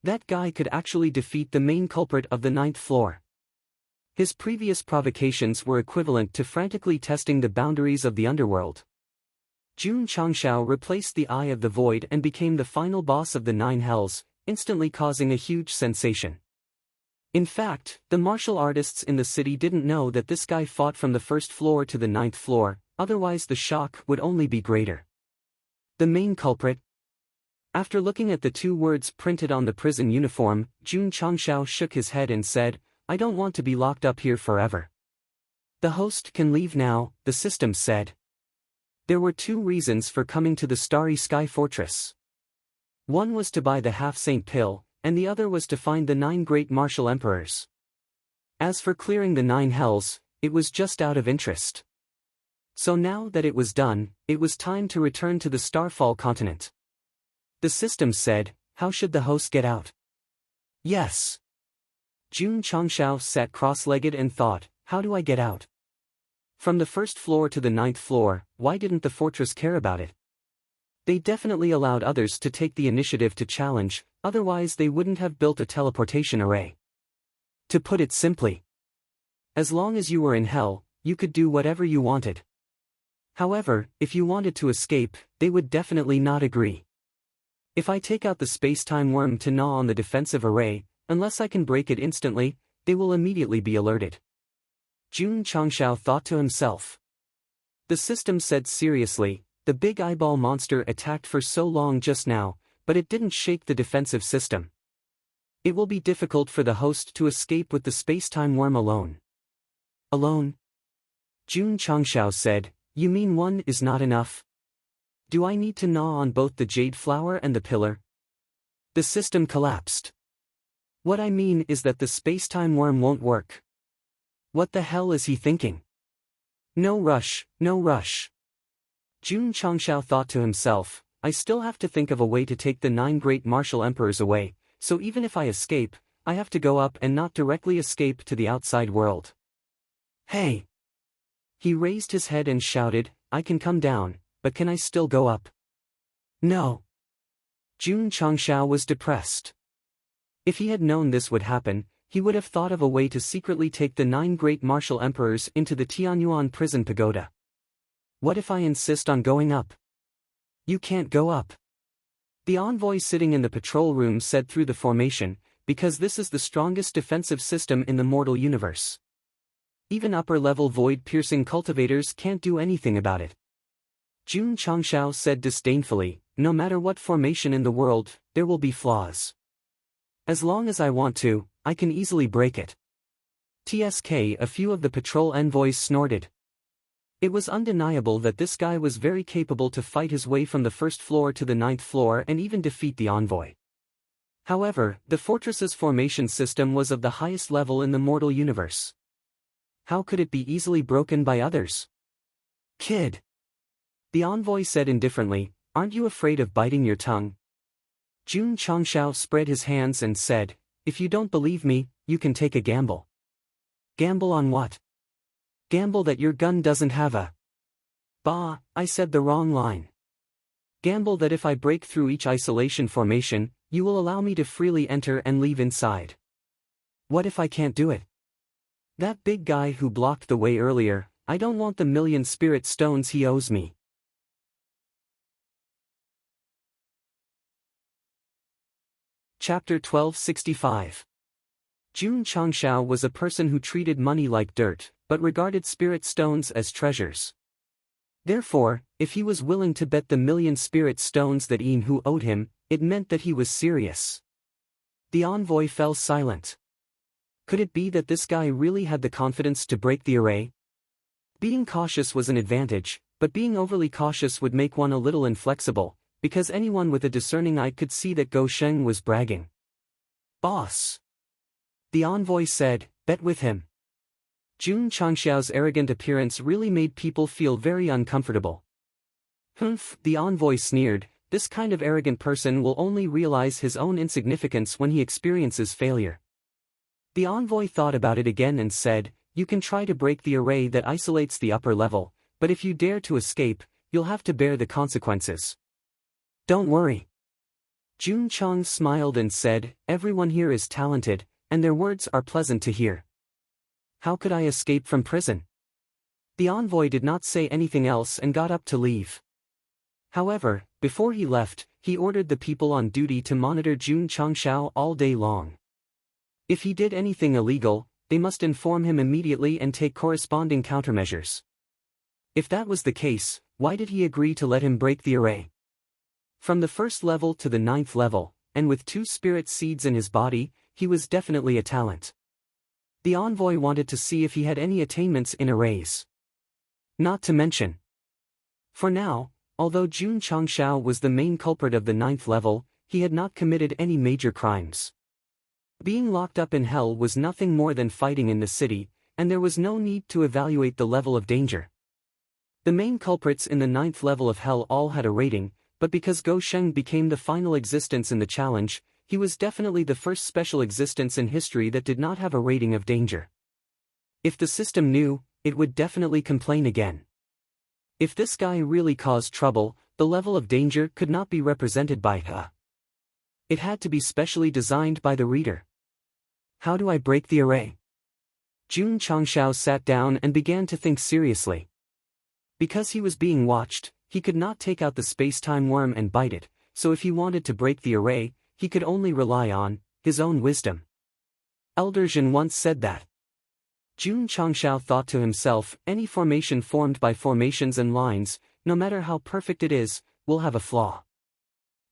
That guy could actually defeat the main culprit of the ninth floor. His previous provocations were equivalent to frantically testing the boundaries of the underworld. Jun Changshao replaced the Eye of the Void and became the final boss of the Nine Hells, instantly causing a huge sensation. In fact, the martial artists in the city didn't know that this guy fought from the first floor to the ninth floor, otherwise the shock would only be greater. The main culprit. After looking at the two words printed on the prison uniform, Jun Changshao shook his head and said, "I don't want to be locked up here forever." "The host can leave now," the system said. There were two reasons for coming to the Starry Sky Fortress. One was to buy the half-saint pill, and the other was to find the 9 great martial emperors. As for clearing the 9 hells, it was just out of interest. So now that it was done, it was time to return to the Starfall continent. The system said, "How should the host get out?" Yes. Jun Changshao sat cross-legged and thought, "How do I get out? From the first floor to the 9th floor, why didn't the fortress care about it? They definitely allowed others to take the initiative to challenge, otherwise they wouldn't have built a teleportation array. To put it simply, as long as you were in hell, you could do whatever you wanted. However, if you wanted to escape, they would definitely not agree. If I take out the space-time worm to gnaw on the defensive array, unless I can break it instantly, they will immediately be alerted." Jun Changshao thought to himself. The system said seriously, "The big eyeball monster attacked for so long just now, but it didn't shake the defensive system. It will be difficult for the host to escape with the space-time worm alone." "Alone?" Jun Changshao said, "You mean one is not enough? Do I need to gnaw on both the jade flower and the pillar?" The system collapsed. "What I mean is that the space-time worm won't work." What the hell is he thinking? No rush, no rush. Jun Changshao thought to himself, "I still have to think of a way to take the 9 great martial emperors away, so even if I escape, I have to go up and not directly escape to the outside world." "Hey!" He raised his head and shouted, "I can come down, but can I still go up?" "No." Jun Changshao was depressed. If he had known this would happen, he would have thought of a way to secretly take the 9 great martial emperors into the Tianyuan prison pagoda. "What if I insist on going up?" "You can't go up." The envoy sitting in the patrol room said through the formation, "Because this is the strongest defensive system in the mortal universe. Even upper-level void-piercing cultivators can't do anything about it." Jun Changshao said disdainfully, "No matter what formation in the world, there will be flaws. As long as I want to, I can easily break it." TSK, a few of the patrol envoys snorted. It was undeniable that this guy was very capable to fight his way from the first floor to the 9th floor and even defeat the envoy. However, the fortress's formation system was of the highest level in the mortal universe. How could it be easily broken by others? "Kid," the envoy said indifferently, "aren't you afraid of biting your tongue?" Jun Changshao spread his hands and said, "If you don't believe me, you can take a gamble." "Gamble on what?" "Gamble that your gun doesn't have a..." "Bah, I said the wrong line." "Gamble that if I break through each isolation formation, you will allow me to freely enter and leave inside." "What if I can't do it?" "That big guy who blocked the way earlier, I don't want the 1,000,000 spirit stones he owes me." Chapter 1265. Jun Changshao was a person who treated money like dirt, but regarded spirit stones as treasures. Therefore, if he was willing to bet the 1,000,000 spirit stones that Hu owed him, it meant that he was serious. The envoy fell silent. Could it be that this guy really had the confidence to break the array? Being cautious was an advantage, but being overly cautious would make one a little inflexible, because anyone with a discerning eye could see that Gou Sheng was bragging. "Boss," the envoy said, "bet with him." Jun Changxiao's arrogant appearance really made people feel very uncomfortable. "Humph," the envoy sneered, "this kind of arrogant person will only realize his own insignificance when he experiences failure." The envoy thought about it again and said, "You can try to break the array that isolates the upper level, but if you dare to escape, you'll have to bear the consequences." "Don't worry." Jun Chang smiled and said, "Everyone here is talented, and their words are pleasant to hear. How could I escape from prison?" The envoy did not say anything else and got up to leave. However, before he left, he ordered the people on duty to monitor Jun Changxiao all day long. If he did anything illegal, they must inform him immediately and take corresponding countermeasures. If that was the case, why did he agree to let him break the array? From the 1st level to the 9th level, and with 2 spirit seeds in his body, he was definitely a talent. The envoy wanted to see if he had any attainments in arrays. Not to mention, for now, although Jun Changxiao was the main culprit of the 9th level, he had not committed any major crimes. Being locked up in hell was nothing more than fighting in the city, and there was no need to evaluate the level of danger. The main culprits in the 9th level of hell all had a rating, but because Gou Sheng became the final existence in the challenge, he was definitely the first special existence in history that did not have a rating of danger. If the system knew, it would definitely complain again. If this guy really caused trouble, the level of danger could not be represented by it had to be specially designed by the reader. How do I break the array? Jun Changxiao sat down and began to think seriously. Because he was being watched, he could not take out the space-time worm and bite it, so if he wanted to break the array, he could only rely on his own wisdom. Elder Zhen once said that. Jun Changxiao thought to himself, any formation formed by formations and lines, no matter how perfect it is, will have a flaw.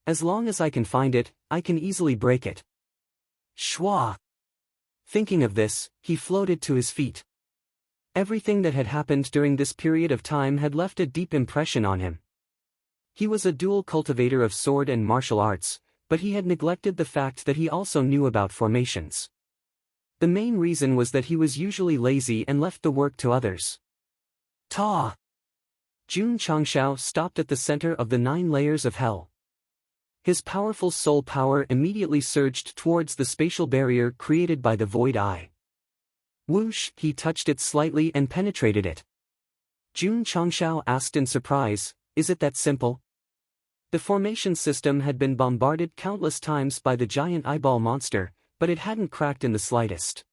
As long as I can find it, I can easily break it. Schwa! Thinking of this, he floated to his feet. Everything that had happened during this period of time had left a deep impression on him. He was a dual cultivator of sword and martial arts, but he had neglected the fact that he also knew about formations. The main reason was that he was usually lazy and left the work to others. Ta! Jun Changxiao stopped at the center of the 9 layers of hell. His powerful soul power immediately surged towards the spatial barrier created by the void eye. Whoosh! He touched it slightly and penetrated it. Jun Changxiao asked in surprise, "Is it that simple?" The formation system had been bombarded countless times by the giant eyeball monster, but it hadn't cracked in the slightest.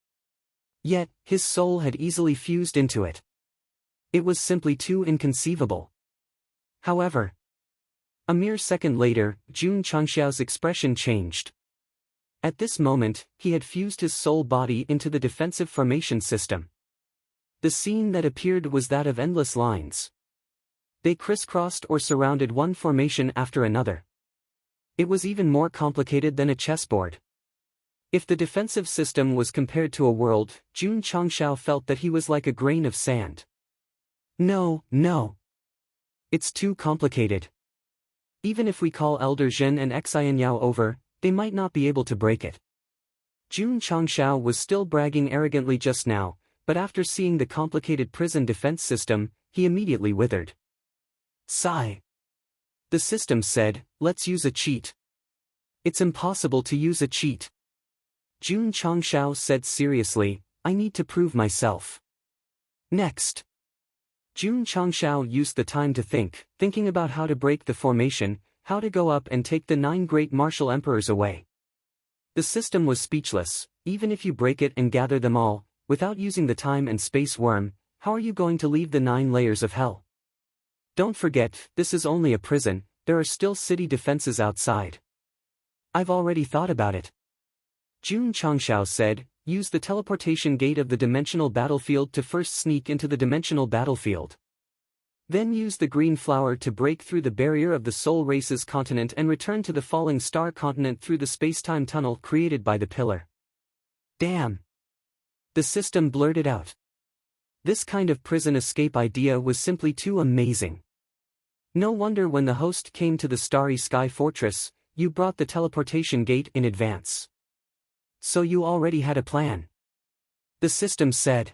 Yet, his soul had easily fused into it. It was simply too inconceivable. However, a mere second later, Jun Changxiao's expression changed. At this moment, he had fused his soul body into the defensive formation system. The scene that appeared was that of endless lines. They crisscrossed or surrounded one formation after another. It was even more complicated than a chessboard. If the defensive system was compared to a world, Jun Changxiao felt that he was like a grain of sand. No. It's too complicated. Even if we call Elder Zhen and Xian Yao over, they might not be able to break it. Jun Changxiao was still bragging arrogantly just now, but after seeing the complicated prison defense system, he immediately withered. Sigh. The system said, "Let's use a cheat." It's impossible to use a cheat. Jun Changxiao said seriously, "I need to prove myself." Next. Jun Changxiao used the time to thinking about how to break the formation, how to go up and take the 9 great martial emperors away. The system was speechless. Even if you break it and gather them all, without using the time and space worm, how are you going to leave the 9 layers of hell? Don't forget, this is only a prison, there are still city defenses outside. I've already thought about it. Jun Changxiao said, "Use the teleportation gate of the dimensional battlefield to first sneak into the dimensional battlefield." Then use the green flower to break through the barrier of the Soul Race's continent and return to the falling star continent through the space-time tunnel created by the pillar. Damn! The system blurted out. This kind of prison escape idea was simply too amazing. No wonder when the host came to the Starry Sky Fortress, you brought the teleportation gate in advance. So you already had a plan. The system said.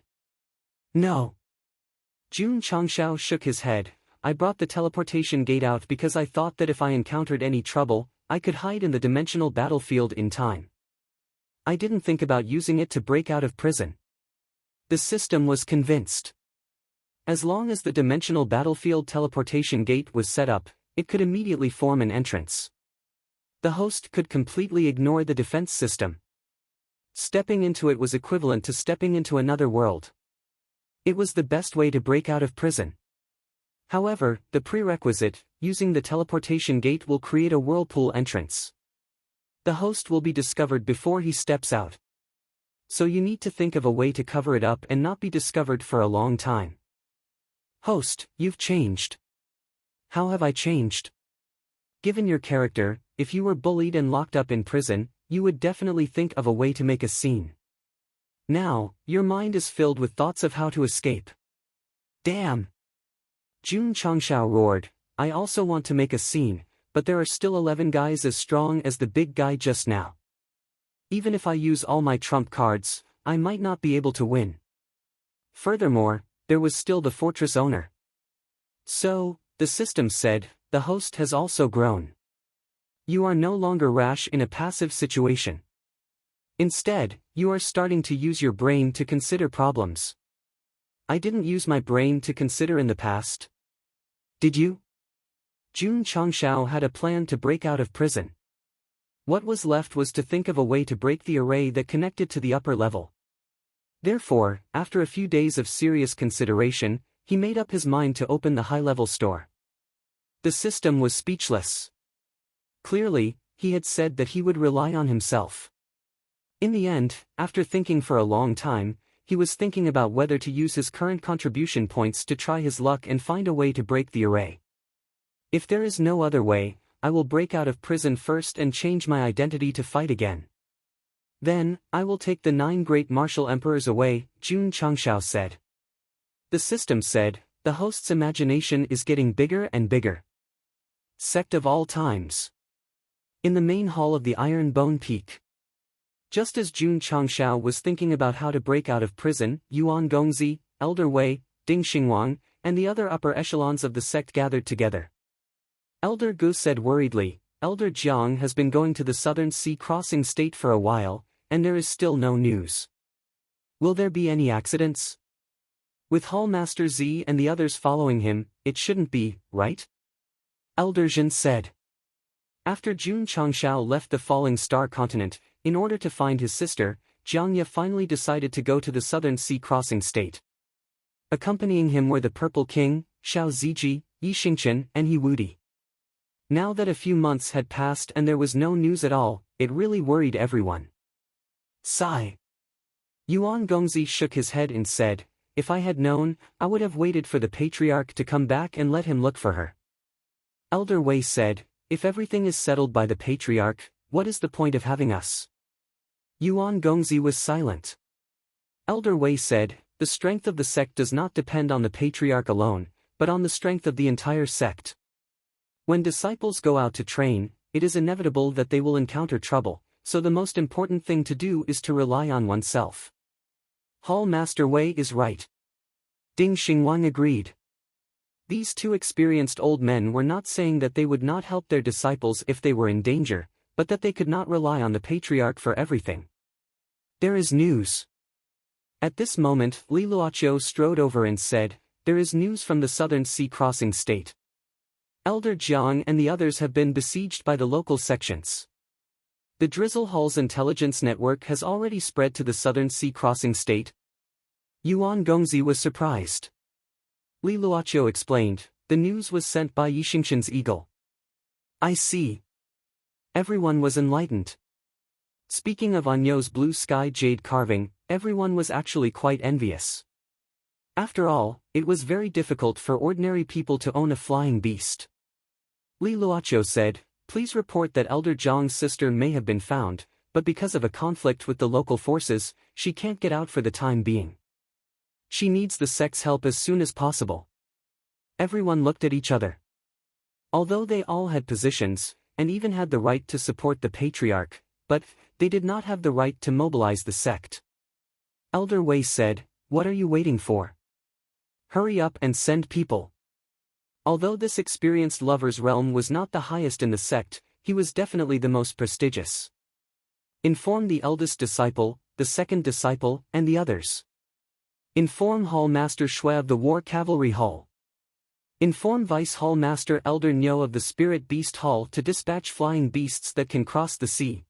No. Jun Changshao shook his head. I brought the teleportation gate out because I thought that if I encountered any trouble, I could hide in the dimensional battlefield in time. I didn't think about using it to break out of prison. The system was convinced. As long as the dimensional battlefield teleportation gate was set up, it could immediately form an entrance. The host could completely ignore the defense system. Stepping into it was equivalent to stepping into another world. It was the best way to break out of prison. However, the prerequisite, using the teleportation gate, will create a whirlpool entrance. The host will be discovered before he steps out. So you need to think of a way to cover it up and not be discovered for a long time. Host, you've changed. How have I changed? Given your character, if you were bullied and locked up in prison, you would definitely think of a way to make a scene. Now, your mind is filled with thoughts of how to escape. Damn! Jun Changshao roared, I also want to make a scene, but there are still 11 guys as strong as the big guy just now. Even if I use all my trump cards, I might not be able to win. Furthermore, there was still the fortress owner. So, the system said, the host has also grown. You are no longer rash in a passive situation. Instead, you are starting to use your brain to consider problems. I didn't use my brain to consider in the past. Did you? Jun Changshao had a plan to break out of prison. What was left was to think of a way to break the array that connected to the upper level. Therefore, after a few days of serious consideration, he made up his mind to open the high-level store. The system was speechless. Clearly, he had said that he would rely on himself. In the end, after thinking for a long time, he was thinking about whether to use his current contribution points to try his luck and find a way to break the array. If there is no other way, I will break out of prison first and change my identity to fight again. Then, I will take the 9 great martial emperors away, Jun Changshao said. The system said, the host's imagination is getting bigger and bigger. Sect of all times. In the main hall of the Iron Bone Peak. Just as Jun Changshao was thinking about how to break out of prison, Yuan Gongzi, Elder Wei, Ding Xingwang, and the other upper echelons of the sect gathered together. Elder Gu said worriedly, Elder Jiang has been going to the Southern Sea Crossing State for a while, and there is still no news. Will there be any accidents? With Hallmaster Z and the others following him, it shouldn't be, right? Elder Zhen said. After Jun Changshao left the Falling Star continent, in order to find his sister, Jiang Ye finally decided to go to the Southern Sea Crossing State. Accompanying him were the Purple King, Xiao Ziji, Yi Xingchen, and He Wudi. Now that a few months had passed and there was no news at all, it really worried everyone. Sigh. Yuan Gongzi shook his head and said, if I had known, I would have waited for the patriarch to come back and let him look for her. Elder Wei said, if everything is settled by the patriarch, what is the point of having us? Yuan Gongzi was silent. Elder Wei said, the strength of the sect does not depend on the patriarch alone, but on the strength of the entire sect. When disciples go out to train, it is inevitable that they will encounter trouble, so the most important thing to do is to rely on oneself. Hall Master Wei is right. Ding Xingwang agreed. These 2 experienced old men were not saying that they would not help their disciples if they were in danger, but that they could not rely on the patriarch for everything. There is news. At this moment, Li Luoqiu strode over and said, there is news from the Southern Sea Crossing State. Elder Jiang and the others have been besieged by the local sections. The Drizzle Hall's intelligence network has already spread to the Southern Sea Crossing State. Yuan Gongzi was surprised. Li Luoqiu explained, the news was sent by Yi Xingchen's eagle. I see. Everyone was enlightened. Speaking of Anyo's blue sky jade carving, everyone was actually quite envious. After all, it was very difficult for ordinary people to own a flying beast. Li Luocho said, "Please report that Elder Zhang's sister may have been found, but because of a conflict with the local forces, she can't get out for the time being. She needs the sect's help as soon as possible." Everyone looked at each other. Although they all had positions, and even had the right to support the patriarch, but they did not have the right to mobilize the sect. Elder Wei said, "What are you waiting for? Hurry up and send people." Although this experienced lover's realm was not the highest in the sect, he was definitely the most prestigious. Inform the eldest disciple, the second disciple, and the others. Inform Hall Master Shui of the War Cavalry Hall. Inform Vice Hall Master Elder Nyo of the Spirit Beast Hall to dispatch flying beasts that can cross the sea.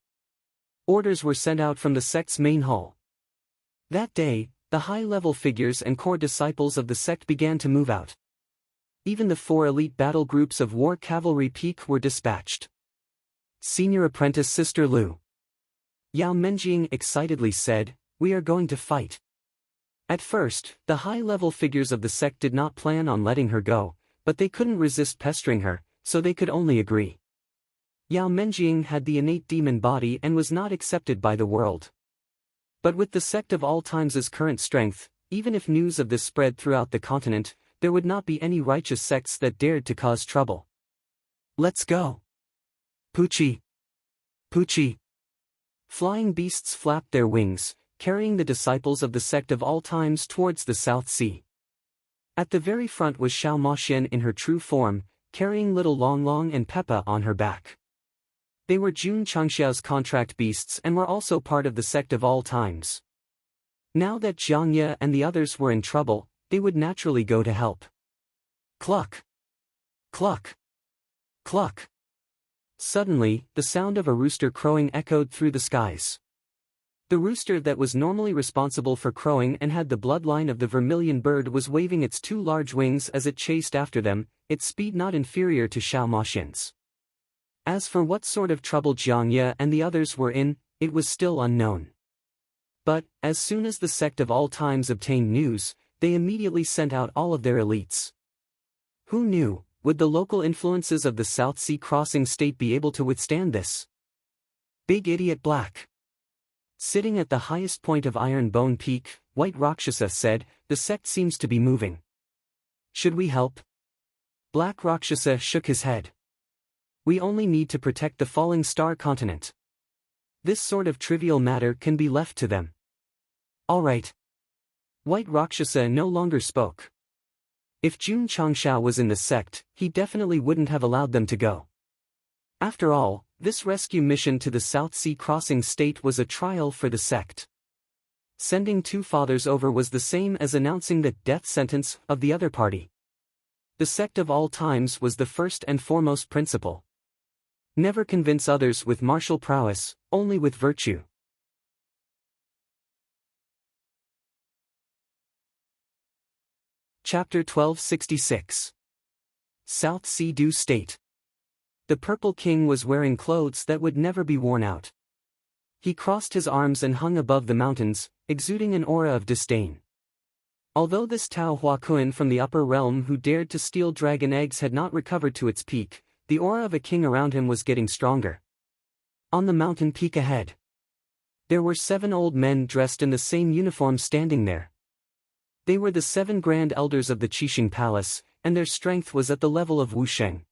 Orders were sent out from the sect's main hall. That day, the high-level figures and core disciples of the sect began to move out. Even the 4 elite battle groups of War Cavalry Peak were dispatched. Senior Apprentice Sister Lu Yao Menjing excitedly said, "We are going to fight." At first, the high-level figures of the sect did not plan on letting her go, but they couldn't resist pestering her, so they could only agree. Yao Menjing had the innate demon body and was not accepted by the world. But with the sect of all times' current strength, even if news of this spread throughout the continent, there would not be any righteous sects that dared to cause trouble. "Let's go! Poochie! Poochie!" Flying beasts flapped their wings, carrying the disciples of the sect of all times towards the South Sea. At the very front was Xiao Maxian in her true form, carrying little Long Long and Peppa on her back. They were Jun Changxiao's contract beasts and were also part of the sect of all times. Now that Jiang Ye and the others were in trouble, they would naturally go to help. Cluck! Cluck! Cluck! Suddenly, the sound of a rooster crowing echoed through the skies. The rooster that was normally responsible for crowing and had the bloodline of the vermilion bird was waving its 2 large wings as it chased after them, its speed not inferior to Xiao Maxian's. As for what sort of trouble Jiang Ye and the others were in, it was still unknown. But, as soon as the sect of all times obtained news, they immediately sent out all of their elites. Who knew, would the local influences of the South Sea crossing state be able to withstand this? Big Idiot Black. Sitting at the highest point of Iron Bone Peak, White Rakshasa said, "The sect seems to be moving. Should we help?" Black Rakshasa shook his head. "We only need to protect the falling star continent. This sort of trivial matter can be left to them." "All right." White Rakshasa no longer spoke. If Jun Changxiao was in the sect, he definitely wouldn't have allowed them to go. After all, this rescue mission to the South Sea crossing state was a trial for the sect. Sending 2 fathers over was the same as announcing the death sentence of the other party. The sect of all times was the first and foremost principle. Never convince others with martial prowess, only with virtue. Chapter 1266. South Sea Dew State. The Purple King was wearing clothes that would never be worn out. He crossed his arms and hung above the mountains, exuding an aura of disdain. Although this Tao Huakuan from the upper realm who dared to steal dragon eggs had not recovered to its peak, the aura of a king around him was getting stronger. On the mountain peak ahead, there were 7 old men dressed in the same uniform standing there. They were the 7 grand elders of the Qixing Palace, and their strength was at the level of Wusheng.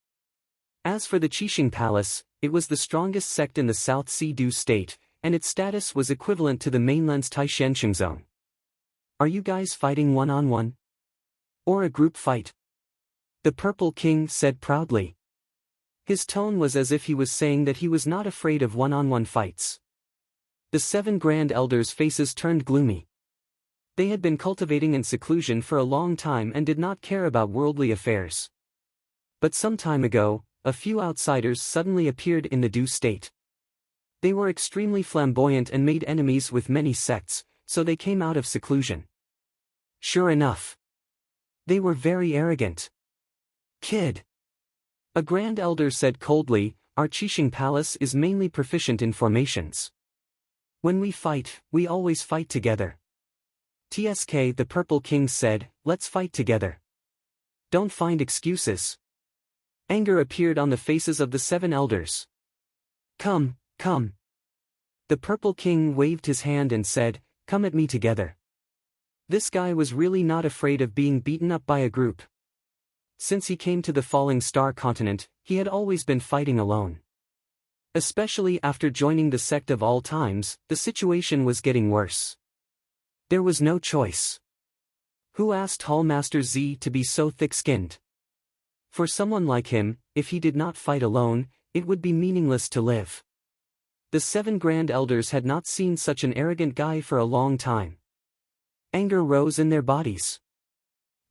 As for the Qixing Palace, it was the strongest sect in the South Sea Dew State, and its status was equivalent to the mainland's Taishansheng Zone. "Are you guys fighting one-on-one? Or a group fight?" The Purple King said proudly. His tone was as if he was saying that he was not afraid of one-on-one fights. The 7 grand elders' faces turned gloomy. They had been cultivating in seclusion for a long time and did not care about worldly affairs. But some time ago, a few outsiders suddenly appeared in the Dew State. They were extremely flamboyant and made enemies with many sects, so they came out of seclusion. Sure enough, they were very arrogant. "Kid," a grand elder said coldly, "our Qixing Palace is mainly proficient in formations. When we fight, we always fight together. TSK, the Purple King said, let's fight together. Don't find excuses. Anger appeared on the faces of the 7 elders. Come, come. The Purple King waved his hand and said, come at me together. This guy was really not afraid of being beaten up by a group. Since he came to the Falling Star continent, he had always been fighting alone. Especially after joining the Sect of all times, the situation was getting worse. There was no choice. Who asked Hallmaster Z to be so thick-skinned? For someone like him, if he did not fight alone, it would be meaningless to live. The 7 Grand Elders had not seen such an arrogant guy for a long time. Anger rose in their bodies.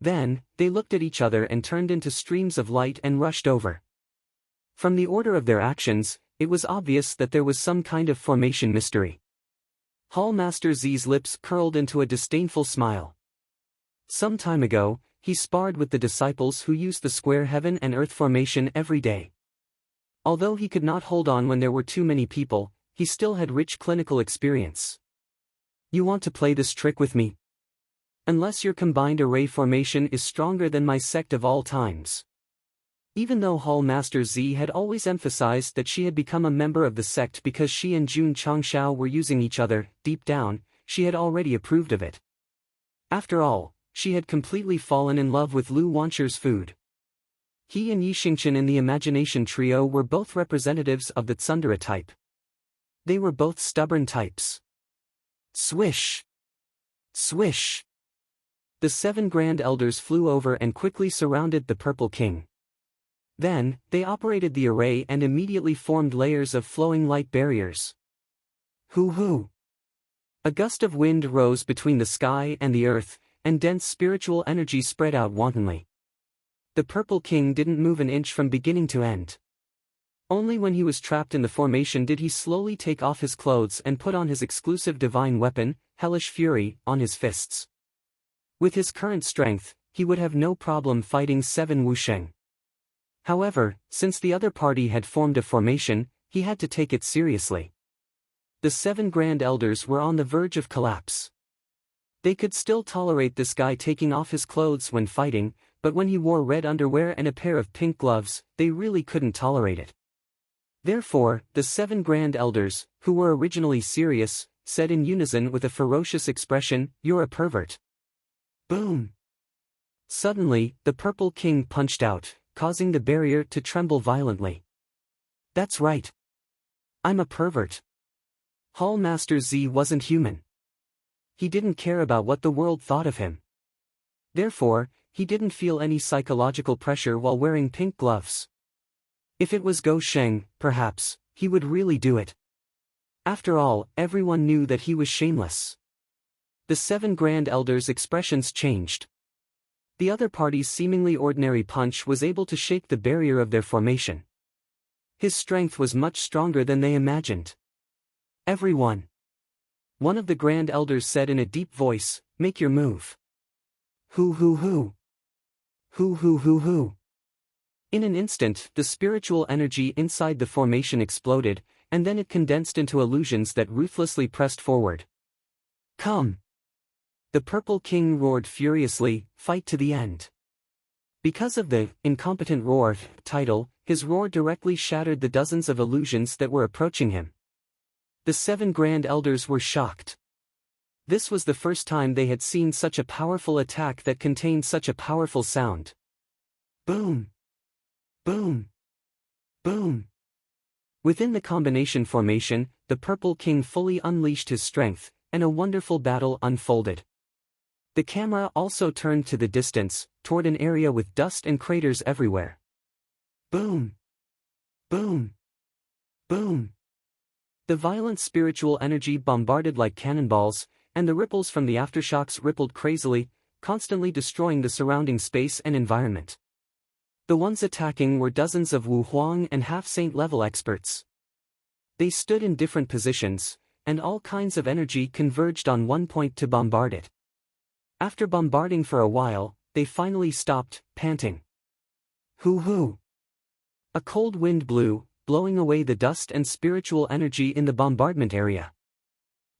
Then, they looked at each other and turned into streams of light and rushed over. From the order of their actions, it was obvious that there was some kind of formation mystery. Hallmaster Z's lips curled into a disdainful smile. Some time ago, he sparred with the disciples who used the square heaven and earth formation every day. Although he could not hold on when there were too many people, he still had rich clinical experience. You want to play this trick with me? Unless your combined array formation is stronger than my Sect of all times. Even though Hallmaster Z had always emphasized that she had become a member of the Sect because she and Jun Changshao were using each other, deep down, she had already approved of it. After all, she had completely fallen in love with Lu Wancher's food. He and Yi Xingchen in the Imagination Trio were both representatives of the Tsundere type. They were both stubborn types. Swish! Swish! The 7 Grand Elders flew over and quickly surrounded the Purple King. Then, they operated the array and immediately formed layers of flowing light barriers. Hoo-hoo! A gust of wind rose between the sky and the earth, and dense spiritual energy spread out wantonly. The Purple King didn't move an inch from beginning to end. Only when he was trapped in the formation did he slowly take off his clothes and put on his exclusive divine weapon, Hellish Fury, on his fists. With his current strength, he would have no problem fighting 7 Wusheng. However, since the other party had formed a formation, he had to take it seriously. The 7 Grand Elders were on the verge of collapse. They could still tolerate this guy taking off his clothes when fighting, but when he wore red underwear and a pair of pink gloves, they really couldn't tolerate it. Therefore, the 7 Grand Elders, who were originally serious, said in unison with a ferocious expression, "You're a pervert." Boom! Suddenly, the Purple King punched out, causing the barrier to tremble violently. That's right. I'm a pervert. Hallmaster Z wasn't human. He didn't care about what the world thought of him. Therefore, he didn't feel any psychological pressure while wearing pink gloves. If it was Go Sheng, perhaps, he would really do it. After all, everyone knew that he was shameless. The 7 Grand Elders' expressions changed. The other party's seemingly ordinary punch was able to shake the barrier of their formation. His strength was much stronger than they imagined. Everyone. One of the Grand Elders said in a deep voice, "Make your move." Hoo hoo hoo. Hoo hoo hoo hoo. In an instant, the spiritual energy inside the formation exploded, and then it condensed into illusions that ruthlessly pressed forward. Come! The Purple King roared furiously, "Fight to the end." Because of the "incompetent roar" title, his roar directly shattered the dozens of illusions that were approaching him. The 7 Grand Elders were shocked. This was the first time they had seen such a powerful attack that contained such a powerful sound. Boom! Boom! Boom! Within the combination formation, the Purple King fully unleashed his strength, and a wonderful battle unfolded. The camera also turned to the distance, toward an area with dust and craters everywhere. Boom! Boom! Boom! The violent spiritual energy bombarded like cannonballs, and the ripples from the aftershocks rippled crazily, constantly destroying the surrounding space and environment. The ones attacking were dozens of Wu Huang and half-saint level experts. They stood in different positions, and all kinds of energy converged on one point to bombard it. After bombarding for a while, they finally stopped, panting. Hoo-hoo! A cold wind blew, blowing away the dust and spiritual energy in the bombardment area.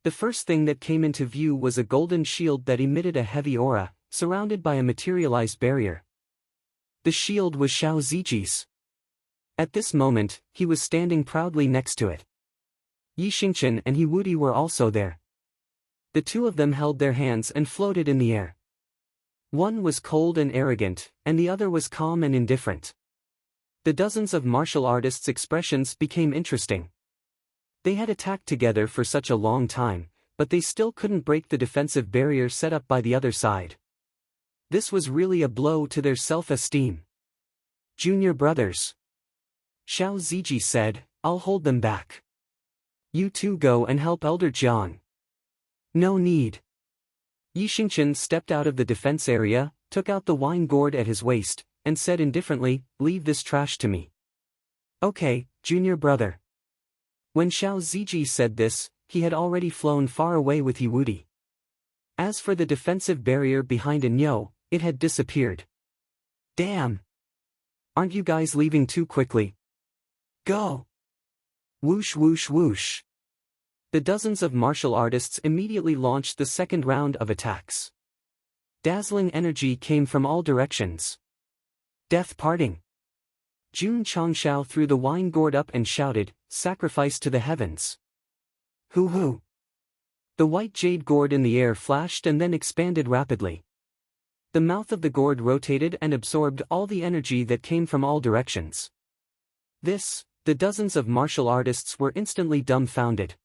The first thing that came into view was a golden shield that emitted a heavy aura, surrounded by a materialized barrier. The shield was Xiao Ziji's. At this moment, he was standing proudly next to it. Yi Xingqian and He Wudi were also there. The two of them held their hands and floated in the air. One was cold and arrogant, and the other was calm and indifferent. The dozens of martial artists' expressions became interesting. They had attacked together for such a long time, but they still couldn't break the defensive barrier set up by the other side. This was really a blow to their self-esteem. "Junior brothers," Xiao Ziji said, "I'll hold them back. You two go and help Elder Jiang." "No need." Yi Xingqian stepped out of the defense area, took out the wine gourd at his waist, and said indifferently, "Leave this trash to me." "Okay, junior brother." When Xiao Ziji said this, he had already flown far away with He Wudi. As for the defensive barrier behind Anyo, it had disappeared. "Damn! Aren't you guys leaving too quickly? Go!" Whoosh whoosh whoosh. The dozens of martial artists immediately launched the second round of attacks. Dazzling energy came from all directions. Death parting. Jun Changshao threw the wine gourd up and shouted, "Sacrifice to the heavens." Hoo-hoo. The white jade gourd in the air flashed and then expanded rapidly. The mouth of the gourd rotated and absorbed all the energy that came from all directions. The dozens of martial artists were instantly dumbfounded.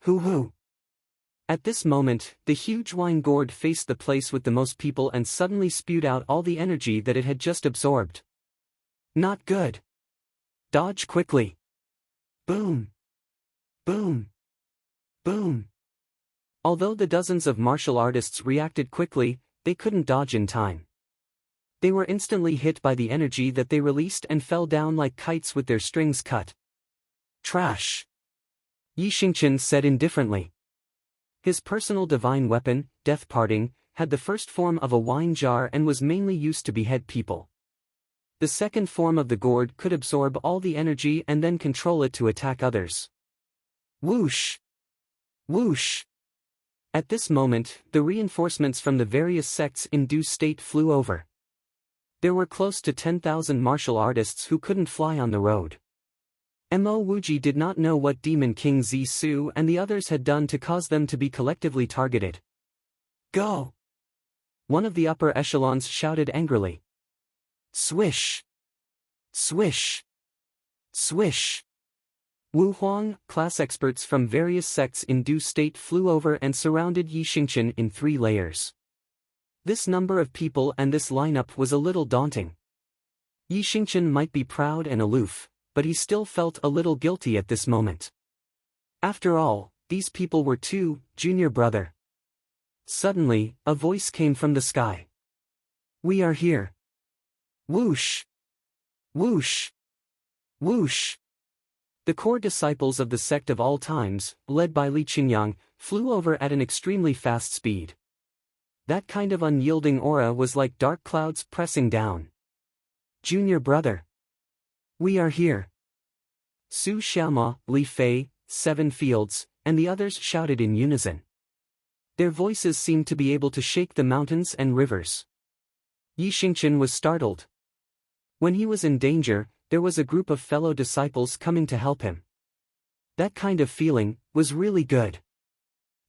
Hoo-hoo. At this moment, the huge wine gourd faced the place with the most people and suddenly spewed out all the energy that it had just absorbed. Not good. Dodge quickly. Boom. Boom. Boom. Although the dozens of martial artists reacted quickly, they couldn't dodge in time. They were instantly hit by the energy that they released and fell down like kites with their strings cut. Trash. Yi Xingqian said indifferently. His personal divine weapon, Death Parting, had the first form of a wine jar and was mainly used to behead people. The second form of the gourd could absorb all the energy and then control it to attack others. Whoosh! Whoosh! At this moment, the reinforcements from the various sects in due state flew over. There were close to 10,000 martial artists who couldn't fly on the road. Mo Wuji did not know what Demon King Zisu and the others had done to cause them to be collectively targeted. Go! One of the upper echelons shouted angrily. Swish! Swish! Swish! Wu Huang, class experts from various sects in due state flew over and surrounded Yi Xingqian in 3 layers. This number of people and this lineup was a little daunting. Yi Xingqian might be proud and aloof, but he still felt a little guilty at this moment. After all, these people were too, junior brother. Suddenly, a voice came from the sky. We are here. Whoosh! Whoosh! Whoosh! The core disciples of the sect of all times, led by Li Qingyang, flew over at an extremely fast speed. That kind of unyielding aura was like dark clouds pressing down. Junior brother. We are here. Su Xiaoma, Li Fei, 7 Fields, and the others shouted in unison. Their voices seemed to be able to shake the mountains and rivers. Yi Xingqian was startled. When he was in danger, there was a group of fellow disciples coming to help him. That kind of feeling was really good.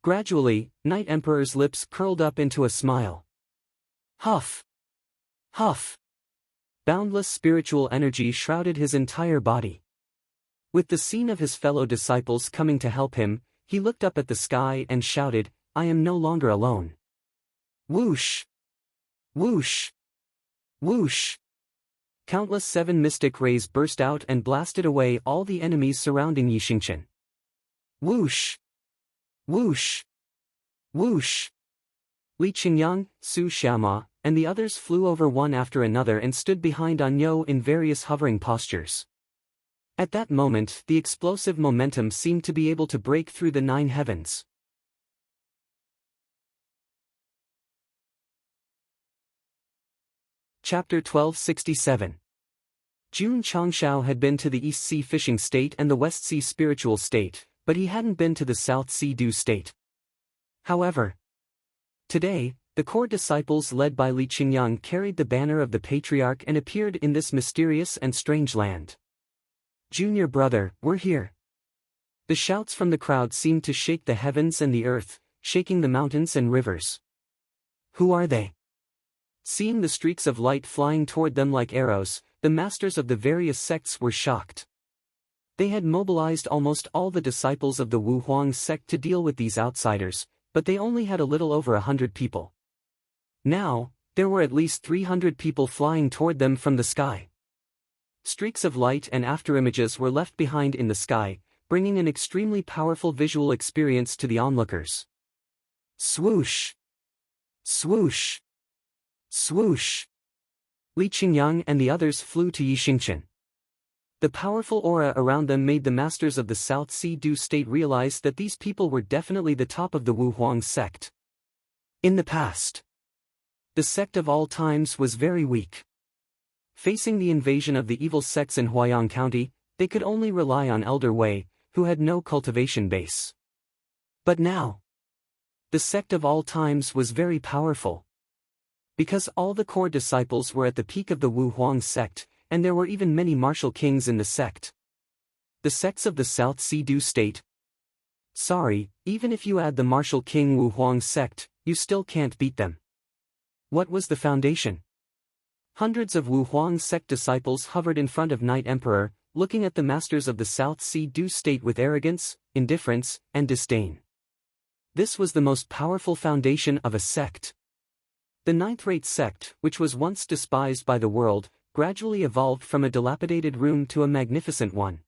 Gradually, Night Emperor's lips curled up into a smile. Huff! Huff! Boundless spiritual energy shrouded his entire body. With the scene of his fellow disciples coming to help him, he looked up at the sky and shouted, I am no longer alone. Whoosh! Whoosh! Whoosh! Countless 7 mystic rays burst out and blasted away all the enemies surrounding Yi Xingqian. Whoosh! Whoosh! Whoosh! Li Qingyang, Su Xiaoma, and the others flew over one after another and stood behind Anyo in various hovering postures. At that moment, the explosive momentum seemed to be able to break through the 9 heavens. Chapter 1267. Jun Changshao had been to the East Sea fishing state and the West Sea spiritual state, but he hadn't been to the South Sea state. However, today, the core disciples led by Li Qingyang carried the banner of the patriarch and appeared in this mysterious and strange land. "Junior brother, we're here." The shouts from the crowd seemed to shake the heavens and the earth, shaking the mountains and rivers. Who are they? Seeing the streaks of light flying toward them like arrows, the masters of the various sects were shocked. They had mobilized almost all the disciples of the Wu Huang sect to deal with these outsiders, but they only had a little over 100 people. Now, there were at least 300 people flying toward them from the sky. Streaks of light and afterimages were left behind in the sky, bringing an extremely powerful visual experience to the onlookers. Swoosh! Swoosh! Swoosh! Li Qingyang and the others flew to Yixingchen. The powerful aura around them made the masters of the South Sea state realize that these people were definitely the top of the Wu Huang sect. In the past, the sect of all times was very weak. Facing the invasion of the evil sects in Huayang County, they could only rely on Elder Wei, who had no cultivation base. But now, the sect of all times was very powerful. Because all the core disciples were at the peak of the Wu Huang sect, and there were even many martial kings in the sect. The sects of the South Sea state. Sorry, even if you add the martial king Wu Huang sect, you still can't beat them. What was the foundation? Hundreds of Wu Huang sect disciples hovered in front of Night Emperor, looking at the masters of the South Sea state with arrogance, indifference, and disdain. This was the most powerful foundation of a sect. The ninth-rate sect, which was once despised by the world, gradually evolved from a dilapidated room to a magnificent one.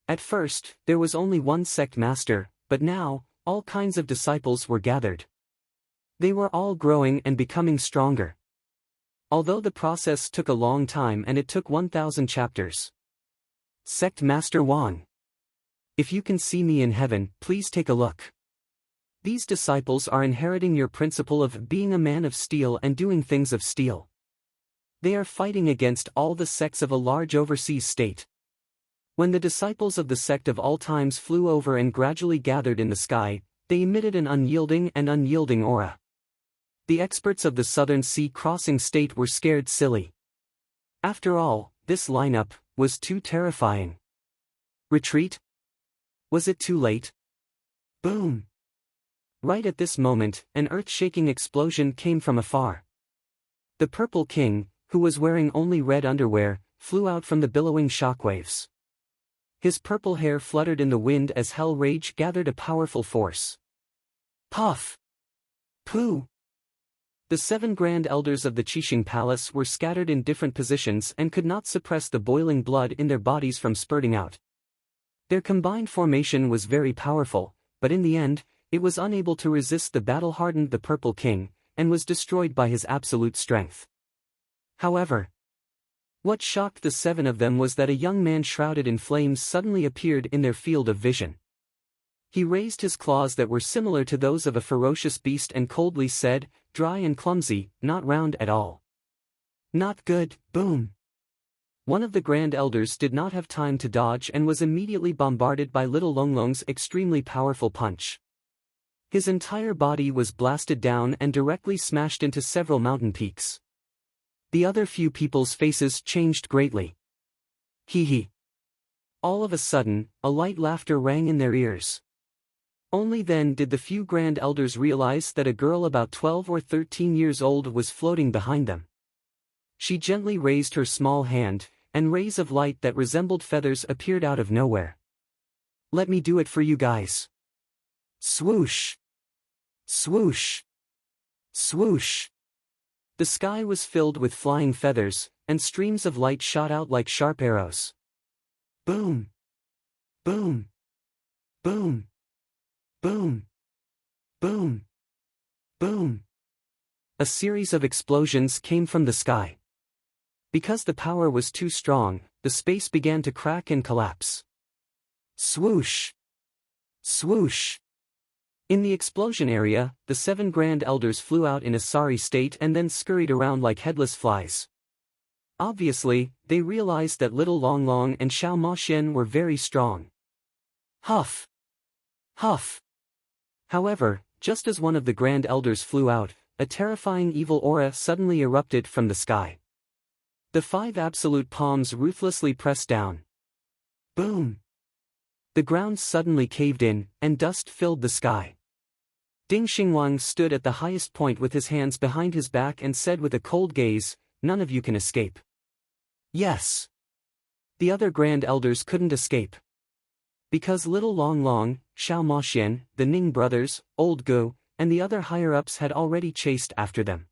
At first, there was only one sect master, but now, all kinds of disciples were gathered. They were all growing and becoming stronger. Although the process took a long time and it took 1,000 chapters. Sect Master Wang. If you can see me in heaven, please take a look. These disciples are inheriting your principle of being a man of steel and doing things of steel. They are fighting against all the sects of a large overseas state. When the disciples of the sect of all times flew over and gradually gathered in the sky, they emitted an unyielding aura. The experts of the Southern Sea Crossing state were scared silly. After all, this lineup was too terrifying. Retreat? Was it too late? Boom! Right at this moment, an earth-shaking explosion came from afar. The Purple King, who was wearing only red underwear, flew out from the billowing shockwaves. His purple hair fluttered in the wind as hell rage gathered a powerful force. Puff! Pooh! The 7 grand elders of the Qixing Palace were scattered in different positions and could not suppress the boiling blood in their bodies from spurting out. Their combined formation was very powerful, but in the end, it was unable to resist the battle-hardened the Purple King, and was destroyed by his absolute strength. However, what shocked the 7 of them was that a young man shrouded in flames suddenly appeared in their field of vision. He raised his claws that were similar to those of a ferocious beast and coldly said, "Dry and clumsy, not round at all." Not good, boom. One of the Grand Elders did not have time to dodge and was immediately bombarded by Little Longlong's extremely powerful punch. His entire body was blasted down and directly smashed into several mountain peaks. The other few people's faces changed greatly. Hee hee. All of a sudden, a light laughter rang in their ears. Only then did the few Grand Elders realize that a girl about 12 or 13 years old was floating behind them. She gently raised her small hand, and rays of light that resembled feathers appeared out of nowhere. "Let me do it for you guys." Swoosh! Swoosh! Swoosh! The sky was filled with flying feathers, and streams of light shot out like sharp arrows. Boom! Boom! Boom! Boom! Boom! Boom! A series of explosions came from the sky. Because the power was too strong, the space began to crack and collapse. Swoosh! Swoosh! In the explosion area, the 7 Grand Elders flew out in a sorry state and then scurried around like headless flies. Obviously, they realized that Little Longlong and Xiao Moxian were very strong. Huff! Huff. However, just as one of the Grand Elders flew out, a terrifying evil aura suddenly erupted from the sky. The 5 absolute palms ruthlessly pressed down. Boom! The ground suddenly caved in, and dust filled the sky. Ding Xingwang stood at the highest point with his hands behind his back and said with a cold gaze, "None of you can escape." Yes. The other Grand Elders couldn't escape. Because Little Long Long, Xiao Maxian, the Ning brothers, Old Gu, and the other higher-ups had already chased after them.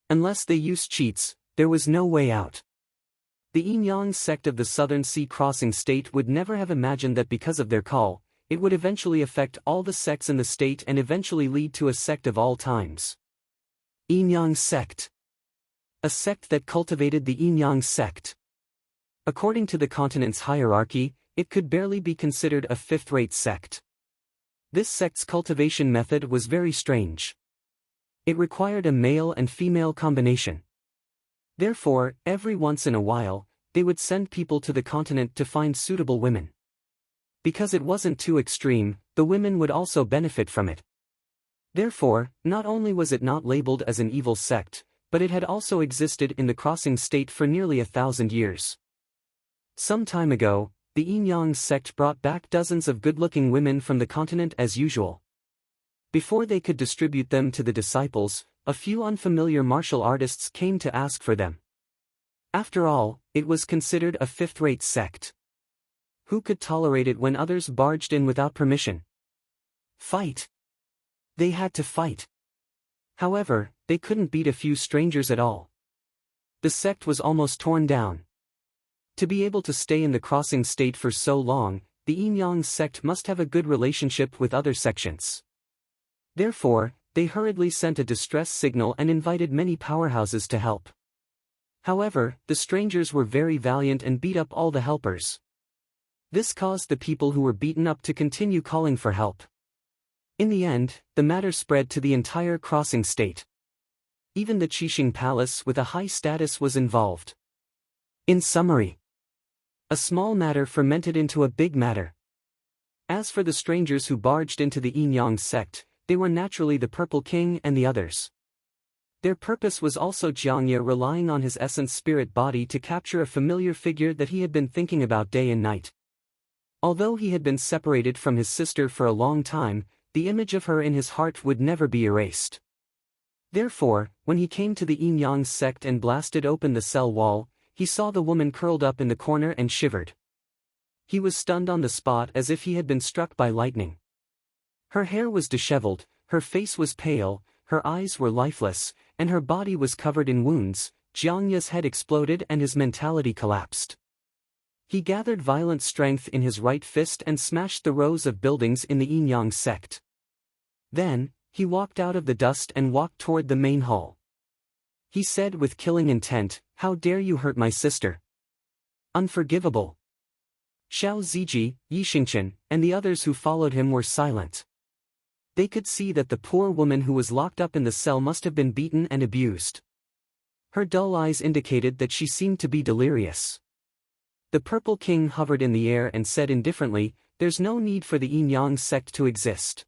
Unless they used cheats, there was no way out. The Yin-Yang sect of the Southern Sea Crossing State would never have imagined that because of their call, it would eventually affect all the sects in the state and eventually lead to a sect of all times. Yin-Yang sect. A sect that cultivated the Yin-Yang sect. According to the continent's hierarchy, it could barely be considered a fifth-rate sect. This sect's cultivation method was very strange. It required a male and female combination. Therefore, every once in a while, they would send people to the continent to find suitable women. Because it wasn't too extreme, the women would also benefit from it. Therefore, not only was it not labeled as an evil sect, but it had also existed in the crossing state for nearly 1,000 years. Some time ago, the Yin-Yang sect brought back dozens of good-looking women from the continent as usual. Before they could distribute them to the disciples, a few unfamiliar martial artists came to ask for them. After all, it was considered a fifth-rate sect. Who could tolerate it when others barged in without permission? Fight. They had to fight. However, they couldn't beat a few strangers at all. The sect was almost torn down. To be able to stay in the crossing state for so long, the Yin-Yang sect must have a good relationship with other sections. Therefore, they hurriedly sent a distress signal and invited many powerhouses to help. However, the strangers were very valiant and beat up all the helpers. This caused the people who were beaten up to continue calling for help. In the end, the matter spread to the entire crossing state. Even the Qixing Palace with a high status was involved. In summary, a small matter fermented into a big matter. As for the strangers who barged into the Yin-Yang sect, they were naturally the Purple King and the others. Their purpose was also Jiangye relying on his essence spirit body to capture a familiar figure that he had been thinking about day and night. Although he had been separated from his sister for a long time, the image of her in his heart would never be erased. Therefore, when he came to the Yin-Yang sect and blasted open the cell wall, he saw the woman curled up in the corner and shivered. He was stunned on the spot as if he had been struck by lightning. Her hair was disheveled, her face was pale, her eyes were lifeless, and her body was covered in wounds. Jiangye's head exploded and his mentality collapsed. He gathered violent strength in his right fist and smashed the rows of buildings in the Yin-Yang sect. Then, he walked out of the dust and walked toward the main hall. He said with killing intent, "How dare you hurt my sister? Unforgivable." Xiao Ziji, Yi Xingchen, and the others who followed him were silent. They could see that the poor woman who was locked up in the cell must have been beaten and abused. Her dull eyes indicated that she seemed to be delirious. The Purple King hovered in the air and said indifferently, "There's no need for the Yin-Yang sect to exist.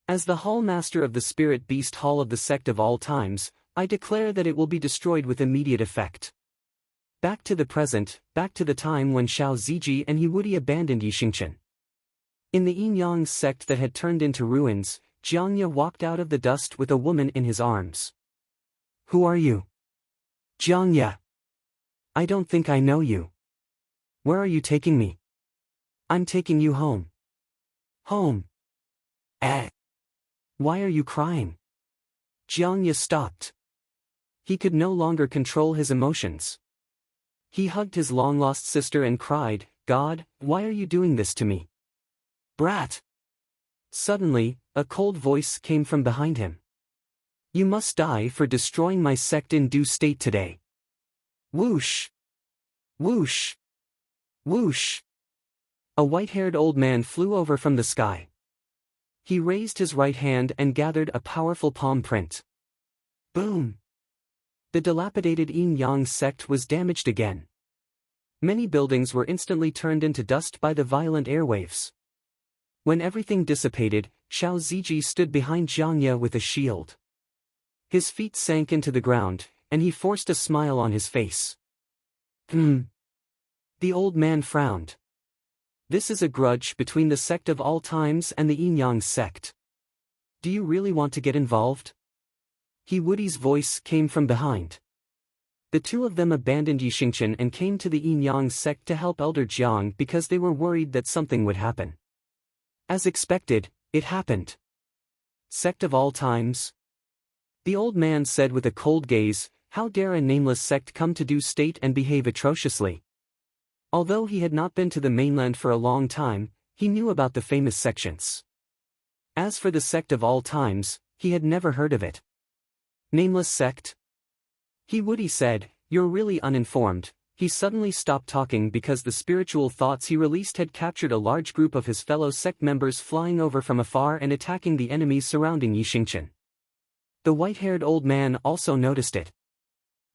As the Hall Master of the Spirit Beast Hall of the Sect of all times, I declare that it will be destroyed with immediate effect." Back to the present, back to the time when Xiao Ziji and Yiwudi abandoned Yi Xingchen. In the Yin-Yang sect that had turned into ruins, Jiangye walked out of the dust with a woman in his arms. "Who are you?" "Jiangye. I don't think I know you. Where are you taking me?" "I'm taking you home." "Home? Eh? Why are you crying?" Jiangye stopped. He could no longer control his emotions. He hugged his long-lost sister and cried, "God, why are you doing this to me? Brat!" Suddenly, a cold voice came from behind him. "You must die for destroying my sect in due state today." Whoosh! Whoosh! Whoosh! A white-haired old man flew over from the sky. He raised his right hand and gathered a powerful palm print. Boom! The dilapidated Yin-Yang sect was damaged again. Many buildings were instantly turned into dust by the violent airwaves. When everything dissipated, Xiao Ziji stood behind Jiang Ye with a shield. His feet sank into the ground, and he forced a smile on his face. The old man frowned. This is a grudge between the Sect of All Times and the Yin-Yang sect. Do you really want to get involved? He Woody's voice came from behind. The two of them abandoned Yixingchen and came to the Yin-Yang sect to help Elder Jiang because they were worried that something would happen. As expected, it happened. Sect of All Times? The old man said with a cold gaze, how dare a nameless sect come to do state and behave atrociously? Although he had not been to the mainland for a long time, he knew about the famous sections. As for the Sect of All Times, he had never heard of it. Nameless sect? He Woody said, you're really uninformed. He suddenly stopped talking because the spiritual thoughts he released had captured a large group of his fellow sect members flying over from afar and attacking the enemies surrounding Yixingchen. The white-haired old man also noticed it.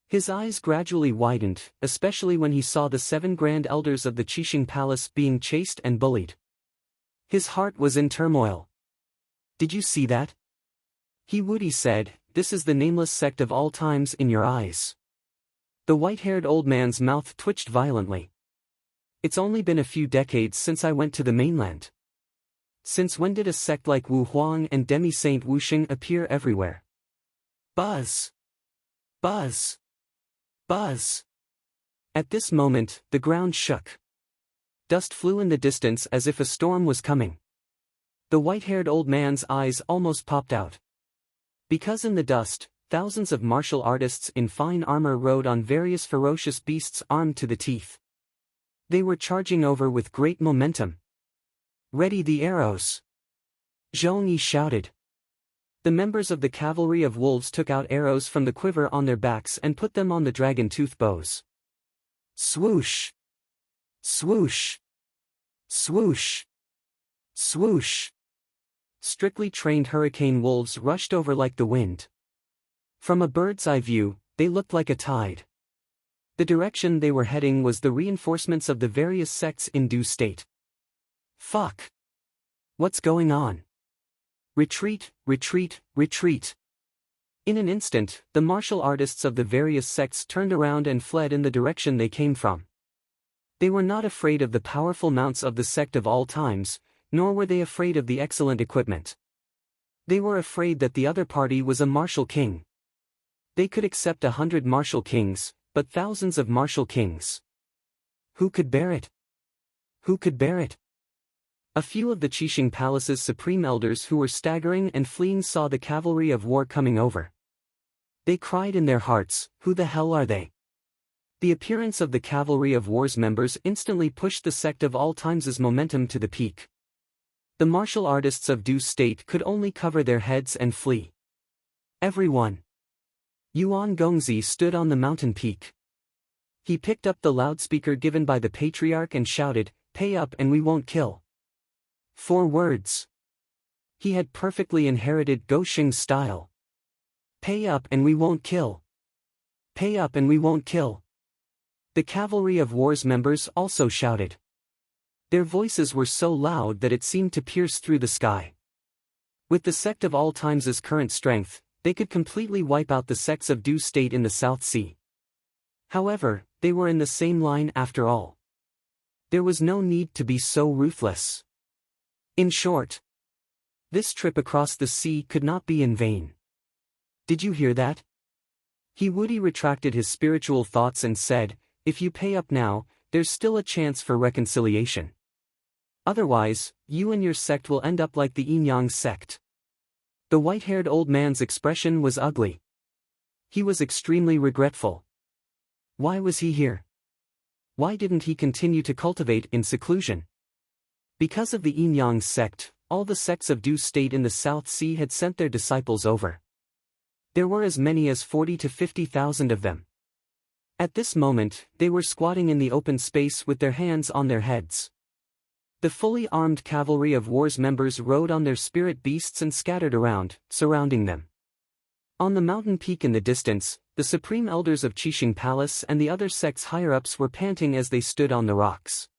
His eyes gradually widened, especially when he saw the 7 grand elders of the Qixing Palace being chased and bullied. His heart was in turmoil. Did you see that? He Woody said, this is the nameless sect of all times in your eyes. The white-haired old man's mouth twitched violently. It's only been a few decades since I went to the mainland. Since when did a sect like Wu Huang and Demi-Saint Wuxing appear everywhere? Buzz! Buzz! Buzz! At this moment, the ground shook. Dust flew in the distance as if a storm was coming. The white-haired old man's eyes almost popped out. Because in the dust, thousands of martial artists in fine armor rode on various ferocious beasts armed to the teeth. They were charging over with great momentum. Ready the arrows! Zhong Yi shouted. The members of the cavalry of wolves took out arrows from the quiver on their backs and put them on the dragon-tooth bows. Swoosh! Swoosh! Swoosh! Swoosh! Strictly trained hurricane wolves rushed over like the wind. From a bird's eye view, they looked like a tide. The direction they were heading was the reinforcements of the various sects in due state. Fuck! What's going on? Retreat, retreat, retreat! In an instant, the martial artists of the various sects turned around and fled in the direction they came from. They were not afraid of the powerful mounts of the Sect of All Times, nor were they afraid of the excellent equipment. They were afraid that the other party was a martial king. They could accept 100 martial kings, but thousands of martial kings. Who could bear it? Who could bear it? A few of the Qixing Palace's supreme elders who were staggering and fleeing saw the cavalry of war coming over. They cried in their hearts, who the hell are they? The appearance of the cavalry of war's members instantly pushed the Sect of All Times' momentum to the peak. The martial artists of due state could only cover their heads and flee. Everyone! Yuan Gongzi stood on the mountain peak. He picked up the loudspeaker given by the patriarch and shouted, "Pay up and we won't kill." 4 words. He had perfectly inherited Goshing's style. Pay up and we won't kill. Pay up and we won't kill. The cavalry of war's members also shouted. Their voices were so loud that it seemed to pierce through the sky. With the Sect of All Times' current strength, they could completely wipe out the sects of due state in the South Sea. However, they were in the same line after all. There was no need to be so ruthless. In short, this trip across the sea could not be in vain. Did you hear that? He Woody retracted his spiritual thoughts and said, if you pay up now, there's still a chance for reconciliation. Otherwise, you and your sect will end up like the Yin-Yang sect. The white-haired old man's expression was ugly. He was extremely regretful. Why was he here? Why didn't he continue to cultivate in seclusion? Because of the Yin-Yang sect, all the sects of due state in the South Sea had sent their disciples over. There were as many as 40 to 50,000 of them. At this moment, they were squatting in the open space with their hands on their heads. The fully armed cavalry of war's members rode on their spirit beasts and scattered around, surrounding them. On the mountain peak in the distance, the supreme elders of Qixing Palace and the other sects' higher-ups were panting as they stood on the rocks.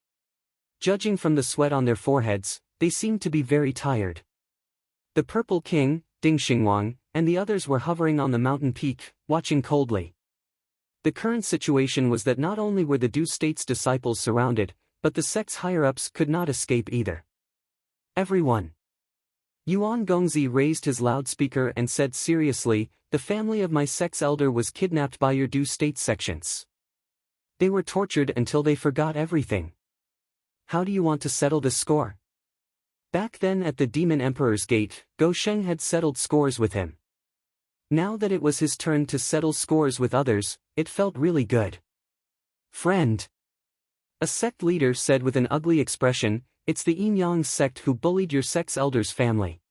Judging from the sweat on their foreheads, they seemed to be very tired. The Purple King, Ding Xingwang, and the others were hovering on the mountain peak, watching coldly. The current situation was that not only were the Du State's disciples surrounded, but the sect's higher-ups could not escape either. Everyone. Yuan Gongzi raised his loudspeaker and said seriously, "The family of my sect's elder was kidnapped by your Du State sections. They were tortured until they forgot everything. How do you want to settle this score?" Back then at the Demon Emperor's gate, Go Sheng had settled scores with him. Now that it was his turn to settle scores with others, it felt really good. "Friend," a sect leader said with an ugly expression, "it's the Yin Yang sect who bullied your sect's elder's family.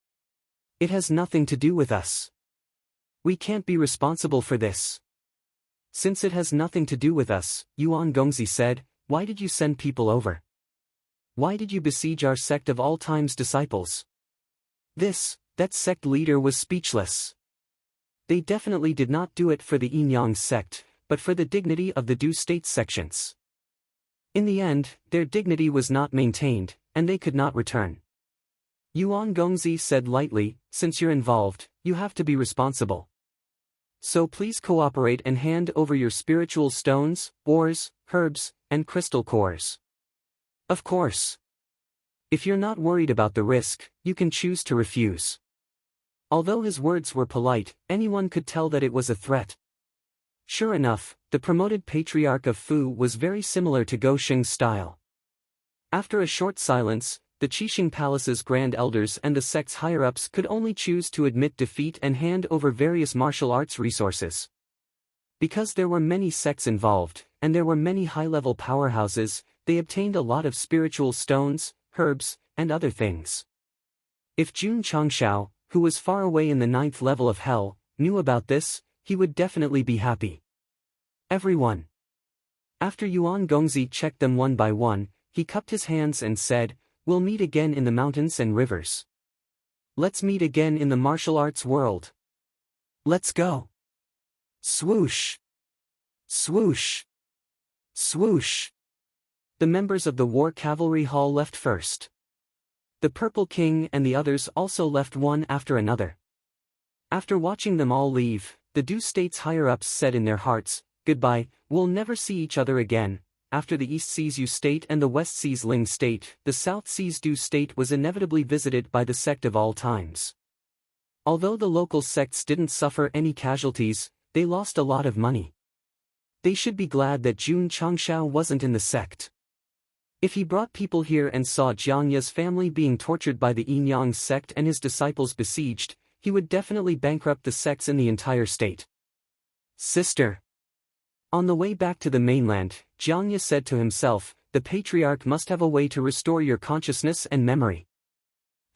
It has nothing to do with us. We can't be responsible for this." "Since it has nothing to do with us," Yuan Gongzi said, "why did you send people over? Why did you besiege our sect of all time's disciples?" That sect leader was speechless. They definitely did not do it for the Yin Yang sect, but for the dignity of the Du State sections. In the end, their dignity was not maintained, and they could not return. Yuan Gongzi said lightly, "Since you're involved, you have to be responsible. So please cooperate and hand over your spiritual stones, ores, herbs, and crystal cores. Of course. If you're not worried about the risk, you can choose to refuse." Although his words were polite, anyone could tell that it was a threat. Sure enough, the promoted patriarch of Fu was very similar to Go Sheng's style. After a short silence, the Qixing Palace's grand elders and the sect's higher-ups could only choose to admit defeat and hand over various martial arts resources. Because there were many sects involved, and there were many high-level powerhouses, they obtained a lot of spiritual stones, herbs, and other things. If Jun Changshao, who was far away in the 9th level of hell, knew about this, he would definitely be happy. Everyone. After Yuan Gongzi checked them one by one, he cupped his hands and said, "We'll meet again in the mountains and rivers. Let's meet again in the martial arts world. Let's go." Swoosh! Swoosh! Swoosh! The members of the War Cavalry Hall left first. The Purple King and the others also left one after another. After watching them all leave, the Du State's higher-ups said in their hearts, "Goodbye, we'll never see each other again." After the East Seas Yu State and the West Seas Ling State, the South Seas Du State was inevitably visited by the sect of all times. Although the local sects didn't suffer any casualties, they lost a lot of money. They should be glad that Jun Changshao wasn't in the sect. If he brought people here and saw Jiang Ye's family being tortured by the Yin Yang sect and his disciples besieged, he would definitely bankrupt the sects in the entire state. "Sister." On the way back to the mainland, Jiang Ye said to himself, "The patriarch must have a way to restore your consciousness and memory."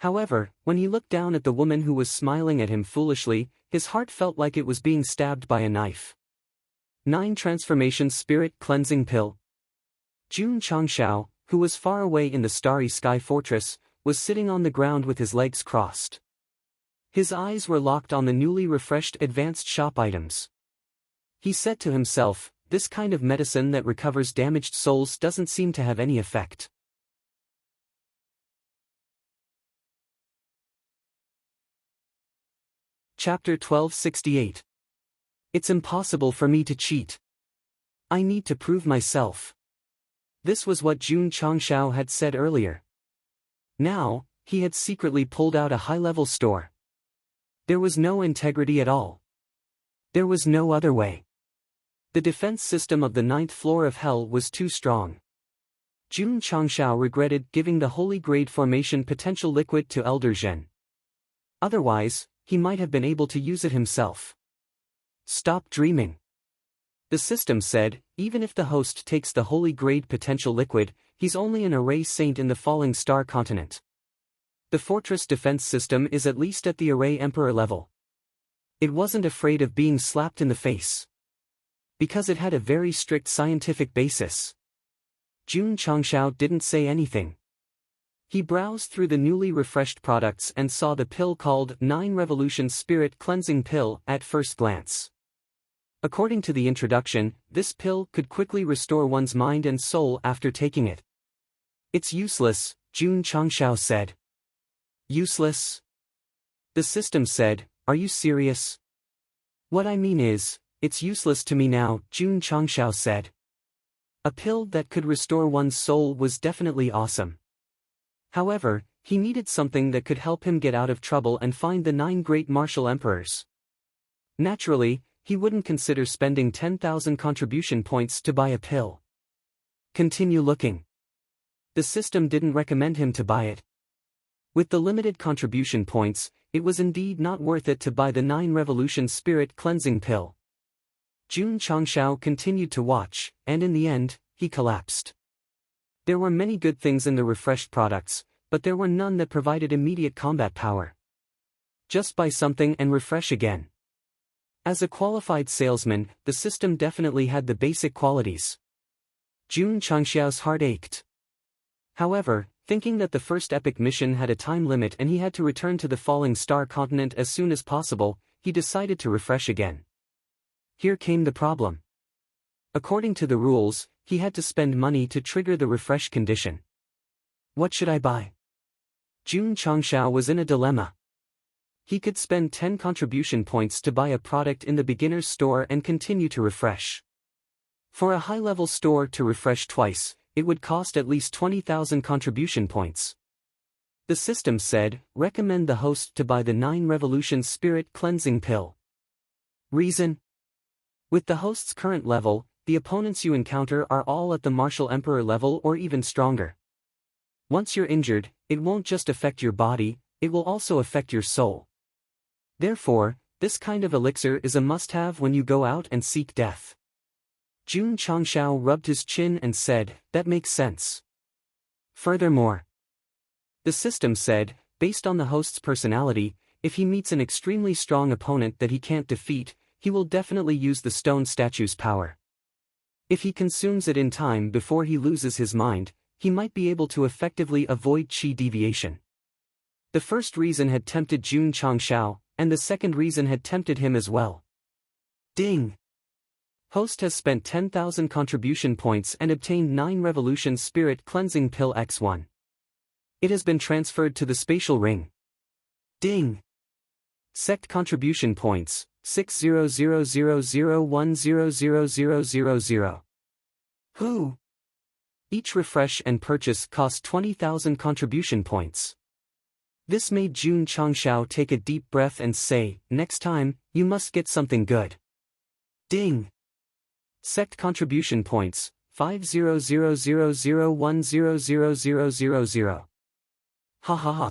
However, when he looked down at the woman who was smiling at him foolishly, his heart felt like it was being stabbed by a knife. 9 Transformation Spirit Cleansing Pill. Jun Changshao, who was far away in the Starry Sky Fortress, was sitting on the ground with his legs crossed. His eyes were locked on the newly refreshed advanced shop items. He said to himself, "This kind of medicine that recovers damaged souls doesn't seem to have any effect." Chapter 1268. It's impossible for me to cheat. I need to prove myself. This was what Jun Changshao had said earlier. Now, he had secretly pulled out a high-level store. There was no integrity at all. There was no other way. The defense system of the 9th floor of hell was too strong. Jun Changshao regretted giving the holy grade formation potential liquid to Elder Zhen. Otherwise, he might have been able to use it himself. Stop dreaming. The system said, even if the host takes the holy grade potential liquid, he's only an array saint in the falling star continent. The fortress defense system is at least at the array emperor level. It wasn't afraid of being slapped in the face. Because it had a very strict scientific basis. Jun Changshao didn't say anything. He browsed through the newly refreshed products and saw the pill called 9 Revolution Spirit Cleansing Pill at first glance. According to the introduction, this pill could quickly restore one's mind and soul after taking it. It's useless, Jun Changshao said. Useless? The system said, are you serious? What I mean is, it's useless to me now, Jun Changshao said. A pill that could restore one's soul was definitely awesome. However, he needed something that could help him get out of trouble and find the 9 great martial emperors. Naturally, he wouldn't consider spending 10,000 contribution points to buy a pill. Continue looking. The system didn't recommend him to buy it. With the limited contribution points, it was indeed not worth it to buy the 9 Revolution Spirit Cleansing Pill. Jun Changshao continued to watch, and in the end, he collapsed. There were many good things in the refreshed products, but there were none that provided immediate combat power. Just buy something and refresh again. As a qualified salesman, the system definitely had the basic qualities. Jun Changxiao's heart ached. However, thinking that the first epic mission had a time limit and he had to return to the Falling Star continent as soon as possible, he decided to refresh again. Here came the problem. According to the rules, he had to spend money to trigger the refresh condition. What should I buy? Jun Changxiao was in a dilemma. He could spend 10 contribution points to buy a product in the beginner's store and continue to refresh. For a high-level store to refresh twice, it would cost at least 20,000 contribution points. The system said, recommend the host to buy the 9 Revolution Spirit Cleansing Pill. Reason? With the host's current level, the opponents you encounter are all at the Martial Emperor level or even stronger. Once you're injured, it won't just affect your body, it will also affect your soul. Therefore, this kind of elixir is a must-have when you go out and seek death. Jun Changxiao rubbed his chin and said, that makes sense. Furthermore, the system said, based on the host's personality, if he meets an extremely strong opponent that he can't defeat, he will definitely use the stone statue's power. If he consumes it in time before he loses his mind, he might be able to effectively avoid chi deviation. The first reason had tempted Jun Changxiao, and the second reason had tempted him as well. Ding! Host has spent 10,000 contribution points and obtained 9 Revolution Spirit Cleansing Pill X1. It has been transferred to the spatial ring. Ding! Sect contribution points, 60000100000. Who? Each refresh and purchase cost 20,000 contribution points. This made Jun Changxiao take a deep breath and say, next time, you must get something good. Ding! Sect contribution points, 50000100000. Ha ha ha.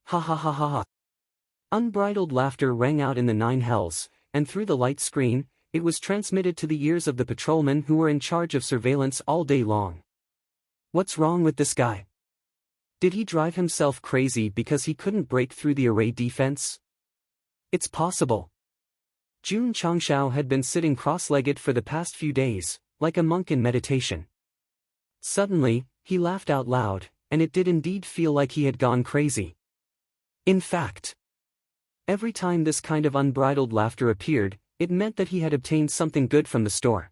Ha ha ha ha ha. Unbridled laughter rang out in the 9 hells, and through the light screen, it was transmitted to the ears of the patrolmen who were in charge of surveillance all day long. What's wrong with this guy? Did he drive himself crazy because he couldn't break through the array defense? It's possible. Jun Changxiao had been sitting cross-legged for the past few days, like a monk in meditation. Suddenly, he laughed out loud, and it did indeed feel like he had gone crazy. In fact, every time this kind of unbridled laughter appeared, it meant that he had obtained something good from the store.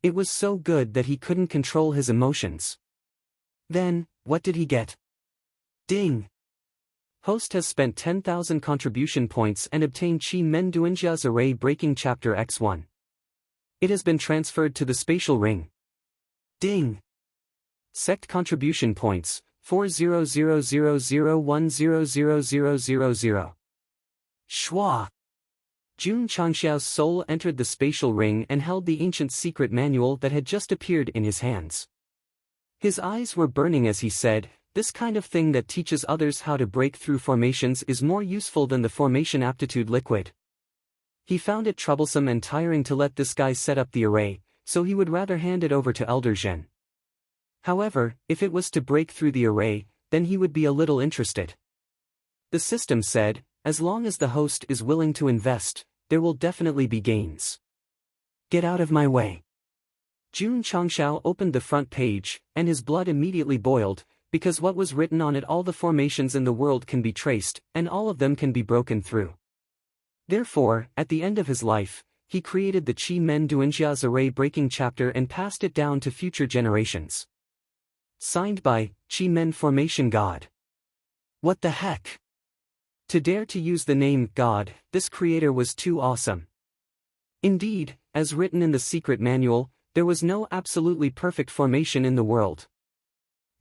It was so good that he couldn't control his emotions. Then, what did he get? Ding! Host has spent 10,000 contribution points and obtained Qi Men Duanjia's Array Breaking Chapter X1. It has been transferred to the spatial ring. Ding! Sect contribution points, 40000100000. Schwa! Jun Changxiao's soul entered the spatial ring and held the ancient secret manual that had just appeared in his hands. His eyes were burning as he said, this kind of thing that teaches others how to break through formations is more useful than the formation aptitude liquid. He found it troublesome and tiring to let this guy set up the array, so he would rather hand it over to Elder Zhen. However, if it was to break through the array, then he would be a little interested. The system said, as long as the host is willing to invest, there will definitely be gains. Get out of my way. Jun Changxiao opened the front page, and his blood immediately boiled, because what was written on it, all the formations in the world can be traced, and all of them can be broken through. Therefore, at the end of his life, he created the Qi Men Duanjia's Array Breaking Chapter and passed it down to future generations. Signed by, Chi Men Formation God. What the heck? To dare to use the name God, this creator was too awesome. Indeed, as written in the secret manual, there was no absolutely perfect formation in the world.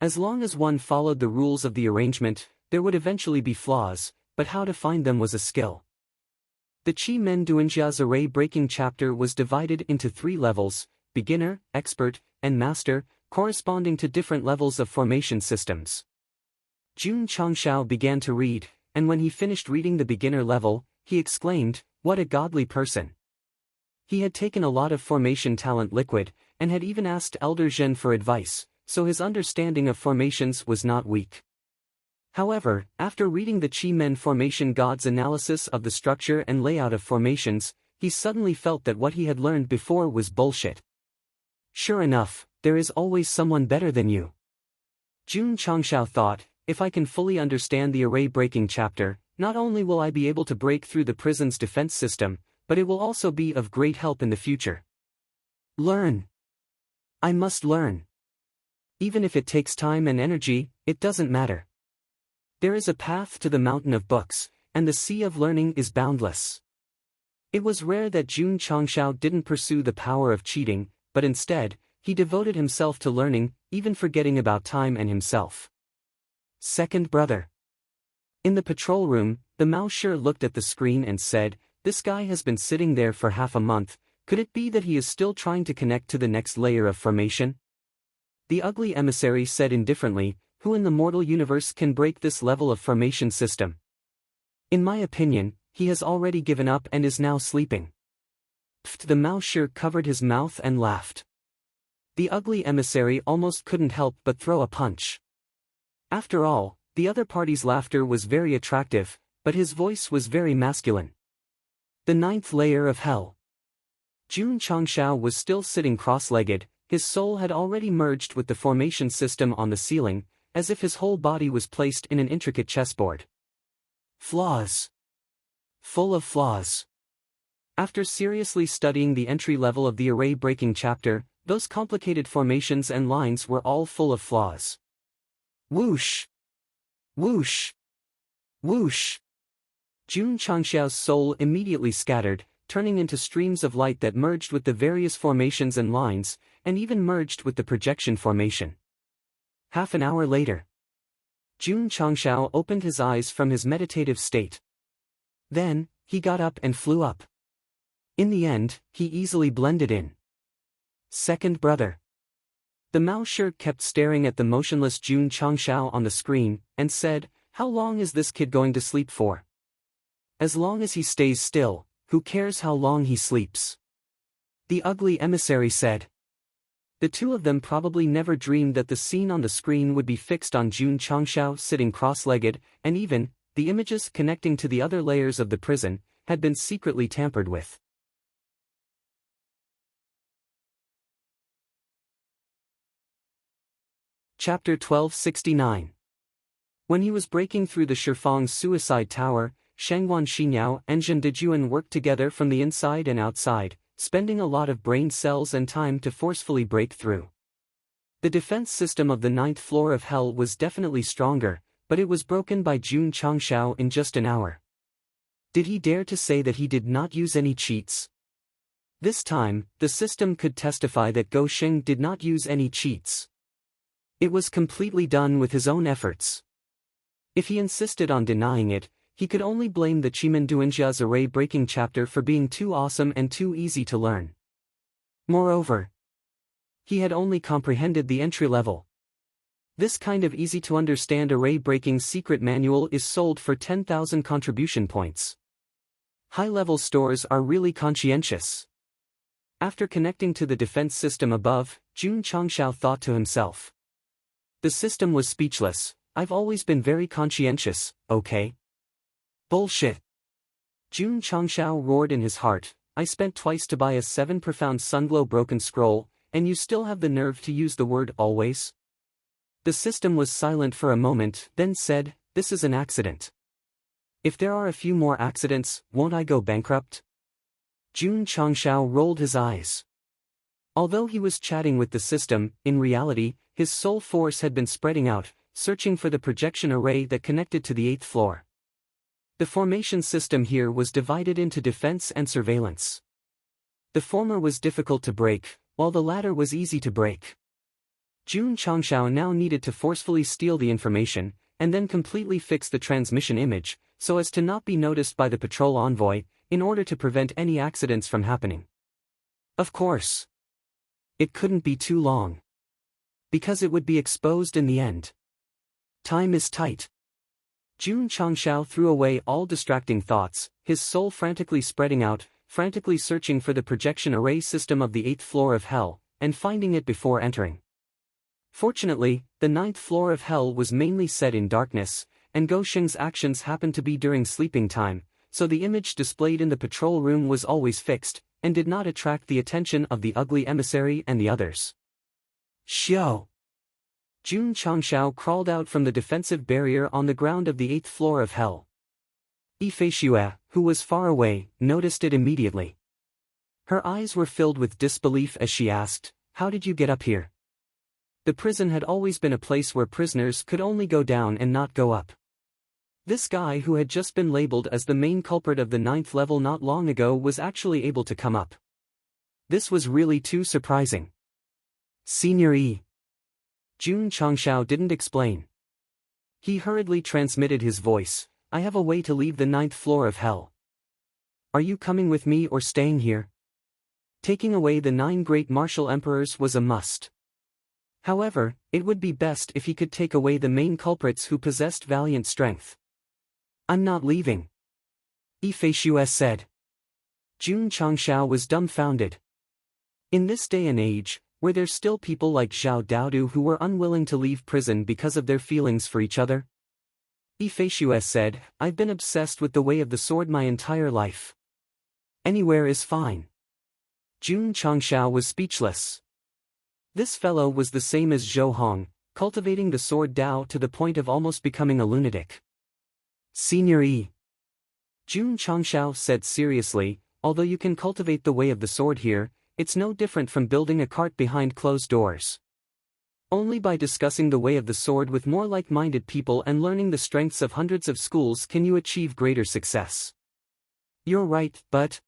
As long as one followed the rules of the arrangement, there would eventually be flaws, but how to find them was a skill. The Chi Men Duanjia's array-breaking chapter was divided into 3 levels, beginner, expert, and master, corresponding to different levels of formation systems. Jun Changshao began to read, and when he finished reading the beginner level, he exclaimed, "What a godly person." He had taken a lot of formation talent liquid, and had even asked Elder Zhen for advice, so his understanding of formations was not weak. However, after reading the Chi Men Formation God's analysis of the structure and layout of formations, he suddenly felt that what he had learned before was bullshit. Sure enough, there is always someone better than you. Jun Changshao thought, if I can fully understand the array-breaking chapter, not only will I be able to break through the prison's defense system, but it will also be of great help in the future. Learn. I must learn. Even if it takes time and energy, it doesn't matter. There is a path to the mountain of books, and the sea of learning is boundless. It was rare that Jun Changshao didn't pursue the power of cheating, but instead, he devoted himself to learning, even forgetting about time and himself. Second brother. In the patrol room, the Mao-Shi looked at the screen and said, "This guy has been sitting there for half a month, could it be that he is still trying to connect to the next layer of formation?" The ugly emissary said indifferently, "Who in the mortal universe can break this level of formation system? In my opinion, he has already given up and is now sleeping." Pfft, the Mao-Shi covered his mouth and laughed. The ugly emissary almost couldn't help but throw a punch. After all, the other party's laughter was very attractive, but his voice was very masculine. The 9th layer of hell. Jun Changshao was still sitting cross-legged, his soul had already merged with the formation system on the ceiling, as if his whole body was placed in an intricate chessboard. Flaws. Full of flaws. After seriously studying the entry level of the array-breaking chapter, those complicated formations and lines were all full of flaws. Whoosh! Whoosh! Whoosh! Jun Changshao's soul immediately scattered, turning into streams of light that merged with the various formations and lines, and even merged with the projection formation. Half an hour later, Jun Changshao opened his eyes from his meditative state. Then, he got up and flew up. In the end, he easily blended in. Second brother. The Mao-Shi kept staring at the motionless Jun Changshao on the screen, and said, "How long is this kid going to sleep for? As long as he stays still, who cares how long he sleeps?" The ugly emissary said. The two of them probably never dreamed that the scene on the screen would be fixed on Jun Changshao sitting cross-legged, and even, the images connecting to the other layers of the prison, had been secretly tampered with. Chapter 1269. When he was breaking through the Shifang's suicide tower, Shangwan Xinyao and Zhen Dejuan worked together from the inside and outside, spending a lot of brain cells and time to forcefully break through. The defense system of the 9th floor of Hell was definitely stronger, but it was broken by Jun Changshao in just an hour. Did he dare to say that he did not use any cheats? This time, the system could testify that Go Sheng did not use any cheats. It was completely done with his own efforts. If he insisted on denying it, he could only blame the Chimen Duanjia's array-breaking chapter for being too awesome and too easy to learn. Moreover, he had only comprehended the entry level. This kind of easy-to-understand array-breaking secret manual is sold for 10,000 contribution points. High-level stores are really conscientious. After connecting to the defense system above, Jun Changshao thought to himself. The system was speechless. I've always been very conscientious, okay? Bullshit. Jun Changshao roared in his heart, I spent twice to buy a 7 profound sunglow broken scroll, and you still have the nerve to use the word always? The system was silent for a moment, then said, this is an accident. If there are a few more accidents, won't I go bankrupt? Jun Changshao rolled his eyes. Although he was chatting with the system, in reality, his soul force had been spreading out, searching for the projection array that connected to the 8th floor. The formation system here was divided into defense and surveillance. The former was difficult to break, while the latter was easy to break. Jun Changshao now needed to forcefully steal the information, and then completely fix the transmission image, so as to not be noticed by the patrol envoy, in order to prevent any accidents from happening. Of course, it couldn't be too long, because it would be exposed in the end. Time is tight. Jun Changshao threw away all distracting thoughts, his soul frantically spreading out, frantically searching for the projection array system of the 8th floor of hell, and finding it before entering. Fortunately, the 9th floor of hell was mainly set in darkness, and Go Sheng's actions happened to be during sleeping time, so the image displayed in the patrol room was always fixed, and did not attract the attention of the ugly emissary and the others. Xiao! Jun Changshao crawled out from the defensive barrier on the ground of the 8th floor of hell. Yifei Xue, who was far away, noticed it immediately. Her eyes were filled with disbelief as she asked, "How did you get up here?" The prison had always been a place where prisoners could only go down and not go up. This guy who had just been labeled as the main culprit of the 9th level not long ago was actually able to come up. This was really too surprising. Senior E. Jun Changshao didn't explain. He hurriedly transmitted his voice, "I have a way to leave the 9th floor of hell. Are you coming with me or staying here?" Taking away the 9 great martial emperors was a must. However, it would be best if he could take away the main culprits who possessed valiant strength. "I'm not leaving," Yifei Xue said. Jun Changshao was dumbfounded. In this day and age, were there still people like Zhao Daodu who were unwilling to leave prison because of their feelings for each other? Yifei Xue said, "I've been obsessed with the way of the sword my entire life. Anywhere is fine." Jun Changshao was speechless. This fellow was the same as Zhou Hong, cultivating the sword Dao to the point of almost becoming a lunatic. Senior E. Jun Changshao said seriously, "Although you can cultivate the way of the sword here, it's no different from building a cart behind closed doors. Only by discussing the way of the sword with more like-minded people and learning the strengths of hundreds of schools can you achieve greater success." "You're right, but..."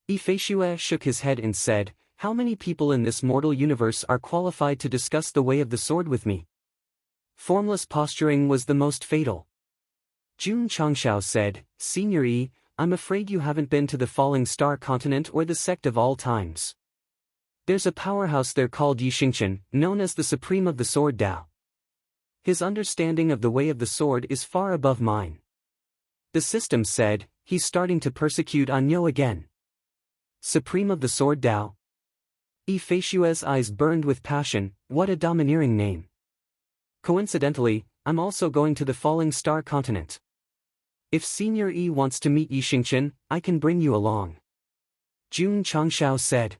Yifei Xue shook his head and said, "How many people in this mortal universe are qualified to discuss the way of the sword with me?" Formless posturing was the most fatal. Jun Changshao said, "Senior E, I'm afraid you haven't been to the Falling Star continent or the Sect of all times. There's a powerhouse there called Yixingchen, known as the Supreme of the Sword Dao. His understanding of the way of the sword is far above mine." The system said, "He's starting to persecute Anyo again." Supreme of the Sword Dao? Yifei Xue's eyes burned with passion. What a domineering name. Coincidentally, I'm also going to the Falling Star continent. If Senior E wants to meet Yixingchen, I can bring you along. Jun Changshao said.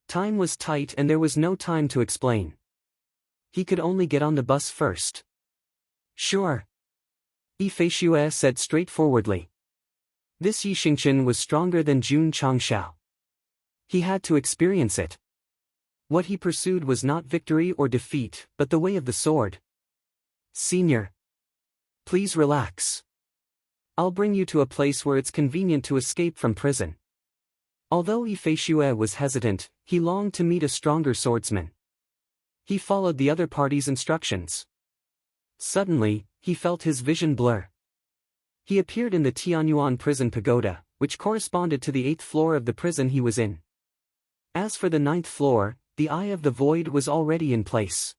Time was tight and there was no time to explain. He could only get on the bus first. Sure. Yifei Xue said straightforwardly. This Yixingchen was stronger than Jun Changshao. He had to experience it. What he pursued was not victory or defeat, but the way of the sword. Senior. Please relax. I'll bring you to a place where it's convenient to escape from prison. Although Yifei Xue was hesitant, he longed to meet a stronger swordsman. He followed the other party's instructions. Suddenly, he felt his vision blur. He appeared in the Tianyuan prison pagoda, which corresponded to the 8th floor of the prison he was in. As for the 9th floor, the Eye of the Void was already in place.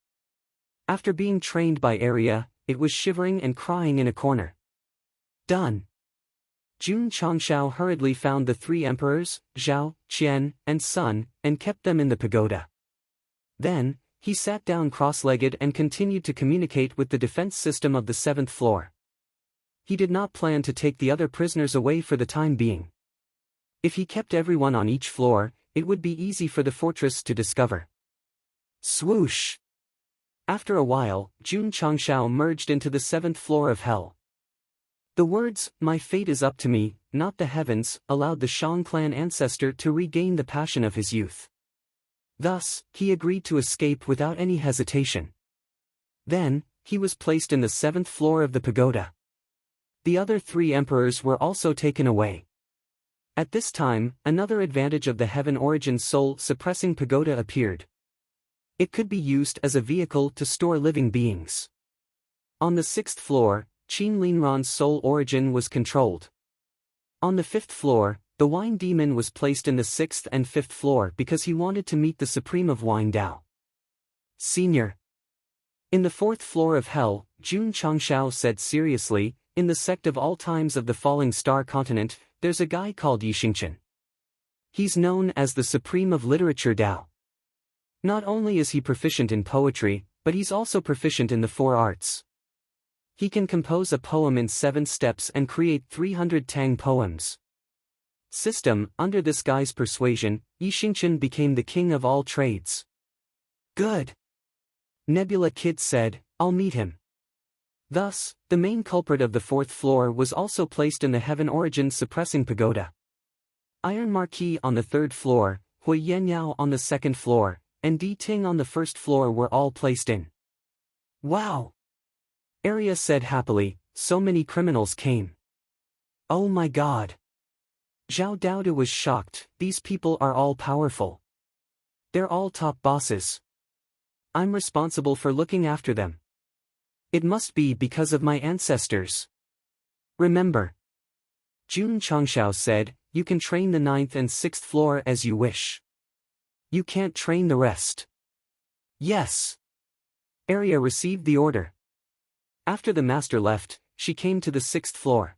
After being trained by Arya, it was shivering and crying in a corner. Done. Jun Changshao hurriedly found the 3 emperors, Zhao, Qian, and Sun, and kept them in the pagoda. Then, he sat down cross-legged and continued to communicate with the defense system of the 7th floor. He did not plan to take the other prisoners away for the time being. If he kept everyone on each floor, it would be easy for the fortress to discover. Swoosh! After a while, Jun Changshao merged into the 7th floor of hell. The words, "My fate is up to me, not the heavens," allowed the Shang clan ancestor to regain the passion of his youth. Thus, he agreed to escape without any hesitation. Then, he was placed in the 7th floor of the pagoda. The other 3 emperors were also taken away. At this time, another advantage of the Heaven Origin soul-suppressing pagoda appeared. It could be used as a vehicle to store living beings. On the 6th floor, Qin Linran's soul origin was controlled. On the 5th floor, the Wine Demon was placed in the 6th and 5th floor because he wanted to meet the Supreme of Wine Dao. Senior. In the 4th floor of Hell, Jun Changshao said seriously, in the sect of all times of the Falling Star continent, there's a guy called Yixingchen. He's known as the Supreme of Literature Dao. Not only is he proficient in poetry, but he's also proficient in the 4 arts. He can compose a poem in 7 steps and create 300 Tang poems. System, under this guy's persuasion, Yixingchen became the king of all trades. Good. Nebula Kid said, I'll meet him. Thus, the main culprit of the 4th floor was also placed in the Heaven Origin suppressing pagoda. Iron Marquis on the 3rd floor, Hui Yenyao on the 2nd floor, and Di Ting on the 1st floor were all placed in. Wow! Arya said happily, so many criminals came. Oh my god! Zhao Daoda was shocked, these people are all powerful. They're all top bosses. I'm responsible for looking after them. It must be because of my ancestors. Remember. Jun Changshao said, you can train the 9th and 6th floor as you wish. You can't train the rest. Yes. Arya received the order. After the master left, she came to the 6th floor.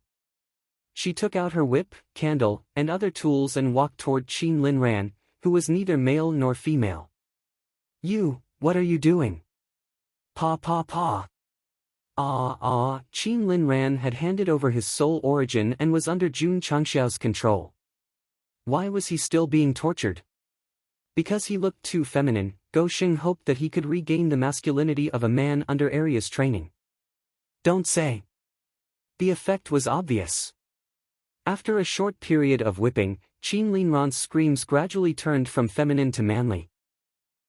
She took out her whip, candle, and other tools and walked toward Qin Linran, who was neither male nor female. You, what are you doing? Pa. Qin Linran had handed over his soul origin and was under Jun Changshao's control. Why was he still being tortured? Because he looked too feminine, Go Xing hoped that he could regain the masculinity of a man under Arya's training. Don't say. The effect was obvious. After a short period of whipping, Qin Linran's screams gradually turned from feminine to manly.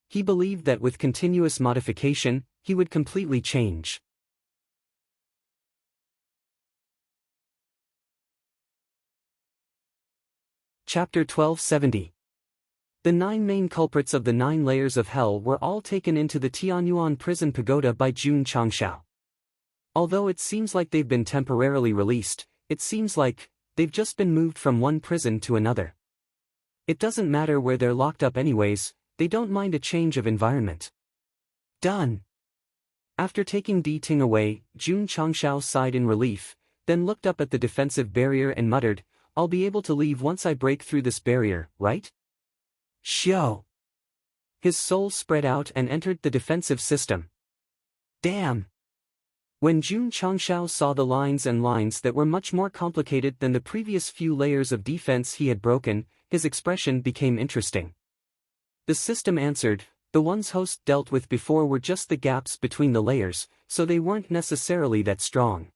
He believed that with continuous modification, he would completely change. Chapter 1270. The 9 main culprits of the 9 layers of hell were all taken into the Tianyuan prison pagoda by Jun Changshao. Although it seems like they've been temporarily released, it seems like they've just been moved from one prison to another. It doesn't matter where they're locked up anyways, they don't mind a change of environment. Done. After taking Di Ting away, Jun Changshao sighed in relief, then looked up at the defensive barrier and muttered, I'll be able to leave once I break through this barrier, right? Xiao. His soul spread out and entered the defensive system. Damn. When Jun Changshao saw the lines that were much more complicated than the previous few layers of defense he had broken, his expression became interesting. The system answered, the ones host dealt with before were just the gaps between the layers, so they weren't necessarily that strong.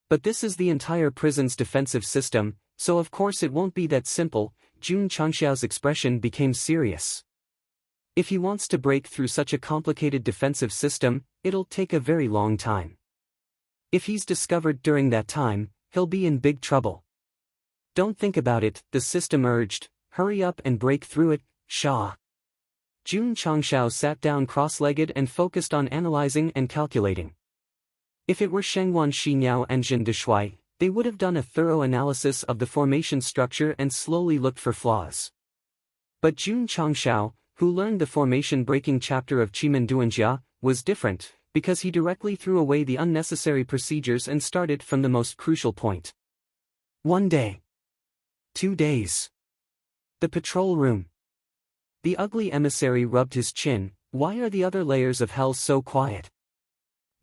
But this is the entire prison's defensive system, so of course it won't be that simple. Jun Changshao's expression became serious. If he wants to break through such a complicated defensive system, it'll take a very long time. If he's discovered during that time, he'll be in big trouble. Don't think about it, the system urged, hurry up and break through it, Sha. Jun Changshao sat down cross-legged and focused on analyzing and calculating. If it were Shengwan Xinyao and Jin Deshui, they would have done a thorough analysis of the formation structure and slowly looked for flaws. But Jun Changshao, who learned the formation-breaking chapter of Qimen Duanjia, was different, because he directly threw away the unnecessary procedures and started from the most crucial point. 1 day. 2 days. The patrol room. The ugly emissary rubbed his chin, why are the other layers of hell so quiet?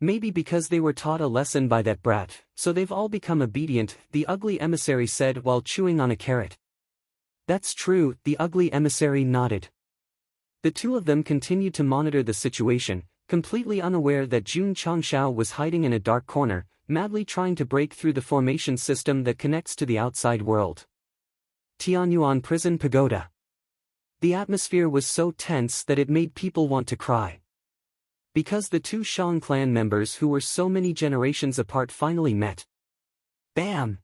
Maybe because they were taught a lesson by that brat, so they've all become obedient, the ugly emissary said while chewing on a carrot. That's true, the ugly emissary nodded. The two of them continued to monitor the situation, completely unaware that Jun Changshao was hiding in a dark corner, madly trying to break through the formation system that connects to the outside world. Tianyuan Prison Pagoda. The atmosphere was so tense that it made people want to cry. Because the two Shang clan members who were so many generations apart finally met. Bam!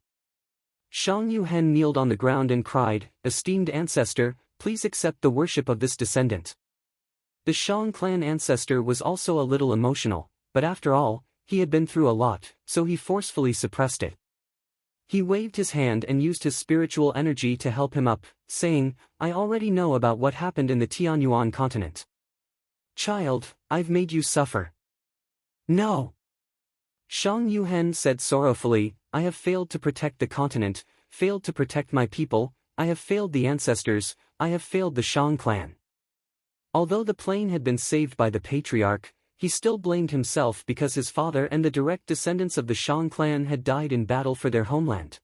Shang Yuhen kneeled on the ground and cried, "Esteemed ancestor, please accept the worship of this descendant." The Shang clan ancestor was also a little emotional, but after all, he had been through a lot, so he forcefully suppressed it. He waved his hand and used his spiritual energy to help him up, saying, "I already know about what happened in the Tianyuan continent. Child, I've made you suffer." "No." Shang Yuhen said sorrowfully, "I have failed to protect the continent, failed to protect my people, I have failed the ancestors, I have failed the Shang clan." Although the plane had been saved by the patriarch, he still blamed himself because his father and the direct descendants of the Shang clan had died in battle for their homeland.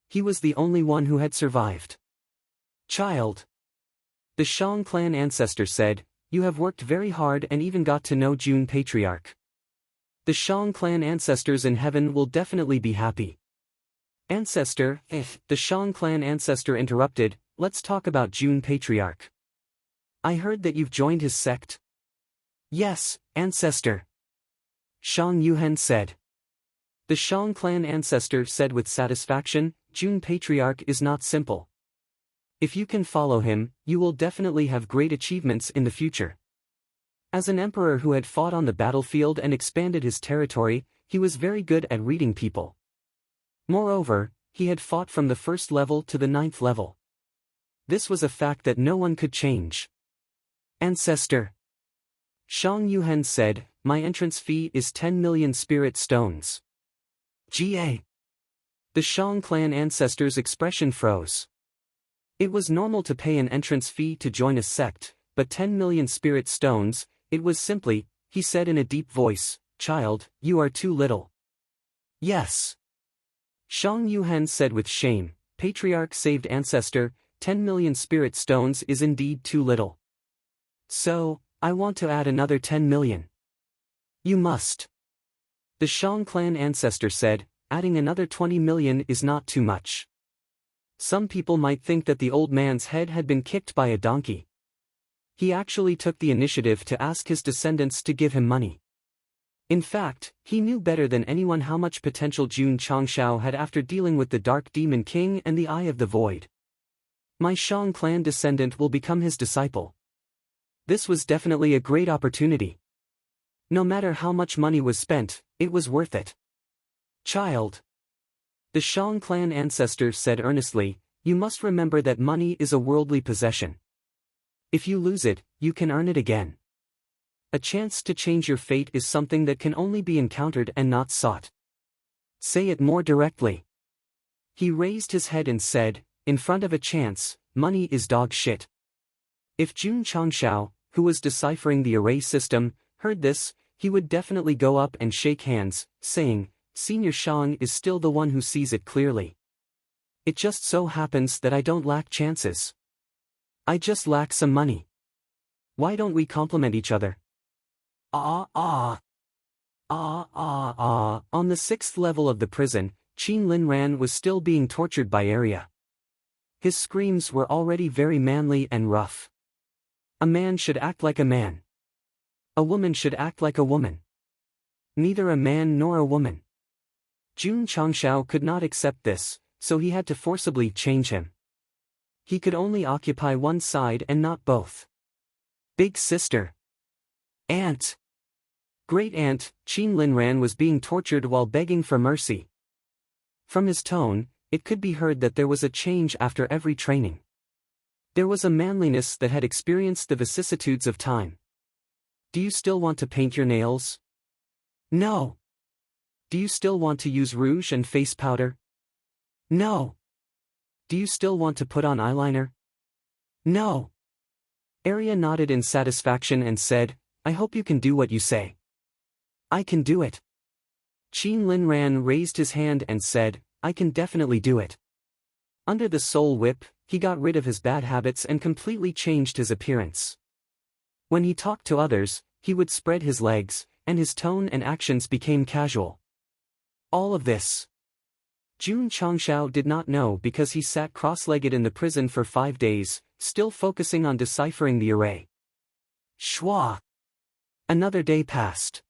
He was the only one who had survived. "Child," the Shang clan ancestor said, "you have worked very hard and even got to know June Patriarch. The Shang clan ancestors in heaven will definitely be happy." "Ancestor," the Shang clan ancestor interrupted, "let's talk about June Patriarch. I heard that you've joined his sect." "Yes, ancestor," Shang Yuhen said. The Shang clan ancestor said with satisfaction, "June Patriarch is not simple. If you can follow him, you will definitely have great achievements in the future." As an emperor who had fought on the battlefield and expanded his territory, he was very good at reading people. Moreover, he had fought from the 1st level to the 9th level. This was a fact that no one could change. "Ancestor," Shang Yuhen said, "my entrance fee is 10 million spirit stones." "Ga." The Shang clan ancestor's expression froze. It was normal to pay an entrance fee to join a sect, but 10 million spirit stones, it was simply, he said in a deep voice, "Child, you are too little." "Yes." Shang Yuhen said with shame, "Patriarch saved ancestor, 10 million spirit stones is indeed too little. So, I want to add another 10 million. "You must." The Shang clan ancestor said, "Adding another 20 million is not too much. Some people might think that the old man's head had been kicked by a donkey." He actually took the initiative to ask his descendants to give him money. In fact, he knew better than anyone how much potential Jun Changshao had after dealing with the Dark Demon King and the Eye of the Void. "My Shang clan descendant will become his disciple." This was definitely a great opportunity. No matter how much money was spent, it was worth it. "Child," the Shang clan ancestor said earnestly, "you must remember that money is a worldly possession. If you lose it, you can earn it again. A chance to change your fate is something that can only be encountered and not sought. Say it more directly." He raised his head and said, "In front of a chance, money is dog shit." If Jun Changshao, who was deciphering the array system, heard this, he would definitely go up and shake hands, saying, "Senior Shang is still the one who sees it clearly. It just so happens that I don't lack chances. I just lack some money. Why don't we compliment each other?" On the 6th level of the prison, Qin Linran was still being tortured by Arya. His screams were already very manly and rough. A man should act like a man. A woman should act like a woman. Neither a man nor a woman. Jun Changshao could not accept this, so he had to forcibly change him. He could only occupy one side and not both. "Big sister." "Aunt." "Great aunt," Qin Linran was being tortured while begging for mercy. From his tone, it could be heard that there was a change after every training. There was a manliness that had experienced the vicissitudes of time. "Do you still want to paint your nails?" "No." "Do you still want to use rouge and face powder?" "No." "Do you still want to put on eyeliner?" "No." Arya nodded in satisfaction and said, "I hope you can do what you say." "I can do it." Qin Linran raised his hand and said, "I can definitely do it." Under the soul whip, he got rid of his bad habits and completely changed his appearance. When he talked to others, he would spread his legs, and his tone and actions became casual. All of this Jun Changshao did not know because he sat cross-legged in the prison for 5 days, still focusing on deciphering the array. Schwa! Another day passed.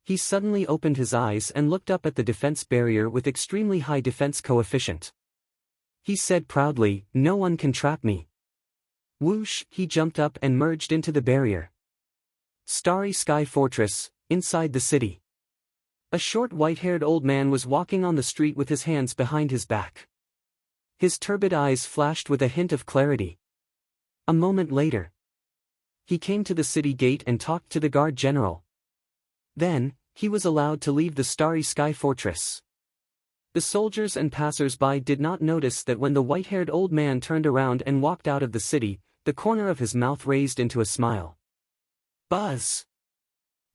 He suddenly opened his eyes and looked up at the defense barrier with extremely high defense coefficient. He said proudly, "No one can trap me." Whoosh, he jumped up and merged into the barrier. Starry Sky Fortress, inside the city. A short white-haired old man was walking on the street with his hands behind his back. His turbid eyes flashed with a hint of clarity. A moment later, he came to the city gate and talked to the guard general. Then, he was allowed to leave the Starry Sky Fortress. The soldiers and passers-by did not notice that when the white-haired old man turned around and walked out of the city, the corner of his mouth raised into a smile. Buzz!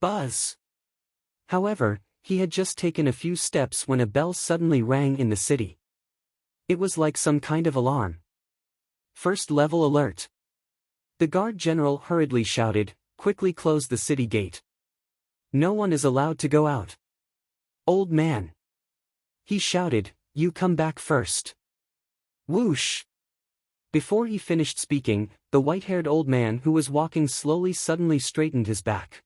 Buzz! However, he had just taken a few steps when a bell suddenly rang in the city. It was like some kind of alarm. First level alert. The guard general hurriedly shouted, "Quickly close the city gate. No one is allowed to go out." "Old man," he shouted, "you come back first." Whoosh! Before he finished speaking, the white-haired old man who was walking slowly suddenly straightened his back.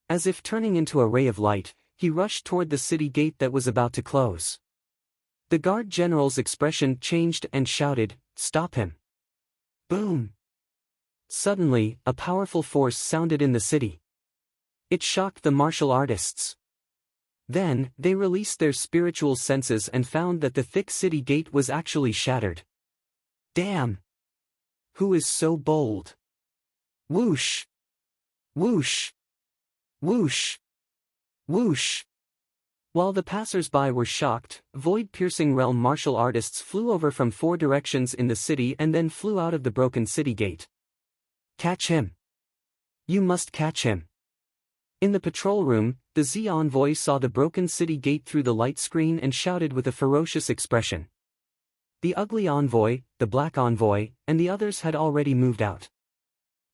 As if turning into a ray of light, he rushed toward the city gate that was about to close. The guard general's expression changed and shouted, "Stop him." Boom! Suddenly, a powerful force sounded in the city. It shocked the martial artists. Then, they released their spiritual senses and found that the thick city gate was actually shattered. Damn! Who is so bold? Whoosh! Whoosh! Whoosh! Whoosh! While the passers-by were shocked, void-piercing realm martial artists flew over from 4 directions in the city and then flew out of the broken city gate. Catch him! You must catch him! In the patrol room, the Z envoy saw the broken city gate through the light screen and shouted with a ferocious expression. The ugly envoy, the black envoy, and the others had already moved out.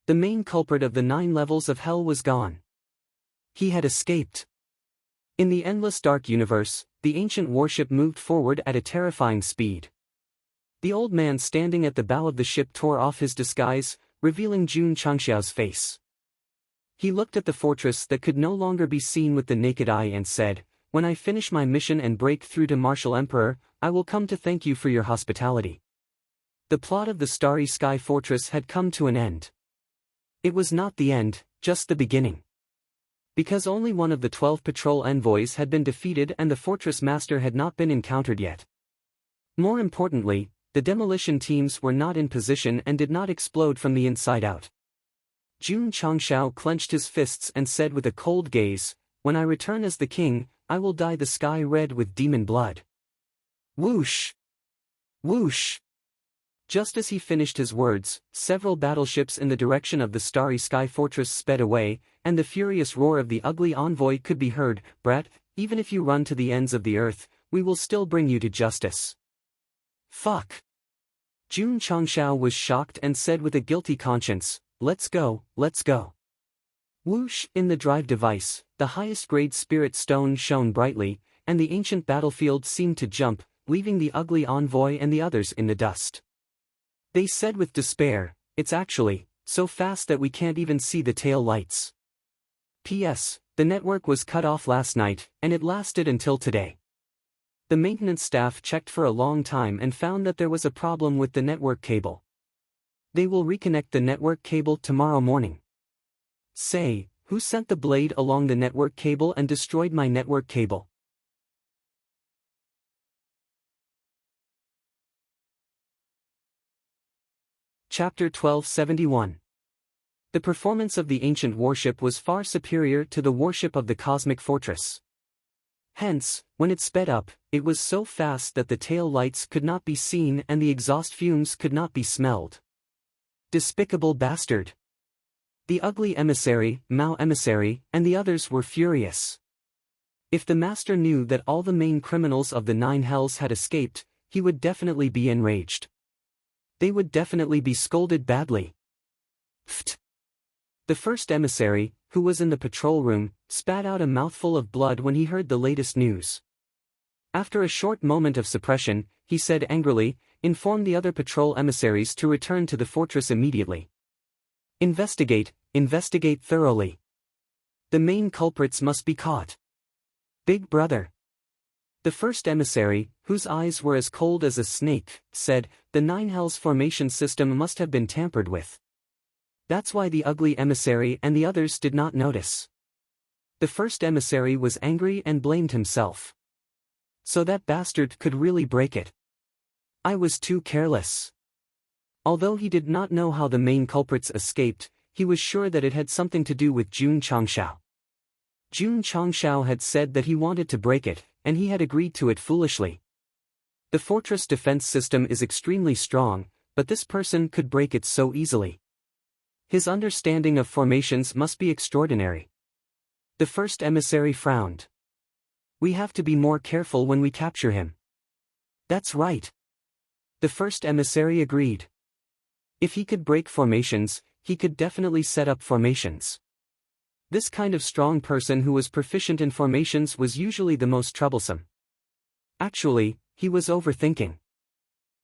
The main culprit of the 9 levels of hell was gone. He had escaped. In the endless dark universe, the ancient warship moved forward at a terrifying speed. The old man standing at the bow of the ship tore off his disguise, revealing Jun Changxiao's face. He looked at the fortress that could no longer be seen with the naked eye and said, "When I finish my mission and break through to Martial Emperor, I will come to thank you for your hospitality." The plot of the Starry Sky Fortress had come to an end. It was not the end, just the beginning. Because only one of the 12 patrol envoys had been defeated and the fortress master had not been encountered yet. More importantly, the demolition teams were not in position and did not explode from the inside out. Jun Changshao clenched his fists and said with a cold gaze, "When I return as the king, I will dye the sky red with demon blood." Whoosh! Whoosh! Just as he finished his words, several battleships in the direction of the Starry Sky Fortress sped away, and the furious roar of the ugly envoy could be heard, "Brat, even if you run to the ends of the earth, we will still bring you to justice." Fuck! Jun Changshao was shocked and said with a guilty conscience, "Let's go, let's go." Whoosh! In the drive device, the highest grade spirit stone shone brightly, and the ancient battlefield seemed to jump, leaving the ugly envoy and the others in the dust. They said with despair, "It's actually so fast that we can't even see the tail lights." P.S. The network was cut off last night, and it lasted until today. The maintenance staff checked for a long time and found that there was a problem with the network cable. They will reconnect the network cable tomorrow morning. Say, who sent the blade along the network cable and destroyed my network cable? Chapter 1271. The performance of the ancient warship was far superior to the warship of the cosmic fortress. Hence, when it sped up, it was so fast that the tail lights could not be seen and the exhaust fumes could not be smelled. Despicable bastard! The ugly emissary, Mao emissary, and the others were furious. If the master knew that all the main criminals of the 9 hells had escaped, he would definitely be enraged. They would definitely be scolded badly. Pfft! The first emissary, who was in the patrol room, spat out a mouthful of blood when he heard the latest news. After a short moment of suppression, he said angrily, "Inform the other patrol emissaries to return to the fortress immediately. Investigate thoroughly. The main culprits must be caught. Big brother." The first emissary, whose eyes were as cold as a snake, said, "The Nine Hells formation system must have been tampered with. That's why the ugly emissary and the others did not notice." The first emissary was angry and blamed himself. "So that bastard could really break it. I was too careless." Although he did not know how the main culprits escaped, he was sure that it had something to do with Jun Changshao. Jun Changshao had said that he wanted to break it, and he had agreed to it foolishly. The fortress defense system is extremely strong, but this person could break it so easily. His understanding of formations must be extraordinary. The first emissary frowned. "We have to be more careful when we capture him." "That's right." The first emissary agreed. If he could break formations, he could definitely set up formations. This kind of strong person who was proficient in formations was usually the most troublesome. Actually, he was overthinking.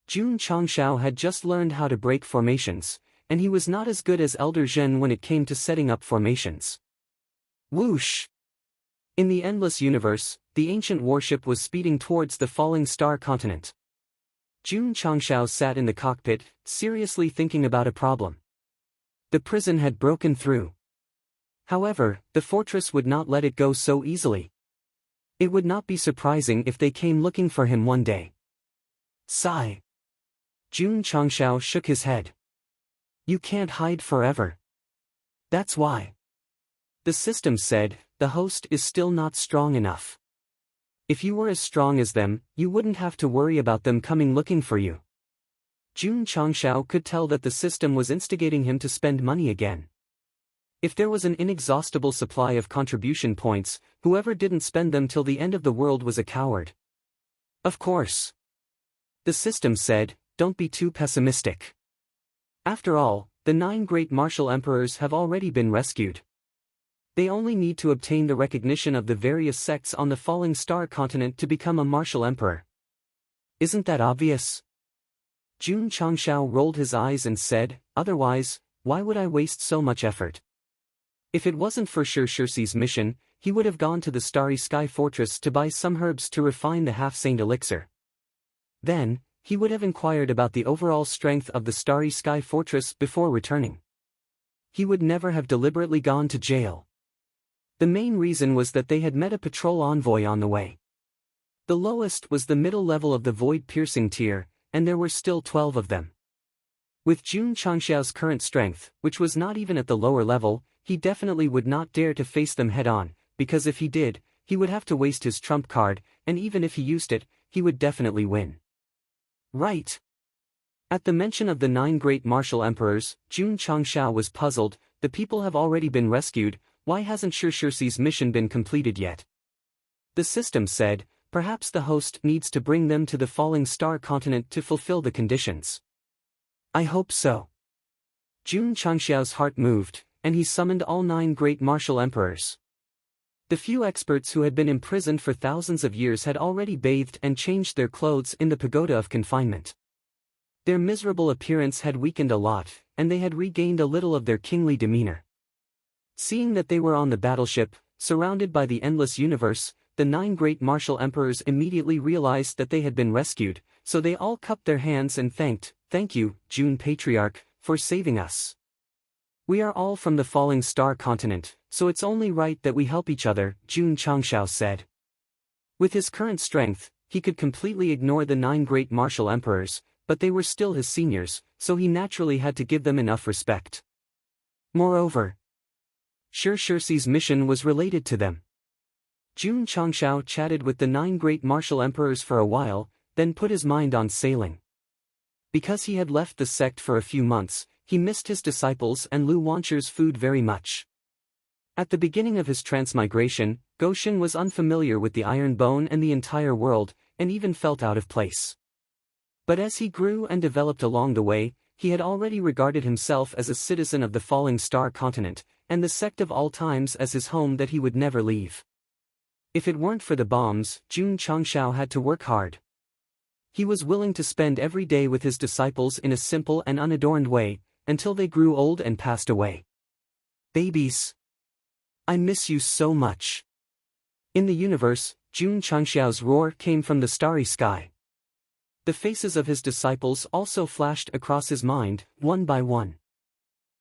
Jun Changshao had just learned how to break formations, and he was not as good as Elder Zhen when it came to setting up formations. Whoosh! In the endless universe, the ancient warship was speeding towards the falling star continent. Jun Changshao sat in the cockpit, seriously thinking about a problem. The prison had broken through. However, the fortress would not let it go so easily. It would not be surprising if they came looking for him one day. Sigh. Jun Changshao shook his head. "You can't hide forever. That's why." The system said, "The host is still not strong enough. If you were as strong as them, you wouldn't have to worry about them coming looking for you." Jun Changshao could tell that the system was instigating him to spend money again. If there was an inexhaustible supply of contribution points, whoever didn't spend them till the end of the world was a coward. Of course. The system said, "Don't be too pessimistic. After all, the 9 great martial emperors have already been rescued. They only need to obtain the recognition of the various sects on the falling star continent to become a martial emperor. Isn't that obvious?" Jun Changshao rolled his eyes and said, "Otherwise, why would I waste so much effort? If it wasn't for Shirshirsi's mission, he would have gone to the Starry Sky Fortress to buy some herbs to refine the half-saint elixir. Then, he would have inquired about the overall strength of the Starry Sky Fortress before returning. He would never have deliberately gone to jail. The main reason was that they had met a patrol envoy on the way. The lowest was the middle level of the void-piercing tier, and there were still 12 of them. With Jun Changshao's current strength, which was not even at the lower level, he definitely would not dare to face them head-on, because if he did, he would have to waste his trump card, and even if he used it, he would definitely win. Right. At the mention of the 9 great martial emperors, Jun Changshao was puzzled. The people have already been rescued. Why hasn't Shirshirsi's mission been completed yet? The system said, "Perhaps the host needs to bring them to the falling star continent to fulfill the conditions." I hope so. Jun Changshao's heart moved, and he summoned all 9 great martial emperors. The few experts who had been imprisoned for thousands of years had already bathed and changed their clothes in the pagoda of confinement. Their miserable appearance had weakened a lot, and they had regained a little of their kingly demeanor. Seeing that they were on the battleship, surrounded by the endless universe, the 9 great martial emperors immediately realized that they had been rescued, so they all cupped their hands and "Thank you, Jun Patriarch, for saving us. We are all from the falling star continent, so it's only right that we help each other," Jun Changshao said. With his current strength, he could completely ignore the 9 great martial emperors, but they were still his seniors, so he naturally had to give them enough respect. Moreover, Shirshirsi's mission was related to them. Jun Changshao chatted with the 9 great martial emperors for a while, then put his mind on sailing. Because he had left the sect for a few months, he missed his disciples and Lu Wancher's food very much. At the beginning of his transmigration, Goshen was unfamiliar with the Iron Bone and the entire world, and even felt out of place. But as he grew and developed along the way, he had already regarded himself as a citizen of the falling star continent, and the sect of all times as his home that he would never leave. If it weren't for the bombs, Jun Changshao had to work hard. He was willing to spend every day with his disciples in a simple and unadorned way, until they grew old and passed away. Babies. I miss you so much. In the universe, Jun Changshao's roar came from the starry sky. The faces of his disciples also flashed across his mind, one by one.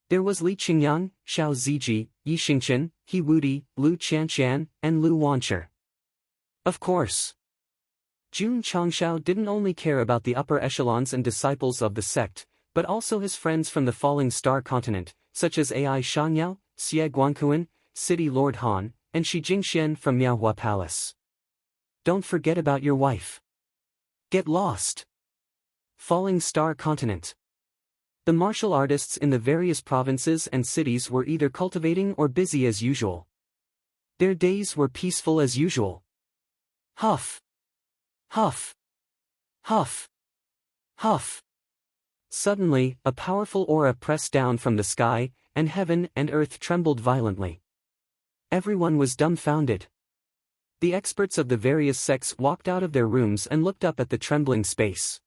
There was Li Qingyang, Xiao Ziji, Yi Xingchen, He Wudi, Lu Qianshan, and Lu Wancher. Of course. Jun Changshao didn't only care about the upper echelons and disciples of the sect, but also his friends from the falling star continent, such as Ai Shangyao, Xie Guankuan, City Lord Han, and Shi Jingxian from Miaohua Palace. Don't forget about your wife. Get lost. Falling star continent. The martial artists in the various provinces and cities were either cultivating or busy as usual. Their days were peaceful as usual. Huff. Huff. Huff. Huff. Suddenly, a powerful aura pressed down from the sky, and heaven and earth trembled violently. Everyone was dumbfounded. The experts of the various sects walked out of their rooms and looked up at the trembling space.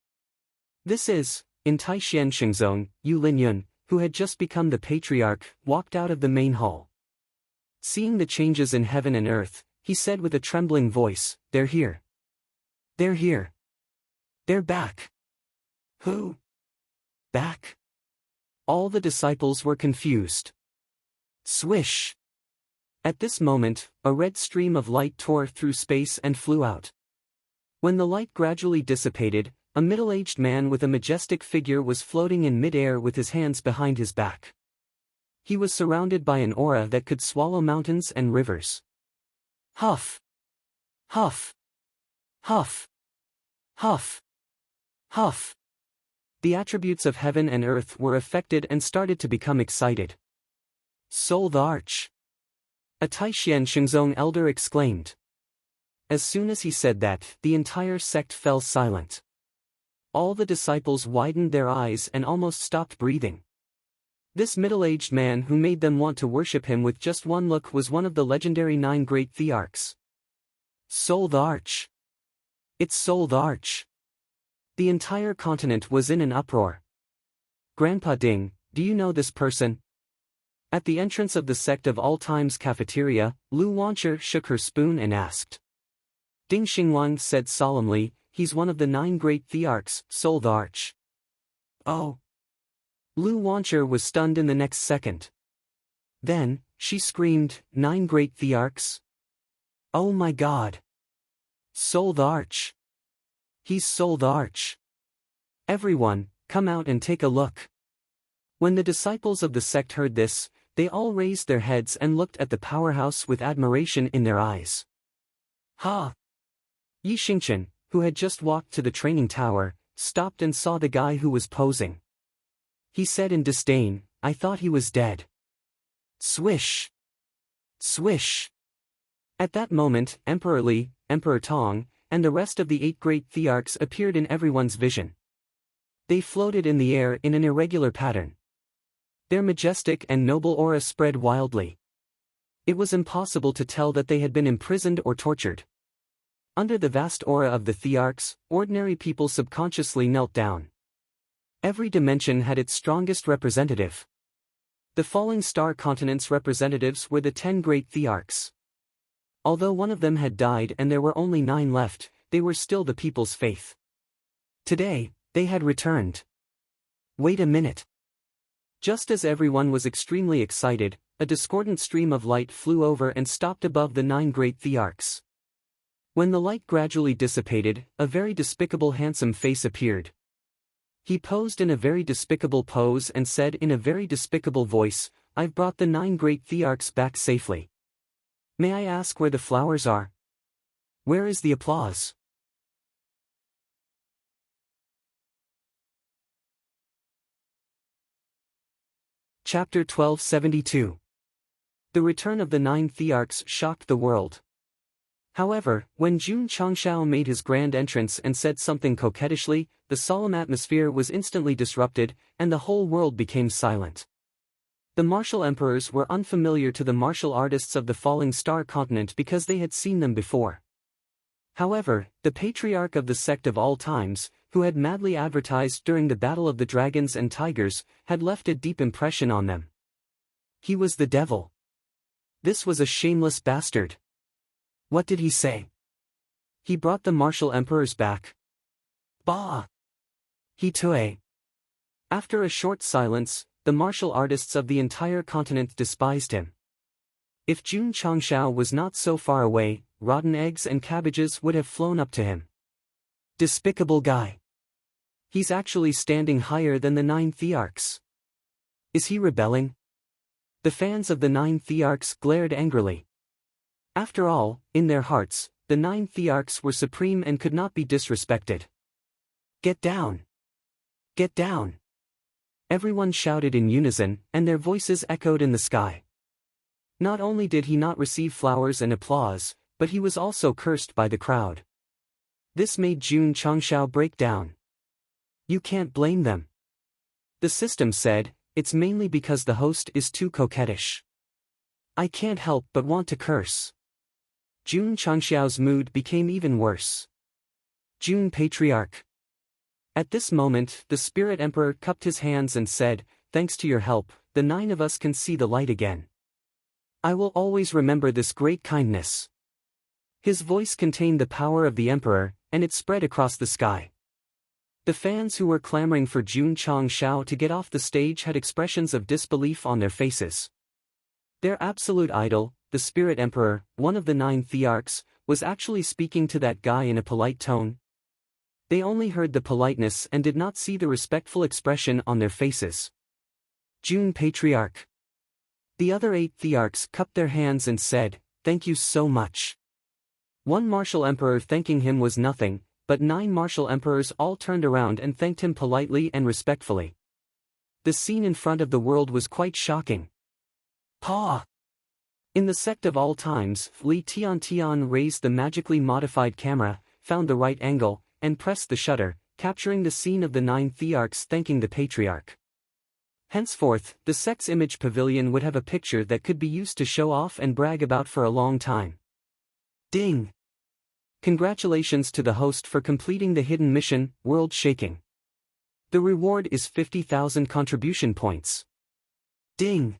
This is, in Taishan Shengzong, Yu Linyun, who had just become the patriarch, walked out of the main hall. Seeing the changes in heaven and earth, he said with a trembling voice, "They're here. They're here. They're back." Who? Back? All the disciples were confused. Swish! At this moment, a red stream of light tore through space and flew out. When the light gradually dissipated, a middle-aged man with a majestic figure was floating in mid-air with his hands behind his back. He was surrounded by an aura that could swallow mountains and rivers. Huff! Huff! Huff! Huff! Huff! The attributes of heaven and earth were affected and started to become excited. Soul the Arch! A Taishan Shengzong elder exclaimed. As soon as he said that, the entire sect fell silent. All the disciples widened their eyes and almost stopped breathing. This middle-aged man who made them want to worship him with just one look was one of the legendary 9 great thearchs. Soul the Arch! It's Soul the Arch! The entire continent was in an uproar. Grandpa Ding, do you know this person? At the entrance of the Sect of All Times cafeteria, Lu Wancher shook her spoon and asked. Ding Xingwang said solemnly, he's one of the 9 great thearchs, Soul the Arch. Oh! Lu Wancher was stunned in the next second. Then, she screamed, 9 great thearchs? Oh my God! Soul the Arch! He's Soul the Arch! Everyone, come out and take a look. When the disciples of the sect heard this, they all raised their heads and looked at the powerhouse with admiration in their eyes. Ha! Yi Xingchen, who had just walked to the training tower, stopped and saw the guy who was posing. He said in disdain, I thought he was dead. Swish! Swish! At that moment, Emperor Li, Emperor Tong, and the rest of the 8 great thearchs appeared in everyone's vision. They floated in the air in an irregular pattern. Their majestic and noble aura spread wildly. It was impossible to tell that they had been imprisoned or tortured. Under the vast aura of the thearchs, ordinary people subconsciously knelt down. Every dimension had its strongest representative. The falling star continent's representatives were the 10 great thearchs. Although one of them had died and there were only 9 left, they were still the people's faith. Today, they had returned. Wait a minute. Just as everyone was extremely excited, a discordant stream of light flew over and stopped above the 9 great thearchs. When the light gradually dissipated, a very despicable handsome face appeared. He posed in a very despicable pose and said in a very despicable voice, I've brought the 9 great thearchs back safely. May I ask where the flowers are? Where is the applause? Chapter 1272. The return of the 9 thearchs shocked the world. However, when Jun Changshao made his grand entrance and said something coquettishly, the solemn atmosphere was instantly disrupted, and the whole world became silent. The martial emperors were unfamiliar to the martial artists of the falling star continent because they had seen them before. However, the patriarch of the sect of all times, who had madly advertised during the Battle of the Dragons and Tigers, had left a deep impression on them. He was the devil. This was a shameless bastard. What did he say? He brought the martial emperors back. Bah! He tue. After a short silence, the martial artists of the entire continent despised him. If Jun Changshao was not so far away, rotten eggs and cabbages would have flown up to him. Despicable guy. He's actually standing higher than the 9 Thearchs. Is he rebelling? The fans of the 9 Thearchs glared angrily. After all, in their hearts, the 9 Thearchs were supreme and could not be disrespected. Get down! Get down! Everyone shouted in unison, and their voices echoed in the sky. Not only did he not receive flowers and applause, but he was also cursed by the crowd. This made Jun Changshao break down. You can't blame them. The system said, it's mainly because the host is too coquettish. I can't help but want to curse. Jun Changshao's mood became even worse. Jun Patriarch. At this moment, the Spirit Emperor cupped his hands and said, thanks to your help, the 9 of us can see the light again. I will always remember this great kindness. His voice contained the power of the Emperor, and it spread across the sky. The fans who were clamoring for Jun Changshao to get off the stage had expressions of disbelief on their faces. Their absolute idol, the Spirit Emperor, one of the 9 Thearchs, was actually speaking to that guy in a polite tone. They only heard the politeness and did not see the respectful expression on their faces. Jun Patriarch. The other 8 Thearchs cupped their hands and said, thank you so much. One martial emperor thanking him was nothing, but 9 martial emperors all turned around and thanked him politely and respectfully. The scene in front of the world was quite shocking. Paw! In the sect of all times, Li Tian raised the magically modified camera, found the right angle, and pressed the shutter, capturing the scene of the 9 Thearchs thanking the Patriarch. Henceforth, the sect's image pavilion would have a picture that could be used to show off and brag about for a long time. Ding! Congratulations to the host for completing the hidden mission, World Shaking. The reward is 50,000 contribution points. Ding!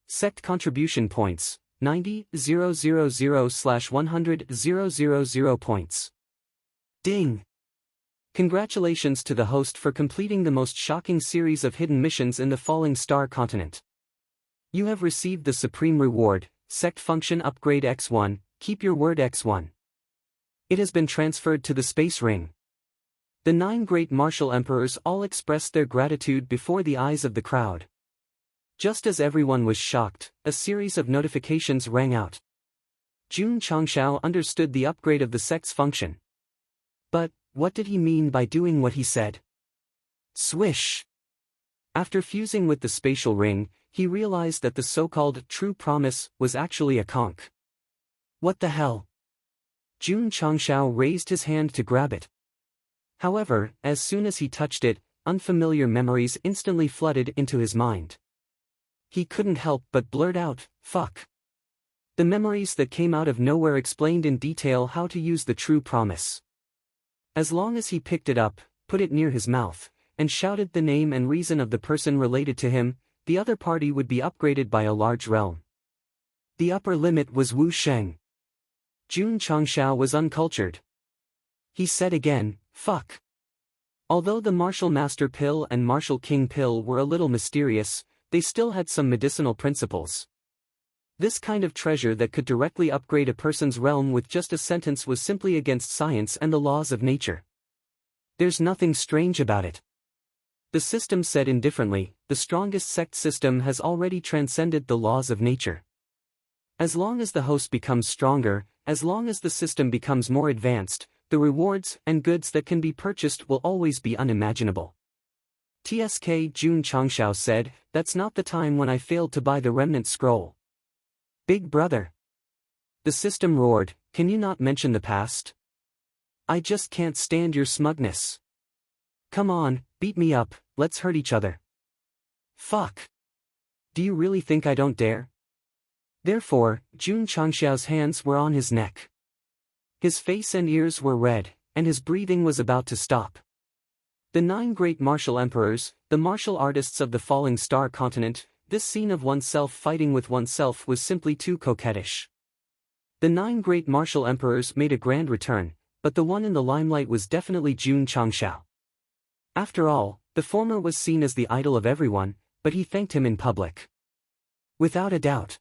Sect contribution points, 90,000/100,000 points. Ding! Congratulations to the host for completing the most shocking series of hidden missions in the Falling Star continent. You have received the supreme reward, Sect Function Upgrade X1, keep your word X1. It has been transferred to the Space Ring. The 9 great martial emperors all expressed their gratitude before the eyes of the crowd. Just as everyone was shocked, a series of notifications rang out. Jun Changshao understood the upgrade of the sect's function. But, what did he mean by doing what he said? Swish! After fusing with the spatial ring, he realized that the so-called true promise was actually a conch. What the hell? Jun Changshao raised his hand to grab it. However, as soon as he touched it, unfamiliar memories instantly flooded into his mind. He couldn't help but blurt out, fuck. The memories that came out of nowhere explained in detail how to use the true promise. As long as he picked it up, put it near his mouth, and shouted the name and reason of the person related to him, the other party would be upgraded by a large realm. The upper limit was Wu Sheng. Jun Changshao was uncultured. He said again, fuck. Although the Martial Master Pill and Martial King Pill were a little mysterious, they still had some medicinal principles. This kind of treasure that could directly upgrade a person's realm with just a sentence was simply against science and the laws of nature. There's nothing strange about it. The system said indifferently, the strongest sect system has already transcended the laws of nature. As long as the host becomes stronger, as long as the system becomes more advanced, the rewards and goods that can be purchased will always be unimaginable. TSK Jun Changshao said, that's not the time when I failed to buy the remnant scroll. Big brother. The system roared, can you not mention the past? I just can't stand your smugness. Come on, beat me up, let's hurt each other. Fuck. Do you really think I don't dare? Therefore, Jun Changxiao's hands were on his neck. His face and ears were red, and his breathing was about to stop. The 9 great martial emperors, the martial artists of the falling star continent, this scene of oneself fighting with oneself was simply too coquettish. The 9 great martial emperors made a grand return, but the one in the limelight was definitely Jun Changxiao. After all, the former was seen as the idol of everyone, but he thanked him in public. Without a doubt.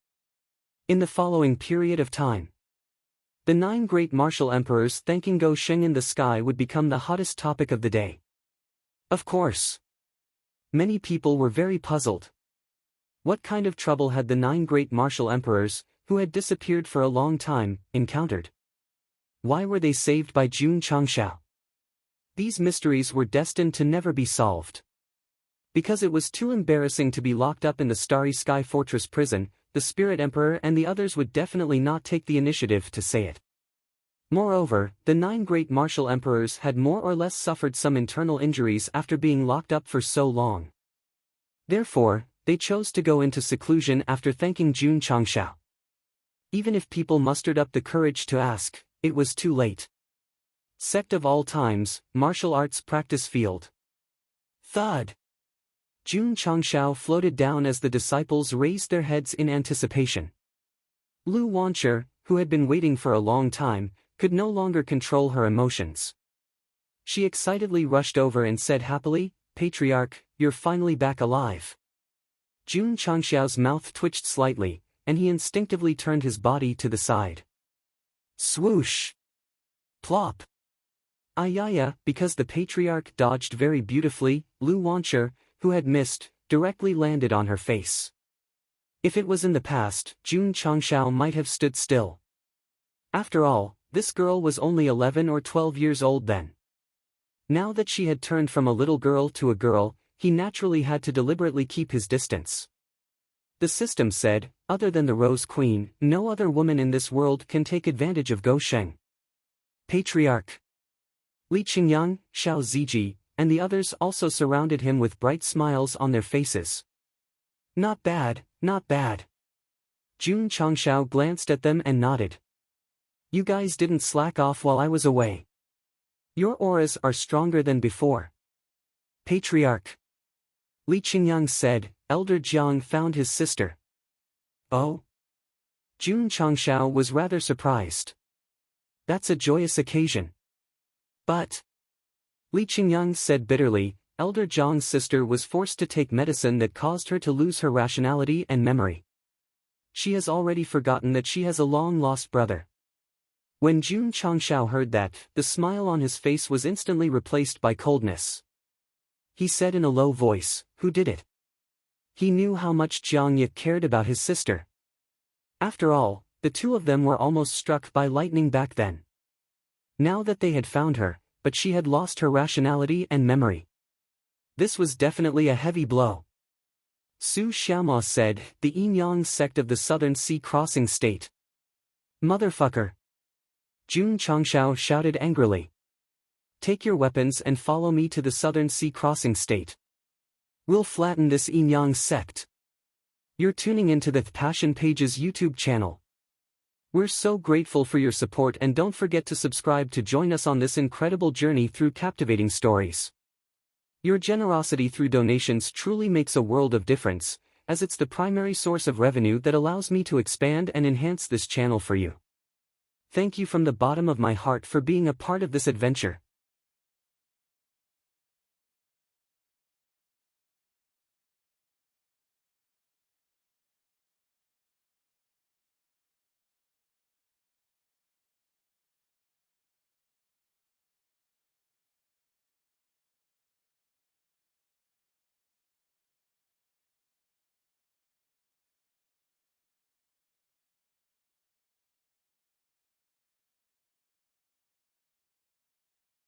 In the following period of time, the 9 great martial emperors thanking Go Sheng in the sky would become the hottest topic of the day. Of course. Many people were very puzzled. What kind of trouble had the 9 great martial emperors, who had disappeared for a long time, encountered? Why were they saved by Jun Changxiao? These mysteries were destined to never be solved. Because it was too embarrassing to be locked up in the Starry Sky Fortress prison, the Spirit Emperor and the others would definitely not take the initiative to say it. Moreover, the 9 great martial emperors had more or less suffered some internal injuries after being locked up for so long. Therefore, they chose to go into seclusion after thanking Jun Changxiao. Even if people mustered up the courage to ask, it was too late. Sect of all times, martial arts practice field. Thud. Jun Changxiao floated down as the disciples raised their heads in anticipation. Lu Wancher, who had been waiting for a long time, could no longer control her emotions. She excitedly rushed over and said happily, "Patriarch, you're finally back alive." Jun Changxiao's mouth twitched slightly, and he instinctively turned his body to the side. Swoosh! Plop! Ayaya, because the patriarch dodged very beautifully, Lu Wancher, who had missed, directly landed on her face. If it was in the past, Jun Changxiao might have stood still. After all, this girl was only 11 or 12 years old then. Now that she had turned from a little girl to a girl, he naturally had to deliberately keep his distance. The system said, other than the Rose Queen, no other woman in this world can take advantage of Go Sheng. Patriarch Li Qingyang, Xiao Ziji, and the others also surrounded him with bright smiles on their faces. Not bad, not bad. Jun Changxiao glanced at them and nodded. You guys didn't slack off while I was away. Your auras are stronger than before. Patriarch Li Qingyang said, Elder Jiang found his sister. Oh? Jun Changxiao was rather surprised. That's a joyous occasion. But Li Qingyang said bitterly, Elder Jiang's sister was forced to take medicine that caused her to lose her rationality and memory. She has already forgotten that she has a long-lost brother. When Jun Changxiao heard that, the smile on his face was instantly replaced by coldness. He said in a low voice, who did it? He knew how much Jiang Yi cared about his sister. After all, the two of them were almost struck by lightning back then. Now that they had found her, but she had lost her rationality and memory. This was definitely a heavy blow. Su Xiaoma said, the Yin-Yang sect of the Southern Sea Crossing State. Motherfucker! Jun Changxiao shouted angrily. Take your weapons and follow me to the Southern Sea Crossing State. We'll flatten this Yin-Yang sect. You're tuning into the Passion Pages YouTube channel. We're so grateful for your support, and don't forget to subscribe to join us on this incredible journey through captivating stories. Your generosity through donations truly makes a world of difference, as it's the primary source of revenue that allows me to expand and enhance this channel for you. Thank you from the bottom of my heart for being a part of this adventure.